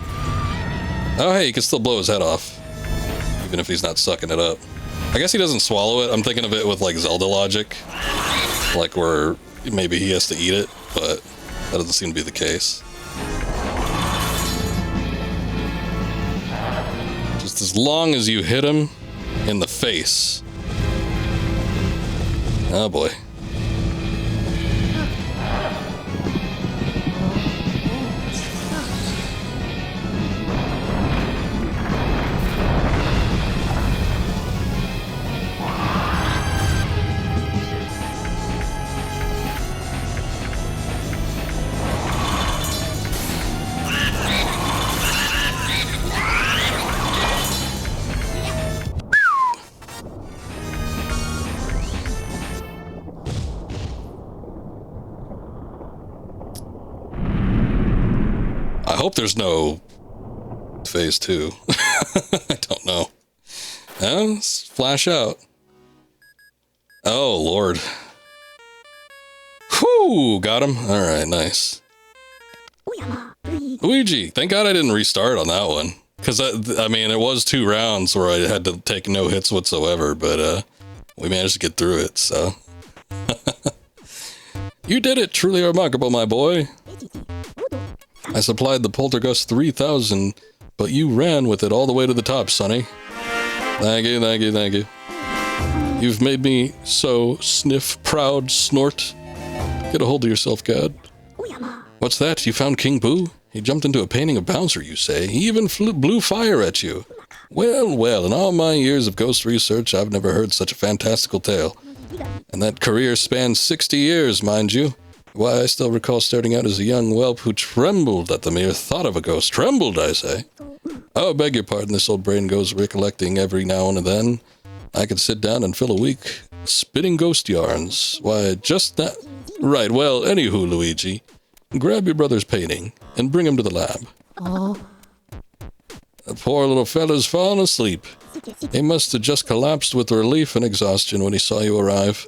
Oh hey, he can still blow his head off, even if he's not sucking it up. I guess he doesn't swallow it. I'm thinking of it with like Zelda logic, like where maybe he has to eat it, but that doesn't seem to be the case. Just as long as you hit him in the face. Oh boy. I hope there's no phase 2. I don't know. Let's flash out. Oh, Lord. Whew, got him. All right, nice. Luigi, thank God I didn't restart on that one. Because, I mean, it was 2 rounds where I had to take no hits whatsoever, but we managed to get through it, so. You did it, truly remarkable, my boy. I supplied the Poltergust 3000, but you ran with it all the way to the top, Sonny. Thank you, thank you, thank you. You've made me so sniff, proud, snort. Get a hold of yourself, God. What's that? You found King Boo? He jumped into a painting of Bowser, you say? He even blew fire at you. Well, well, in all my years of ghost research, I've never heard such a fantastical tale. And that career spanned 60 years, mind you. Why, I still recall starting out as a young whelp who trembled at the mere thought of a ghost. Trembled, I say. Oh, beg your pardon, this old brain goes recollecting every now and then. I could sit down and fill a week spitting ghost yarns. Why, just that... Right, well, anywho, Luigi, grab your brother's painting and bring him to the lab. The poor little fella's fallen asleep. He must have just collapsed with relief and exhaustion when he saw you arrive.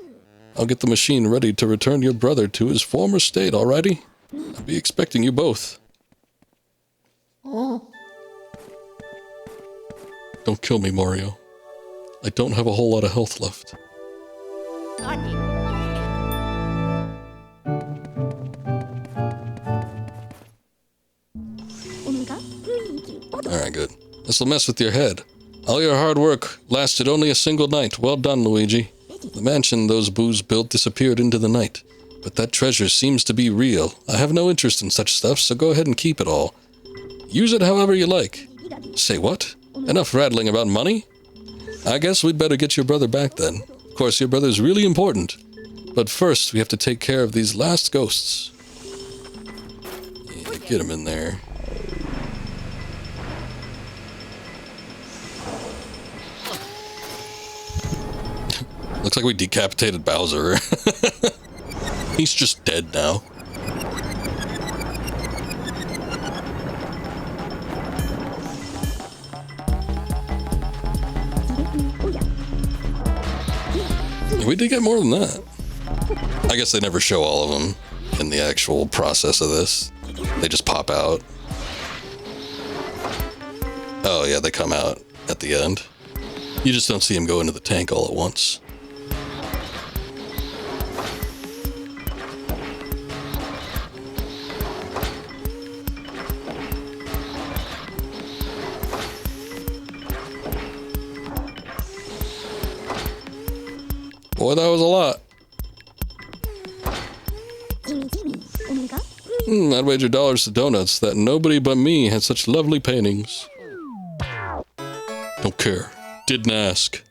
I'll get the machine ready to return your brother to his former state, alrighty? I'll be expecting you both. Don't kill me, Mario. I don't have a whole lot of health left. Alright, good. This'll mess with your head. All your hard work lasted only a single night. Well done, Luigi. The mansion those boos built disappeared into the night, but that treasure seems to be real. I have no interest in such stuff, so go ahead and keep it all. Use it however you like. Say what? Enough rattling about money? I guess we'd better get your brother back then. Of course, your brother's really important. But first, we have to take care of these last ghosts. Yeah, get him in there. Looks like we decapitated Bowser. He's just dead now. We did get more than that. I guess they never show all of them in the actual process of this. They just pop out. Oh yeah, they come out at the end. You just don't see them go into the tank all at once. Boy, that was a lot. I'd wager dollars to donuts that nobody but me had such lovely paintings. Don't care. Didn't ask.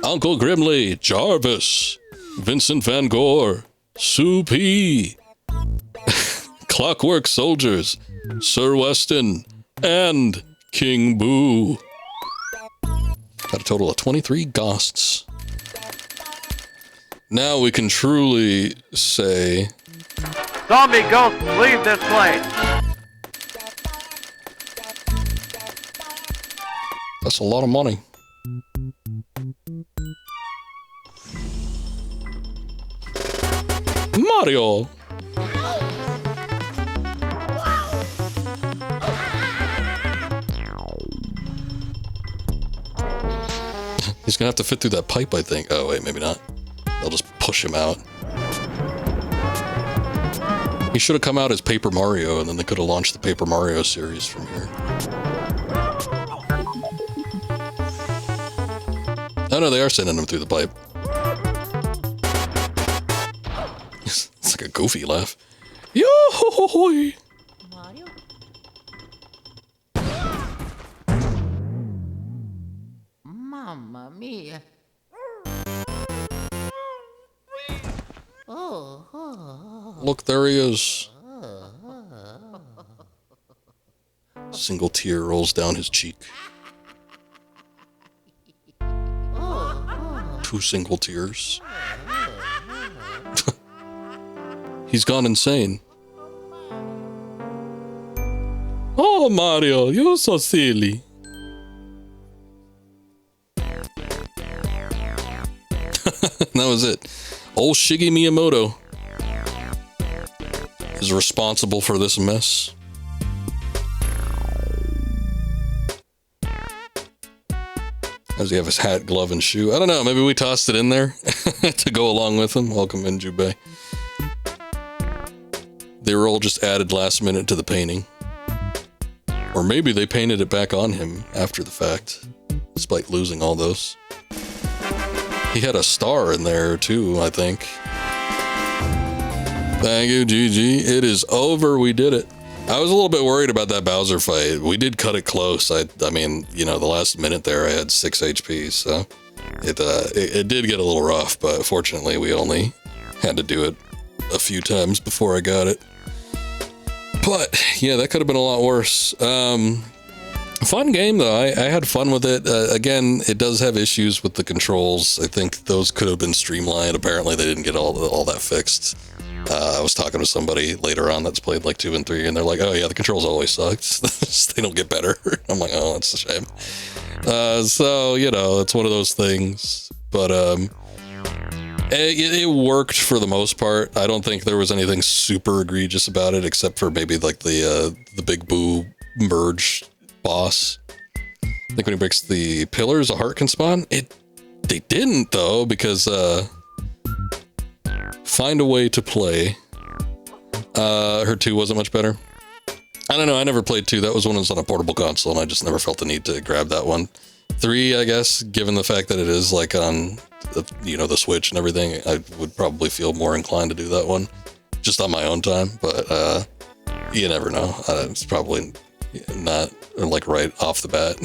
Uncle Grimley, Jarvis, Vincent Van Gogh, Sue P, Clockwork Soldiers, Sir Weston, and King Boo. Got a total of 23 ghosts. Now we can truly say... Zombie ghosts, leave this place! That's a lot of money. Mario! He's gonna have to fit through that pipe, I think. Oh, wait, maybe not. They'll just push him out. He should have come out as Paper Mario, and then they could have launched the Paper Mario series from here. Oh, no, they are sending him through the pipe. It's like a goofy laugh. Yo-ho-ho-hoy! Mario? Mamma mia. Look, there he is. Single tear rolls down his cheek. 2 single tears. He's gone insane. Oh, Mario, you're so silly. That was it. Old Shiggy Miyamoto is responsible for this mess. Does he have his hat, glove, and shoe? I don't know. Maybe we tossed it in there to go along with him. Welcome in, Jubei. They were all just added last minute to the painting. Or maybe they painted it back on him after the fact, despite losing all those. He had a star in there too, I think. Thank you, GG. It is over. We did it. I was a little bit worried about that Bowser fight. We did cut it close. I mean, you know, the last minute there, I had 6 HP, so it did get a little rough, but fortunately, we only had to do it a few times before I got it. But yeah, that could have been a lot worse. Fun game though. I had fun with it. Again, it does have issues with the controls. I think those could have been streamlined. Apparently, they didn't get all that fixed. I was talking to somebody later on that's played like 2 and 3, and they're like, "Oh yeah, the controls always sucked. They don't get better." I'm like, "Oh, that's a shame." So you know, it's one of those things. But it worked for the most part. I don't think there was anything super egregious about it, except for maybe like the Big Boo merge boss. I think when he breaks the pillars, a heart can spawn. They didn't though, because Find a Way to Play. Her 2 wasn't much better. I don't know. I never played 2. That was one that was on a portable console, and I just never felt the need to grab that one. 3, I guess, given the fact that it is like on, the Switch and everything, I would probably feel more inclined to do that one, just on my own time. But you never know. It's probably not like right off the bat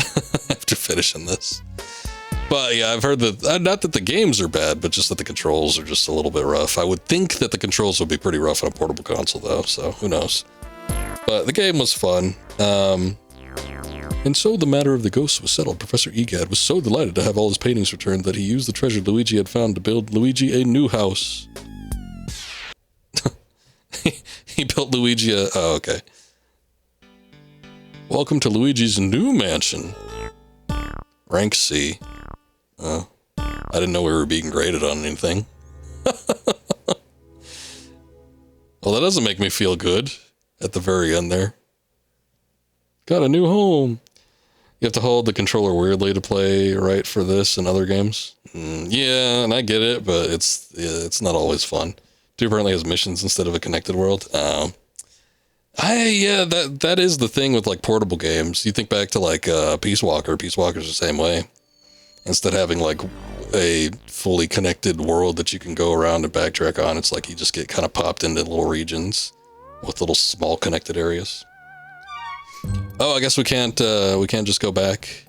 after finishing this. But yeah, I've heard that, not that the games are bad, but just that the controls are just a little bit rough. I would think that the controls would be pretty rough on a portable console though, so who knows. But the game was fun. And so the matter of the ghosts was settled. Professor Egad was so delighted to have all his paintings returned that he used the treasure Luigi had found to build Luigi a new house. He built Luigi a... Oh, okay. Welcome to Luigi's new mansion. Rank C. I didn't know we were being graded on anything. Well, that doesn't make me feel good at the very end there. Got a new home. You have to hold the controller weirdly to play right for this and other games. Yeah, and I get it, but it's not always fun. 2 apparently has missions instead of a connected world. That is the thing with like portable games. You think back to like Peace Walker. Peace Walker's the same way. Instead of having like a fully connected world that you can go around and backtrack on, it's like you just get kind of popped into little regions with little small connected areas. Oh, I guess we can't just go back.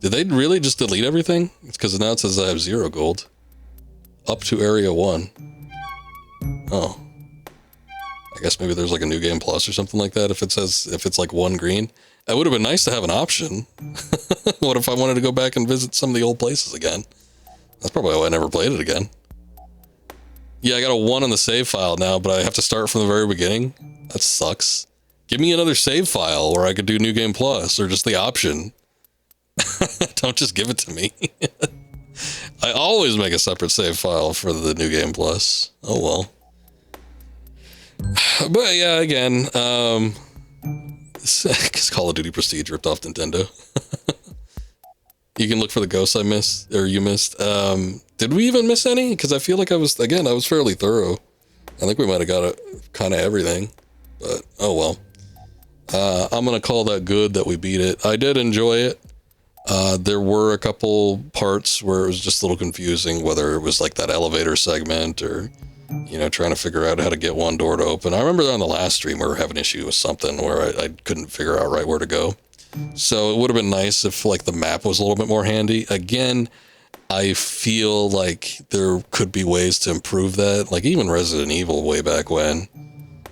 Did they really just delete everything? It's because now it says I have 0 gold. Up to area 1. Oh. I guess maybe there's like a new game plus or something like that if it's like 1 green. It would have been nice to have an option. What if I wanted to go back and visit some of the old places again? That's probably why I never played it again. Yeah, I got a 1 on the save file now, but I have to start from the very beginning. That sucks. Give me another save file where I could do New Game Plus, or just the option. Don't just give it to me. I always make a separate save file for the New Game Plus. Oh well. But yeah, again, because Call of Duty Prestige ripped off Nintendo. You can look for the ghosts I missed, or you missed. Did we even miss any? Because I feel like I was fairly thorough. I think we might have got kind of everything, but oh well. I'm going to call that good that we beat it. I did enjoy it. There were a couple parts where it was just a little confusing, whether it was like that elevator segment or, you know, trying to figure out how to get one door to open. I remember on the last stream we were having an issue with something where I couldn't figure out right where to go. So it would have been nice if like the map was a little bit more handy. Again, I feel like there could be ways to improve that. Like even Resident Evil way back when,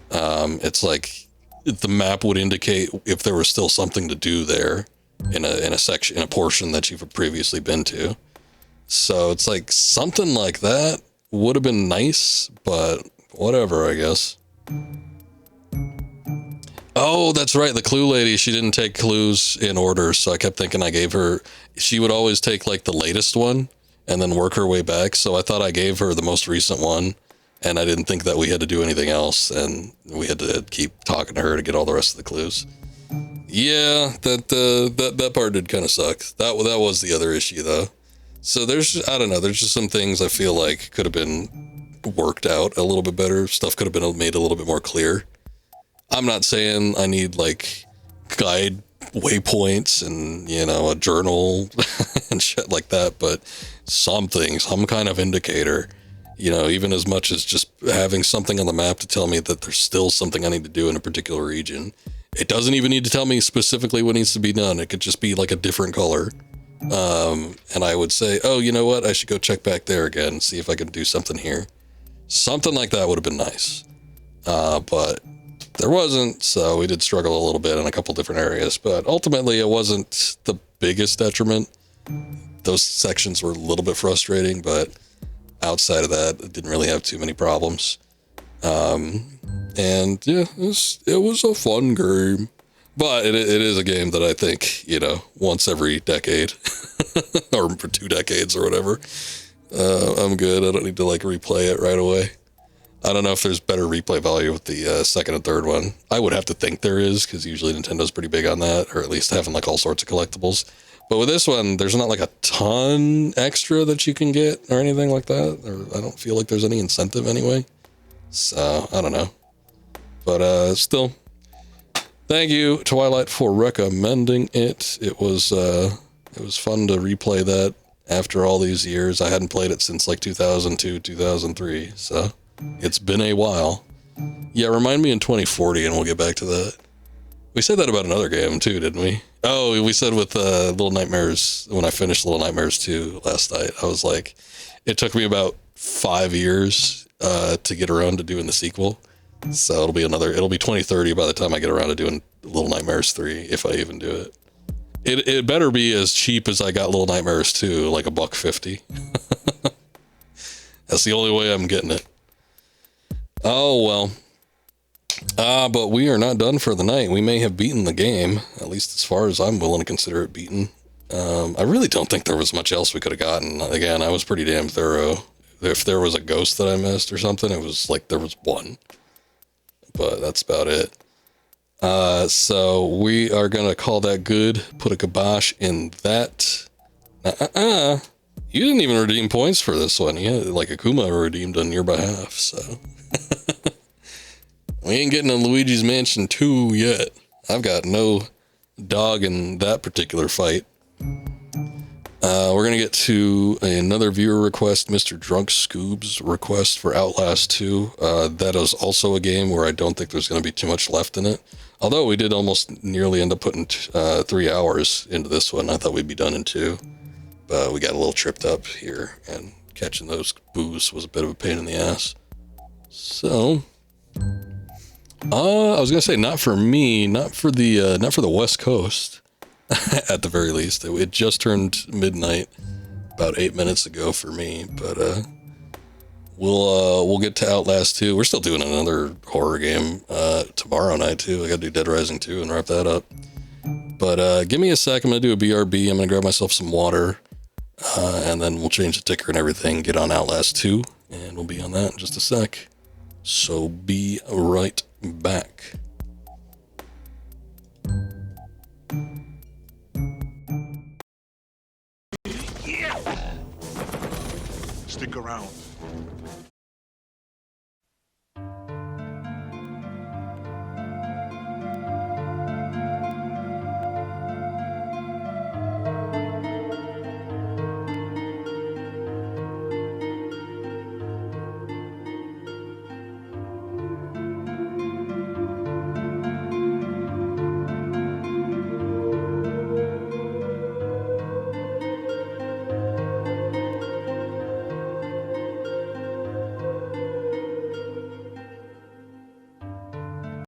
it's like the map would indicate if there was still something to do there in a section, in a portion that you've previously been to. So it's like something like that would have been nice, but whatever, I guess. Oh, that's right. The clue lady, she didn't take clues in order. So I kept thinking I gave her, she would always take like the latest one and then work her way back. So I thought I gave her the most recent one and I didn't think that we had to do anything else. And we had to keep talking to her to get all the rest of the clues. Yeah, that part did kind of suck. That was the other issue though. So there's, I don't know, there's just some things I feel like could have been worked out a little bit better. Stuff could have been made a little bit more clear. I'm not saying I need like guide waypoints and, you know, a journal and shit like that, but something, some kind of indicator, you know, even as much as just having something on the map to tell me that there's still something I need to do in a particular region. It doesn't even need to tell me specifically what needs to be done. It could just be like a different color. And I would say, oh, you know what? I should go check back there again, see if I can do something here. Something like that would have been nice. But there wasn't, so we did struggle a little bit in a couple different areas, but ultimately it wasn't the biggest detriment. Those sections were a little bit frustrating, but outside of that, it didn't really have too many problems. And yeah, it was a fun game, but it is a game that I think, you know, once every decade or for 2 decades or whatever, I'm good. I don't need to like replay it right away. I don't know if there's better replay value with the second and third one. I would have to think there is, because usually Nintendo's pretty big on that, or at least having like all sorts of collectibles. But with this one, there's not like a ton extra that you can get or anything like that. Or I don't feel like there's any incentive anyway. So I don't know. But still, thank you, Twilight, for recommending it. It was fun to replay that after all these years. I hadn't played it since like 2002, 2003. So it's been a while. Yeah, remind me in 2040 and we'll get back to that. We said that about another game too, didn't we? Oh, we said with Little Nightmares, when I finished Little Nightmares 2 last night, I was like, it took me about 5 years to get around to doing the sequel. So it'll be 2030 by the time I get around to doing Little Nightmares 3, if I even do it. It better be as cheap as I got Little Nightmares 2, like $1.50. That's the only way I'm getting it. Oh, well. But we are not done for the night. We may have beaten the game, at least as far as I'm willing to consider it beaten. I really don't think there was much else we could have gotten. Again, I was pretty damn thorough. If there was a ghost that I missed or something, it was like there was one. But that's about it. So we are going to call that good. Put a kibosh in that. You didn't even redeem points for this one. You had like Akuma redeemed on your behalf, so. We ain't getting a Luigi's Mansion 2 yet. I've got no dog in that particular fight. We're going to get to another viewer request, Mr. Drunk Scoob's request for Outlast 2. That is also a game where I don't think there's going to be too much left in it. Although we did almost nearly end up putting 3 hours into this one. I thought we'd be done in 2. But we got a little tripped up here, and catching those boos was a bit of a pain in the ass. So, I was gonna say not for me, not for the West Coast, at the very least. It just turned midnight about 8 minutes ago for me, but we'll get to Outlast 2. We're still doing another horror game tomorrow night too. I gotta do Dead Rising 2 and wrap that up. But give me a sec. I'm gonna do a BRB. I'm gonna grab myself some water. and then we'll change the ticker and everything, get on Outlast 2, and we'll be on that in just a sec. So be right back.